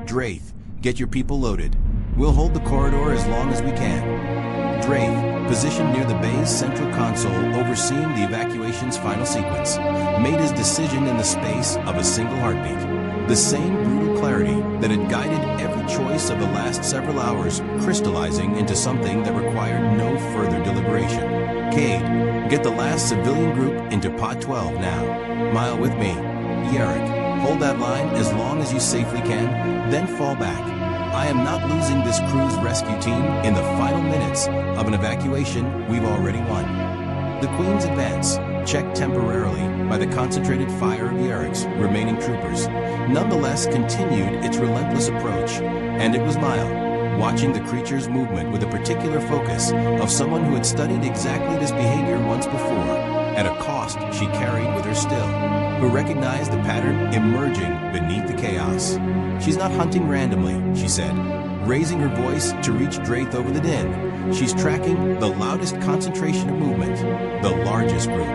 Drath, get your people loaded. We'll hold the corridor as long as we can. Drath, positioned near the bay's central console overseeing the evacuation's final sequence, made his decision in the space of a single heartbeat. The same brutal clarity that had guided every choice of the last several hours crystallizing into something that required no further deliberation. Cade, get the last civilian group into Pod 12 now. Mile with me. Yurick, hold that line as long as you safely can, then fall back. I am not losing this crew's rescue team in the final minutes of an evacuation we've already won. The Queen's advance, checked temporarily by the concentrated fire of Yurick's remaining troopers, nonetheless continued its relentless approach, and it was Mile, watching the creature's movement with a particular focus of someone who had studied exactly this behavior once before, at a cost she carried with her still, who recognized the pattern emerging beneath the chaos. She's not hunting randomly, she said, raising her voice to reach Drath over the din. She's tracking the loudest concentration of movement, the largest group.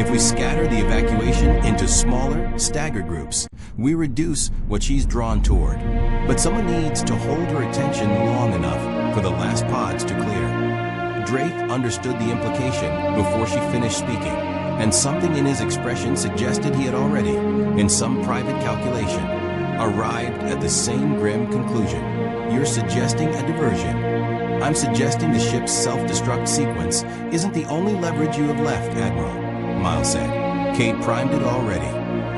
If we scatter the evacuation into smaller, staggered groups, we reduce what she's drawn toward. But someone needs to hold her attention long enough for the last pods to clear. Drath understood the implication before she finished speaking, and something in his expression suggested he had already, in some private calculation, arrived at the same grim conclusion. You're suggesting a diversion. I'm suggesting the ship's self-destruct sequence isn't the only leverage you have left, Admiral, Miles said. Cade primed it already.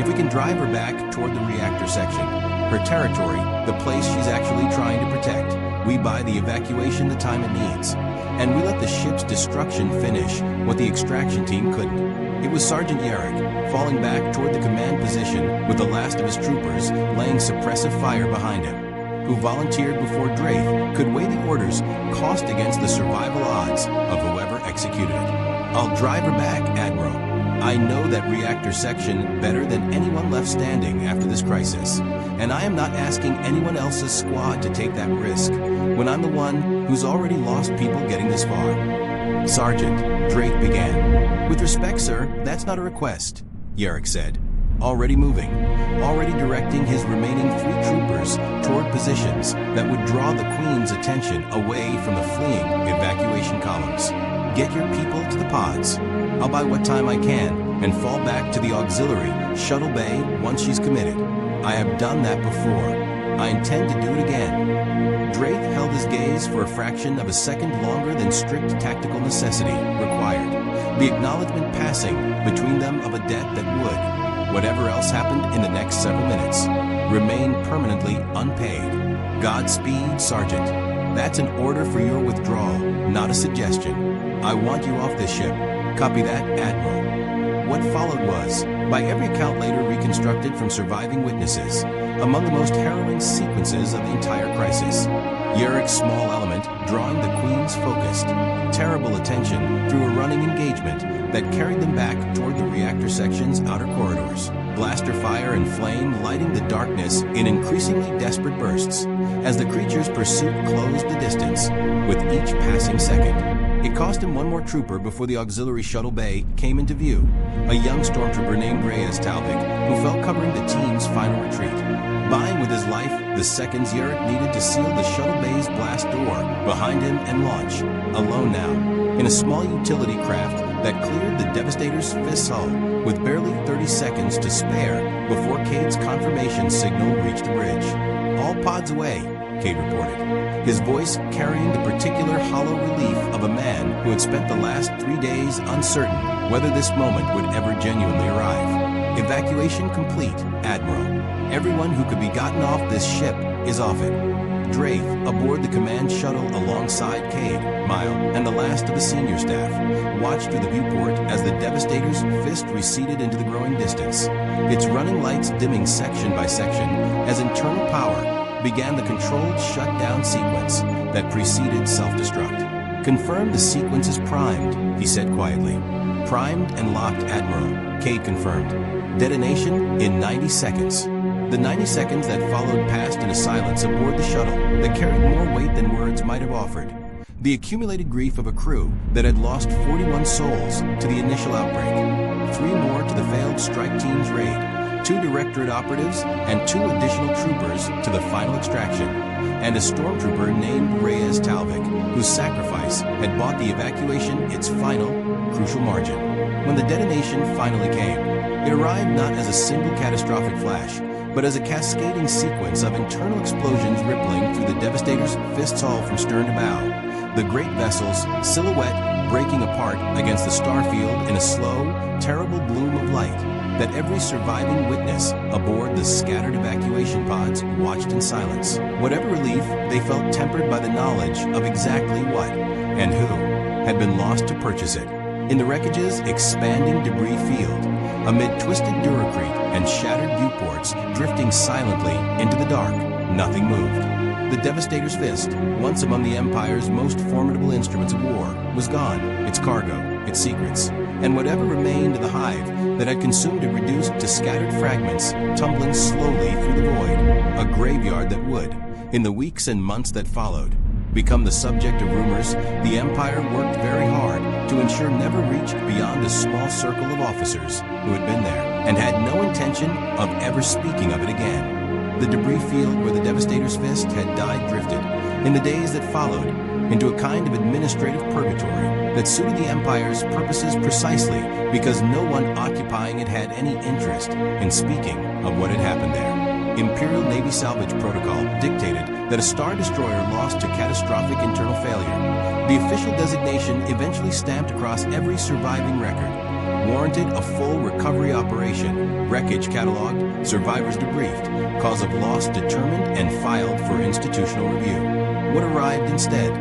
If we can drive her back toward the reactor section, her territory, the place she's actually trying to protect, we buy the evacuation the time it needs. And we let the ship's destruction finish what the extraction team couldn't. It was Sergeant Yurick, falling back toward the command position with the last of his troopers laying suppressive fire behind him, who volunteered before Drath could weigh the orders cost against the survival odds of whoever executed it. I'll drive her back, Admiral. I know that reactor section better than anyone left standing after this crisis, and I am not asking anyone else's squad to take that risk when I'm the one who's already lost people getting this far. Sergeant, Drath began. With respect, sir, that's not a request, Yurick said. Already moving, already directing his remaining 3 troopers toward positions that would draw the Queen's attention away from the fleeing evacuation columns. Get your people to the pods. I'll buy what time I can and fall back to the auxiliary shuttle bay once she's committed. I have done that before. I intend to do it again. Drath held his gaze for a fraction of a second longer than strict tactical necessity required, the acknowledgement passing between them of a debt that would, whatever else happened in the next several minutes, remain permanently unpaid. Godspeed, Sergeant. That's an order for your withdrawal, not a suggestion. I want you off this ship. Copy that, Admiral. What followed was, by every account later reconstructed from surviving witnesses, among the most harrowing sequences of the entire crisis. Yurick's small element drawing the Queen's focused, terrible attention through a running engagement that carried them back toward the reactor section's outer corridors. Blaster fire and flame lighting the darkness in increasingly desperate bursts as the creature's pursuit closed the distance with each passing second. It cost him one more trooper before the auxiliary shuttle bay came into view, a young stormtrooper named Reyes Talvik, who fell covering the team's final retreat. Buying with his life the seconds Yurick needed to seal the shuttle bay's blast door behind him and launch, alone now, in a small utility craft that cleared the Devastator's fifth hull with barely 30 seconds to spare before Cade's confirmation signal reached the bridge. All pods away, Cade reported, his voice carrying the particular hollow relief of a man who had spent the last 3 days uncertain whether this moment would ever genuinely arrive. Evacuation complete, Admiral. Everyone who could be gotten off this ship is off it. Drath, aboard the command shuttle alongside Cade, Mile, and the last of the senior staff, watched through the viewport as the Devastator's fist receded into the growing distance, its running lights dimming section by section as internal power began the controlled shutdown sequence that preceded self-destruct. Confirm the sequence is primed, he said quietly. Primed and locked, Admiral, Cade confirmed. Detonation in 90 seconds. The 90 seconds that followed passed in a silence aboard the shuttle that carried more weight than words might have offered. The accumulated grief of a crew that had lost 41 souls to the initial outbreak, 3 more to the failed strike team's raid, 2 Directorate operatives and 2 additional troopers to the final extraction, and a stormtrooper named Reyes Talvik, whose sacrifice had bought the evacuation its final, crucial margin. When the detonation finally came, it arrived not as a single catastrophic flash, but as a cascading sequence of internal explosions rippling through the Devastator's fist's hull from stern to bow, the great vessel's silhouette breaking apart against the starfield in a slow, terrible bloom of light that every surviving witness aboard the scattered evacuation pods watched in silence. Whatever relief they felt tempered by the knowledge of exactly what and who had been lost to purchase it. In the wreckage's expanding debris field, amid twisted duracrete and shattered viewports drifting silently into the dark, nothing moved. The Devastator's fist, once among the Empire's most formidable instruments of war, was gone, its cargo, its secrets, and whatever remained of the hive that had consumed it reduced to scattered fragments tumbling slowly through the void, a graveyard that would, in the weeks and months that followed, become the subject of rumors the Empire worked very hard to ensure never reached beyond a small circle of officers who had been there and had no intention of ever speaking of it again. The debris field where the Devastator's fist had died drifted, in the days that followed, into a kind of administrative purgatory that suited the Empire's purposes precisely because no one occupying it had any interest in speaking of what had happened there. Imperial Navy salvage protocol dictated that a Star Destroyer lost to catastrophic internal failure, the official designation eventually stamped across every surviving record, warranted a full recovery operation, wreckage cataloged, survivors debriefed, cause of loss determined and filed for institutional review. What arrived instead,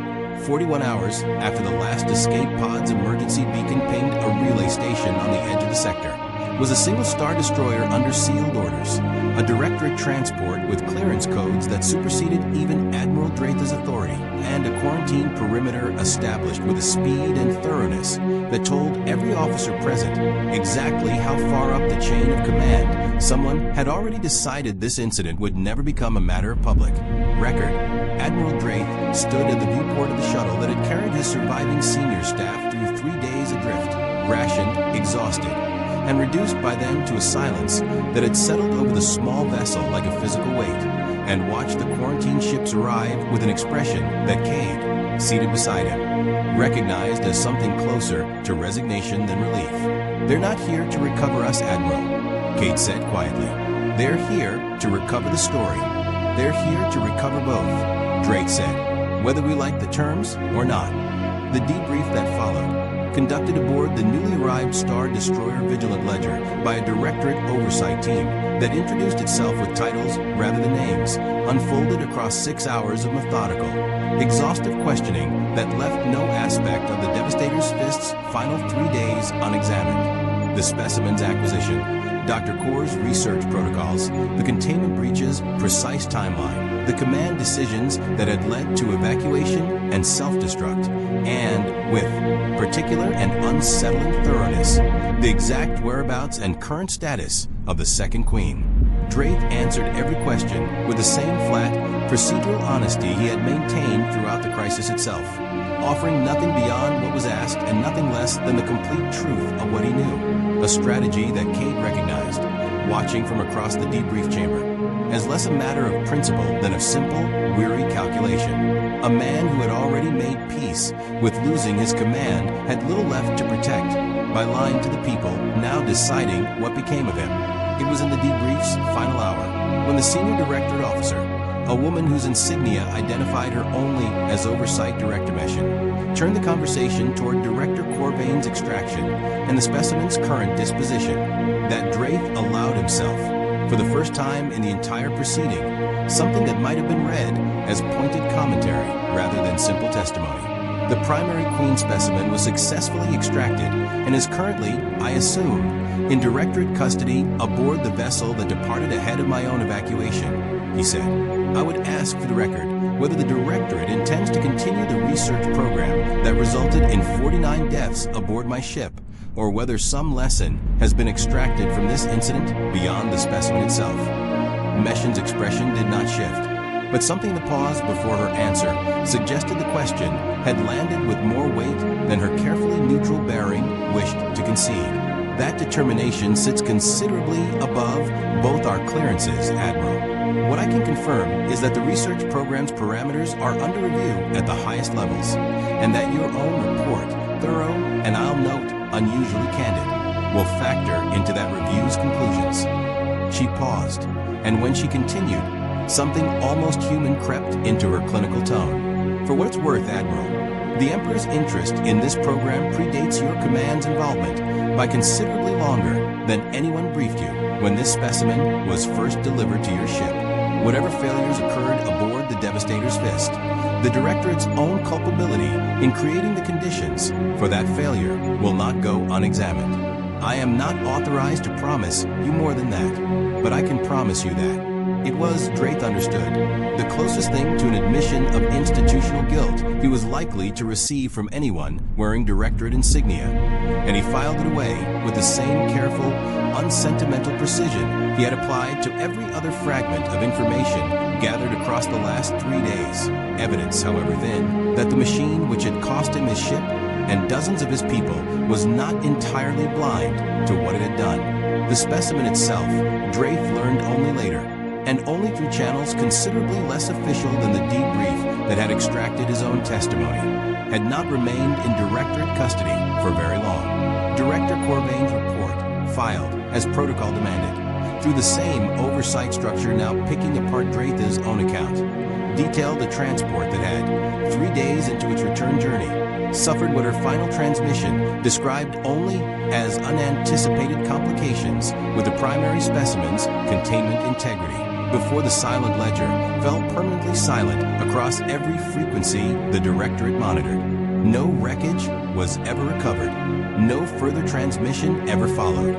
41 hours after the last escape pod's emergency beacon pinged a relay station on the edge of the sector, was a single Star Destroyer under sealed orders, a Directorate transport with clearance codes that superseded even Admiral Drath's authority, and a quarantine perimeter established with a speed and thoroughness that told every officer present exactly how far up the chain of command someone had already decided this incident would never become a matter of public record. Admiral Drath stood at the viewport of the shuttle that had carried his surviving senior staff through 3 days adrift, rationed, exhausted, and reduced by then to a silence that had settled over the small vessel like a physical weight, and watched the quarantine ships arrive with an expression that Cade, seated beside him, recognized as something closer to resignation than relief. "They're not here to recover us, Admiral," Cade said quietly. "They're here to recover the story." They're here to recover both, Drake said, whether we like the terms or not. The debrief that followed, conducted aboard the newly arrived Star Destroyer Vigilant Ledger by a Directorate oversight team that introduced itself with titles rather than names, unfolded across 6 hours of methodical, exhaustive questioning that left no aspect of the Devastator's Fist's final 3 days unexamined. The specimen's acquisition, Dr. Core's research protocols, the containment breaches' precise timeline, the command decisions that had led to evacuation and self-destruct, and, with particular and unsettling thoroughness, the exact whereabouts and current status of the Second Queen. Drake answered every question with the same flat, procedural honesty he had maintained throughout the crisis itself, offering nothing beyond what was asked and nothing less than the complete truth of what he knew, a strategy that Cade recognized, watching from across the debrief chamber, as less a matter of principle than of simple, weary calculation. A man who had already made peace with losing his command had little left to protect, by lying to the people, now deciding what became of him. It was in the debrief's final hour, when the senior directorate officer, a woman whose insignia identified her only as Oversight Director Mission, turned the conversation toward Director Corvain's extraction and the specimen's current disposition, that Drake allowed himself, for the first time in the entire proceeding, something that might have been read as pointed commentary rather than simple testimony. The primary Queen specimen was successfully extracted and is currently, I assume, in Directorate custody aboard the vessel that departed ahead of my own evacuation, he said. I would ask for the record whether the Directorate intends to continue the research program that resulted in 49 deaths aboard my ship, or whether some lesson has been extracted from this incident beyond the specimen itself. Meshen's expression did not shift, but something in the pause before her answer suggested the question had landed with more weight than her carefully neutral bearing wished to concede. That determination sits considerably above both our clearances, Admiral. What I can confirm is that the research program's parameters are under review at the highest levels, and that your own report, thorough and I'll note unusually candid, will factor into that review's conclusions. She paused, and when she continued, something almost human crept into her clinical tone. For what it's worth, Admiral, the Emperor's interest in this program predates your command's involvement by considerably longer than anyone briefed you when this specimen was first delivered to your ship. Whatever failures occurred aboard the Devastator's Fist, the Directorate's own culpability in creating the conditions for that failure will not go unexamined. I am not authorized to promise you more than that, but I can promise you that. It was, Drake understood, the closest thing to an admission of institutional guilt he was likely to receive from anyone wearing Directorate insignia, and he filed it away with the same careful, unsentimental precision he had applied to every other fragment of information gathered across the last 3 days. Evidence, however thin, that the machine which had cost him his ship and dozens of his people was not entirely blind to what it had done. The specimen itself, Drake learned only later, and only through channels considerably less official than the debrief that had extracted his own testimony, had not remained in Directorate custody for very long. Director Corvain's report, filed as protocol demanded, through the same oversight structure now picking apart Draitha's own account, detailed the transport that had, 3 days into its return journey, suffered what her final transmission described only as unanticipated complications with the primary specimen's containment integrity, before the silent ledger fell permanently silent across every frequency the Directorate monitored. No wreckage was ever recovered. No further transmission ever followed.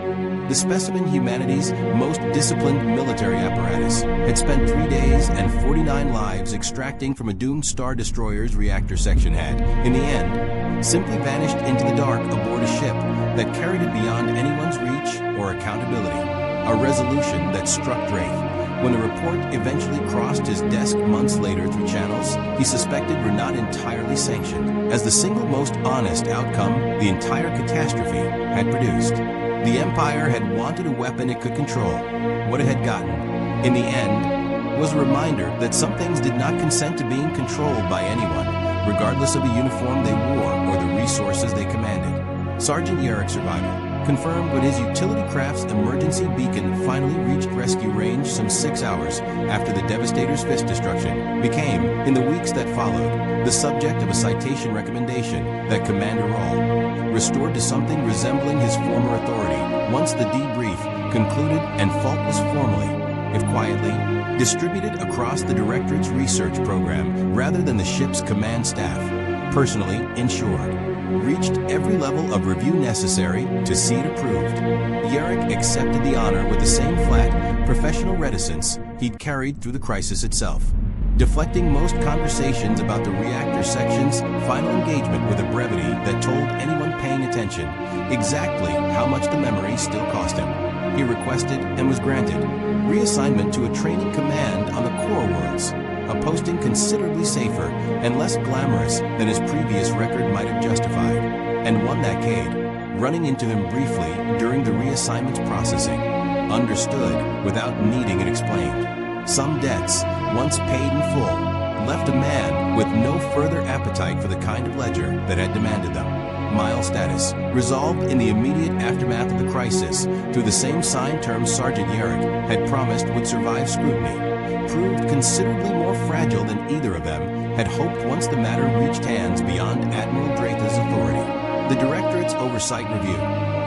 The specimen humanity's most disciplined military apparatus had spent 3 days and 49 lives extracting from a doomed Star Destroyer's reactor section had, in the end, simply vanished into the dark aboard a ship that carried it beyond anyone's reach or accountability. A resolution that struck Drake when the report eventually crossed his desk months later through channels he suspected were not entirely sanctioned, as the single most honest outcome the entire catastrophe had produced. The Empire had wanted a weapon it could control. What it had gotten, in the end, was a reminder that some things did not consent to being controlled by anyone, regardless of the uniform they wore or the resources they commanded. Sergeant Yarek's survival, confirmed when his utility craft's emergency beacon finally reached rescue range some 6 hours after the Devastator's fist destruction, became, in the weeks that followed, the subject of a citation recommendation that Commander Rawl restored to something resembling his former authority once the debrief concluded and fault was formally, if quietly, distributed across the Directorate's research program rather than the ship's command staff, personally insured, reached every level of review necessary to see it approved. Yarrick accepted the honor with the same flat, professional reticence he'd carried through the crisis itself, deflecting most conversations about the reactor section's final engagement with a brevity that told anyone paying attention exactly how much the memory still cost him. He requested and was granted reassignment to a training command on the core worlds, a posting considerably safer and less glamorous than his previous record might have justified, and one that Cade, running into him briefly during the reassignment's processing, understood without needing it explained. Some debts, once paid in full, left a man with no further appetite for the kind of ledger that had demanded them. Mile status, resolved in the immediate aftermath of the crisis through the same signed terms Sergeant Yarrick had promised would survive scrutiny, proved considerably more fragile than either of them had hoped once the matter reached hands beyond Admiral Draitha's authority. The Directorate's Oversight Review,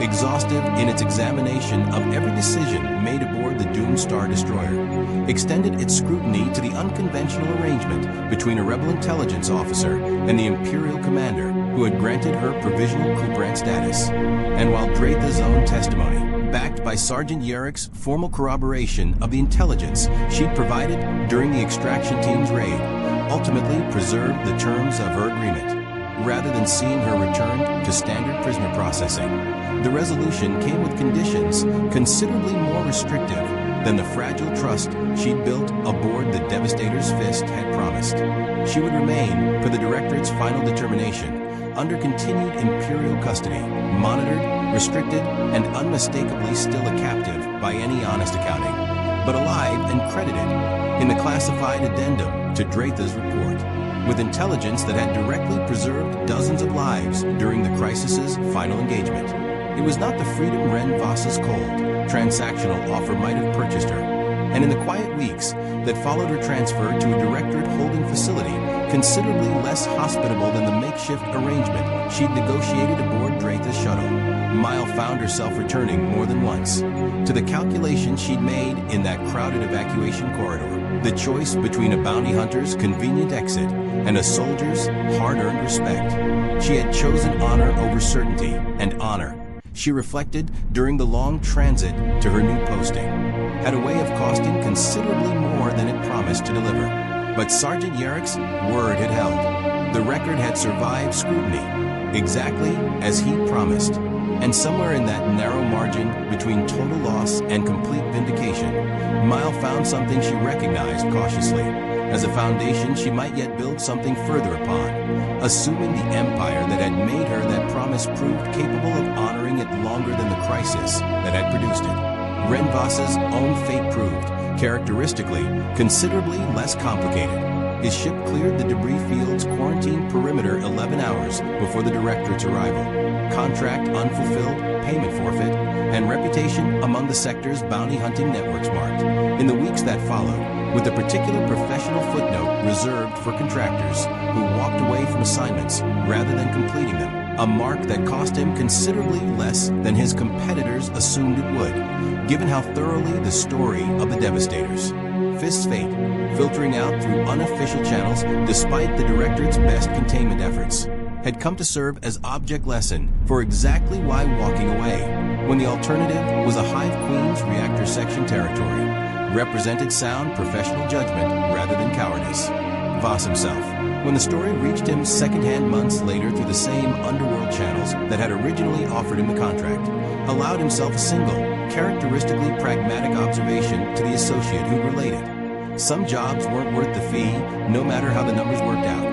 exhaustive in its examination of every decision made aboard the doomed Star Destroyer, extended its scrutiny to the unconventional arrangement between a rebel intelligence officer and the Imperial commander who had granted her provisional Kubrant status. And while Draitha's own testimony, backed by Sergeant Yarrick's formal corroboration of the intelligence she'd provided during the extraction team's raid, ultimately preserved the terms of her agreement, rather than seeing her returned to standard prisoner processing, the resolution came with conditions considerably more restrictive than the fragile trust she'd built aboard the Devastator's fist had promised. She would remain, for the Directorate's final determination, under continued Imperial custody, monitored, restricted, and unmistakably still a captive by any honest accounting, but alive and credited in the classified addendum to Draitha's report, with intelligence that had directly preserved dozens of lives during the crisis's final engagement. It was not the freedom Ren Voss's cold, transactional offer might have purchased her, and in the quiet weeks that followed her transfer to a Directorate holding facility considerably less hospitable than the makeshift arrangement she'd negotiated aboard Draitha's shuttle, Mile found herself returning more than once to the calculation she'd made in that crowded evacuation corridor, the choice between a bounty hunter's convenient exit and a soldier's hard-earned respect. She had chosen honor over certainty, and honor, she reflected during the long transit to her new posting, had a way of costing considerably more than it promised to deliver. But Sergeant Yarrick's word had held. The record had survived scrutiny, exactly as he promised. And somewhere in that narrow margin between total loss and complete vindication, Mile found something she recognized cautiously, as a foundation she might yet build something further upon, assuming the empire that had made her that promise proved capable of honoring it longer than the crisis that had produced it. Ren Voss's own fate proved, characteristically, considerably less complicated. His ship cleared the debris field's quarantine perimeter 11 hours before the Directorate's arrival. Contract unfulfilled, payment forfeit, and reputation among the sector's bounty hunting networks marked. In the weeks that followed, with a particular professional footnote reserved for contractors who walked away from assignments rather than completing them, a mark that cost him considerably less than his competitors assumed it would, given how thoroughly the story of the Devastators, Fist's fate, filtering out through unofficial channels despite the Directorate's best containment efforts, had come to serve as object lesson for exactly why walking away, when the alternative was a Hive Queen's reactor section territory, represented sound professional judgment rather than cowardice. Voss himself, when the story reached him secondhand months later through the same underworld channels that had originally offered him the contract, allowed himself a single, characteristically pragmatic observation to the associate who related. Some jobs weren't worth the fee, no matter how the numbers worked out,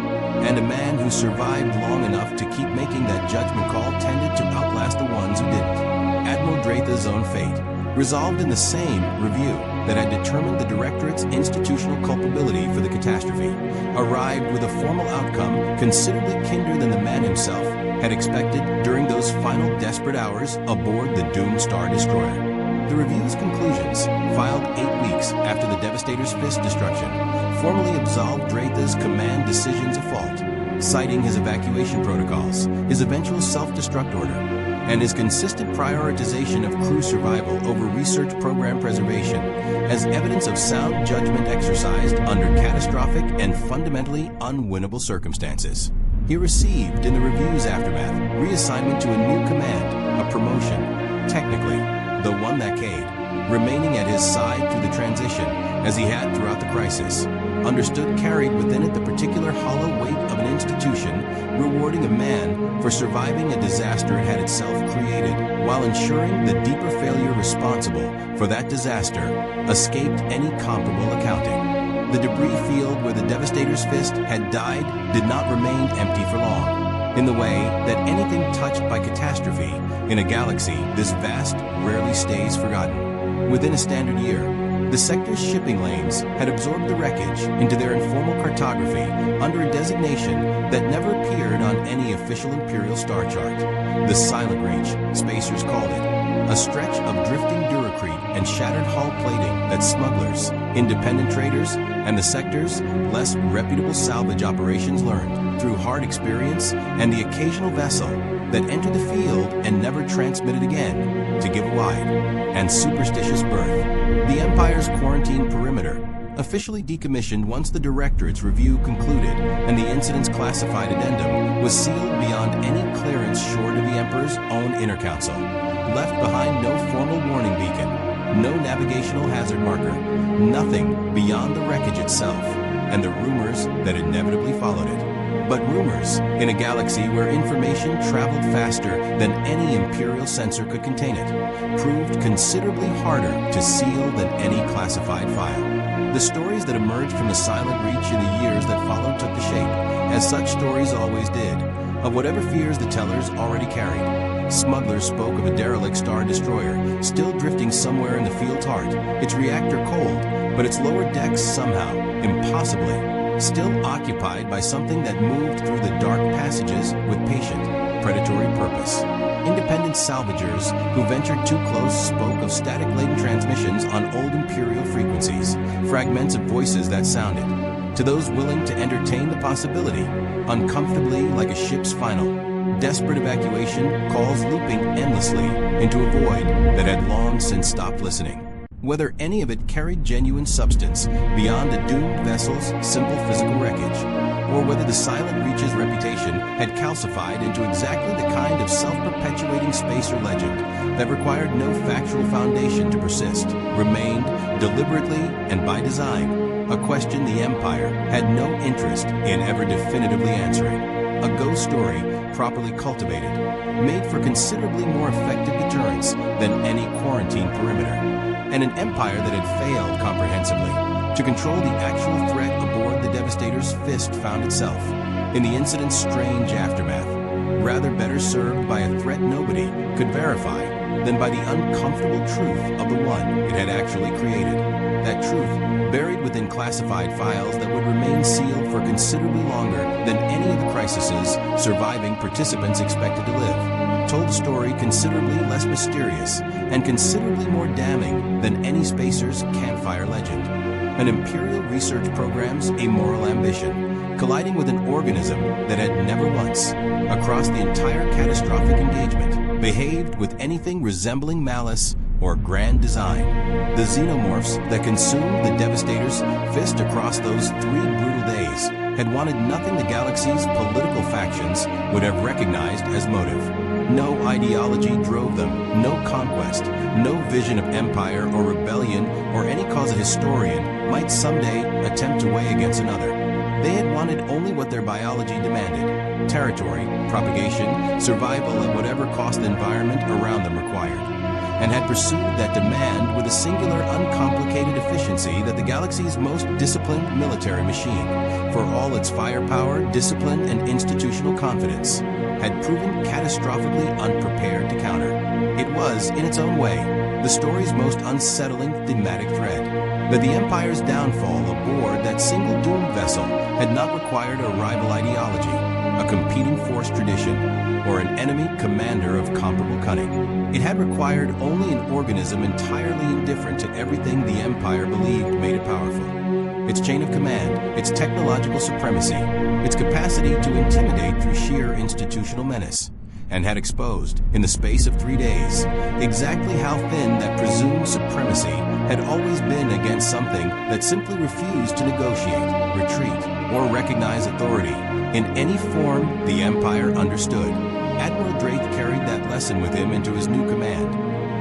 and a man who survived long enough to keep making that judgment call tended to outlast the ones who didn't. Admiral Draitha's own fate, resolved in the same review that had determined the Directorate's institutional culpability for the catastrophe, arrived with a formal outcome considerably kinder than the man himself had expected during those final desperate hours aboard the doomed Star Destroyer. The review's conclusions, filed 8 weeks after the Devastator's fist destruction, formally absolved Dratha's command decisions of fault, citing his evacuation protocols, his eventual self-destruct order, and his consistent prioritization of crew survival over research program preservation as evidence of sound judgment exercised under catastrophic and fundamentally unwinnable circumstances. He received, in the review's aftermath, reassignment to a new command, a promotion, technically, the one that Cade, remaining at his side through the transition, as he had throughout the crisis, understood carried within it the particular hollow weight of an institution rewarding a man for surviving a disaster it had itself created, while ensuring the deeper failure responsible for that disaster escaped any comparable accounting. The debris field where the Devastator's fist had died did not remain empty for long, in the way that anything touched by catastrophe in a galaxy this vast rarely stays forgotten. Within a standard year, the sector's shipping lanes had absorbed the wreckage into their informal cartography under a designation that never appeared on any official Imperial star chart. The Silent Reach, spacers called it, a stretch of drifting duracrete and shattered hull plating that smugglers, independent traders, and the sector's less reputable salvage operations learned through hard experience and the occasional vessel that entered the field and never transmitted again to give a wide and superstitious birth. The Empire's quarantine perimeter, officially decommissioned once the Directorate's review concluded and the incident's classified addendum was sealed beyond any clearance short of the Emperor's own inner council, left behind no formal warning beacon, no navigational hazard marker, nothing beyond the wreckage itself and the rumors that inevitably followed it. But rumors, in a galaxy where information traveled faster than any Imperial sensor could contain it, proved considerably harder to seal than any classified file. The stories that emerged from the Silent Reach in the years that followed took the shape, as such stories always did, of whatever fears the tellers already carried. Smugglers spoke of a derelict Star Destroyer, still drifting somewhere in the field's heart, its reactor cold, but its lower decks somehow, impossibly, still occupied by something that moved through the dark passages with patient, predatory purpose. Independent salvagers who ventured too close spoke of static-laden transmissions on old Imperial frequencies, fragments of voices that sounded, to those willing to entertain the possibility, uncomfortably like a ship's final, desperate evacuation calls looping endlessly into a void that had long since stopped listening. Whether any of it carried genuine substance beyond a doomed vessel's simple physical wreckage, or whether the Silent Reach's reputation had calcified into exactly the kind of self-perpetuating spacer legend that required no factual foundation to persist, remained, deliberately and by design, a question the Empire had no interest in ever definitively answering. A ghost story, properly cultivated, made for considerably more effective deterrence than any quarantine perimeter, and an empire that had failed comprehensively to control the actual threat aboard the Devastator's fist found itself, in the incident's strange aftermath, rather better served by a threat nobody could verify than by the uncomfortable truth of the one it had actually created. That truth, buried within classified files that would remain sealed for considerably longer than any of the crises surviving participants expected to live, told a story considerably less mysterious and considerably more damning than any spacer's campfire legend. An Imperial research program's amoral ambition, colliding with an organism that had never once, across the entire catastrophic engagement, behaved with anything resembling malice or grand design. The Xenomorphs that consumed the Devastator's fist across those 3 brutal days had wanted nothing the galaxy's political factions would have recognized as motive. No ideology drove them, no conquest, no vision of empire or rebellion or any cause a historian might someday attempt to weigh against another. They had wanted only what their biology demanded: territory, propagation, survival at whatever cost the environment around them required, and had pursued that demand with a singular, uncomplicated efficiency that the galaxy's most disciplined military machine, for all its firepower, discipline, and institutional confidence, had proven catastrophically unprepared to counter. It was, in its own way, the story's most unsettling thematic thread, that the Empire's downfall aboard that single doomed vessel had not required a rival ideology, a competing force tradition, or an enemy commander of comparable cunning. It had required only an organism entirely indifferent to everything the Empire believed made it powerful. Its chain of command, its technological supremacy, its capacity to intimidate through sheer institutional menace, and had exposed, in the space of 3 days, exactly how thin that presumed supremacy had always been against something that simply refused to negotiate, retreat, or recognize authority in any form the Empire understood. Admiral Drake carried that lesson with him into his new command,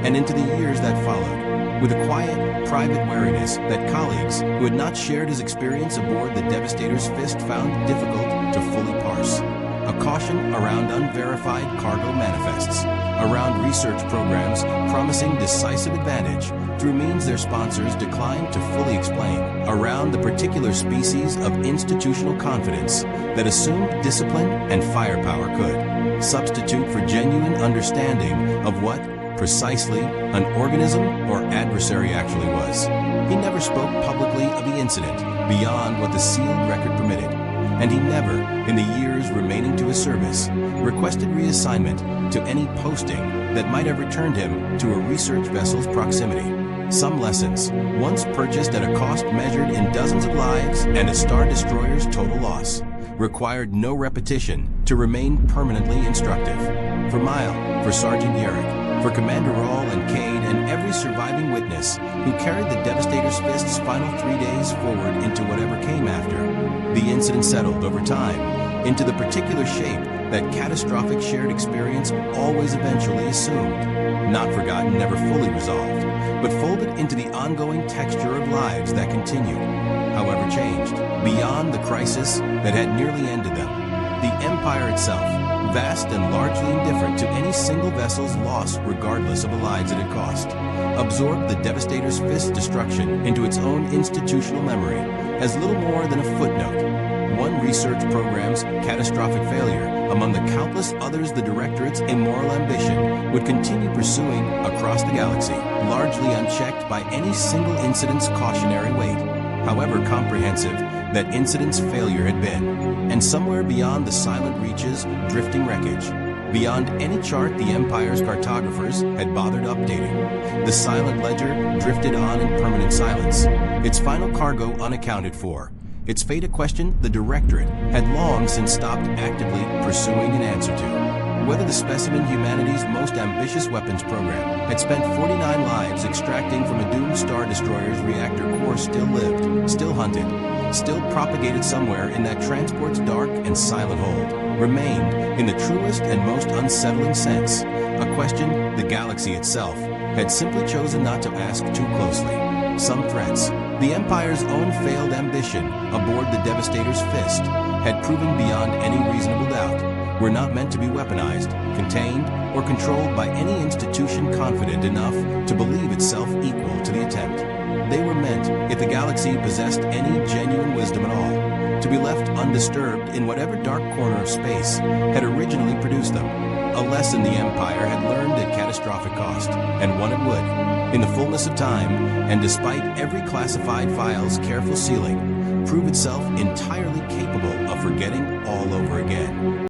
and into the years that followed, with a quiet, private wariness that colleagues who had not shared his experience aboard the Devastator's Fist found difficult to fully parse. A caution around unverified cargo manifests, around research programs promising decisive advantage through means their sponsors declined to fully explain, around the particular species of institutional confidence that assumed discipline and firepower could substitute for genuine understanding of what, precisely, an organism or adversary actually was. He never spoke publicly of the incident beyond what the sealed record permitted, and he never, in the years remaining to his service, requested reassignment to any posting that might have returned him to a research vessel's proximity. Some lessons, once purchased at a cost measured in dozens of lives and a Star Destroyer's total loss, required no repetition to remain permanently instructive. For Mile, for Sergeant Yarrick, for Commander Rawl and Cade and every surviving witness who carried the Devastator's Fist's final 3 days forward into whatever came after, the incident settled over time into the particular shape that catastrophic shared experience always eventually assumed. Not forgotten, never fully resolved, but folded into the ongoing texture of lives that continued, however changed, beyond the crisis that had nearly ended them. The Empire itself, vast and largely indifferent to any single vessel's loss regardless of the lives it had cost, absorbed the Devastator's Fist's destruction into its own institutional memory as little more than a footnote. One research program's catastrophic failure among the countless others the Directorate's immoral ambition would continue pursuing across the galaxy, largely unchecked by any single incident's cautionary weight, however comprehensive that incident's failure had been, and somewhere beyond the silent reaches, drifting wreckage, beyond any chart the Empire's cartographers had bothered updating, the silent ledger drifted on in permanent silence, its final cargo unaccounted for, its fate a question the Directorate had long since stopped actively pursuing an answer to. Whether the specimen humanity's most ambitious weapons program had spent 49 lives extracting from a doomed Star Destroyer's reactor core still lived, still hunted, still propagated somewhere in that transport's dark and silent hold, remained, in the truest and most unsettling sense, a question the galaxy itself had simply chosen not to ask too closely. Some threats, the Empire's own failed ambition aboard the Devastator's Fist, had proven beyond any reasonable doubt, were not meant to be weaponized, contained, or controlled by any institution confident enough to believe itself equal to the attempt. They were meant, if the galaxy possessed any genuine wisdom at all, to be left undisturbed in whatever dark corner of space had originally produced them. A lesson the Empire had learned at catastrophic cost, and one it would, in the fullness of time, and despite every classified file's careful sealing, prove itself entirely capable of forgetting all over again.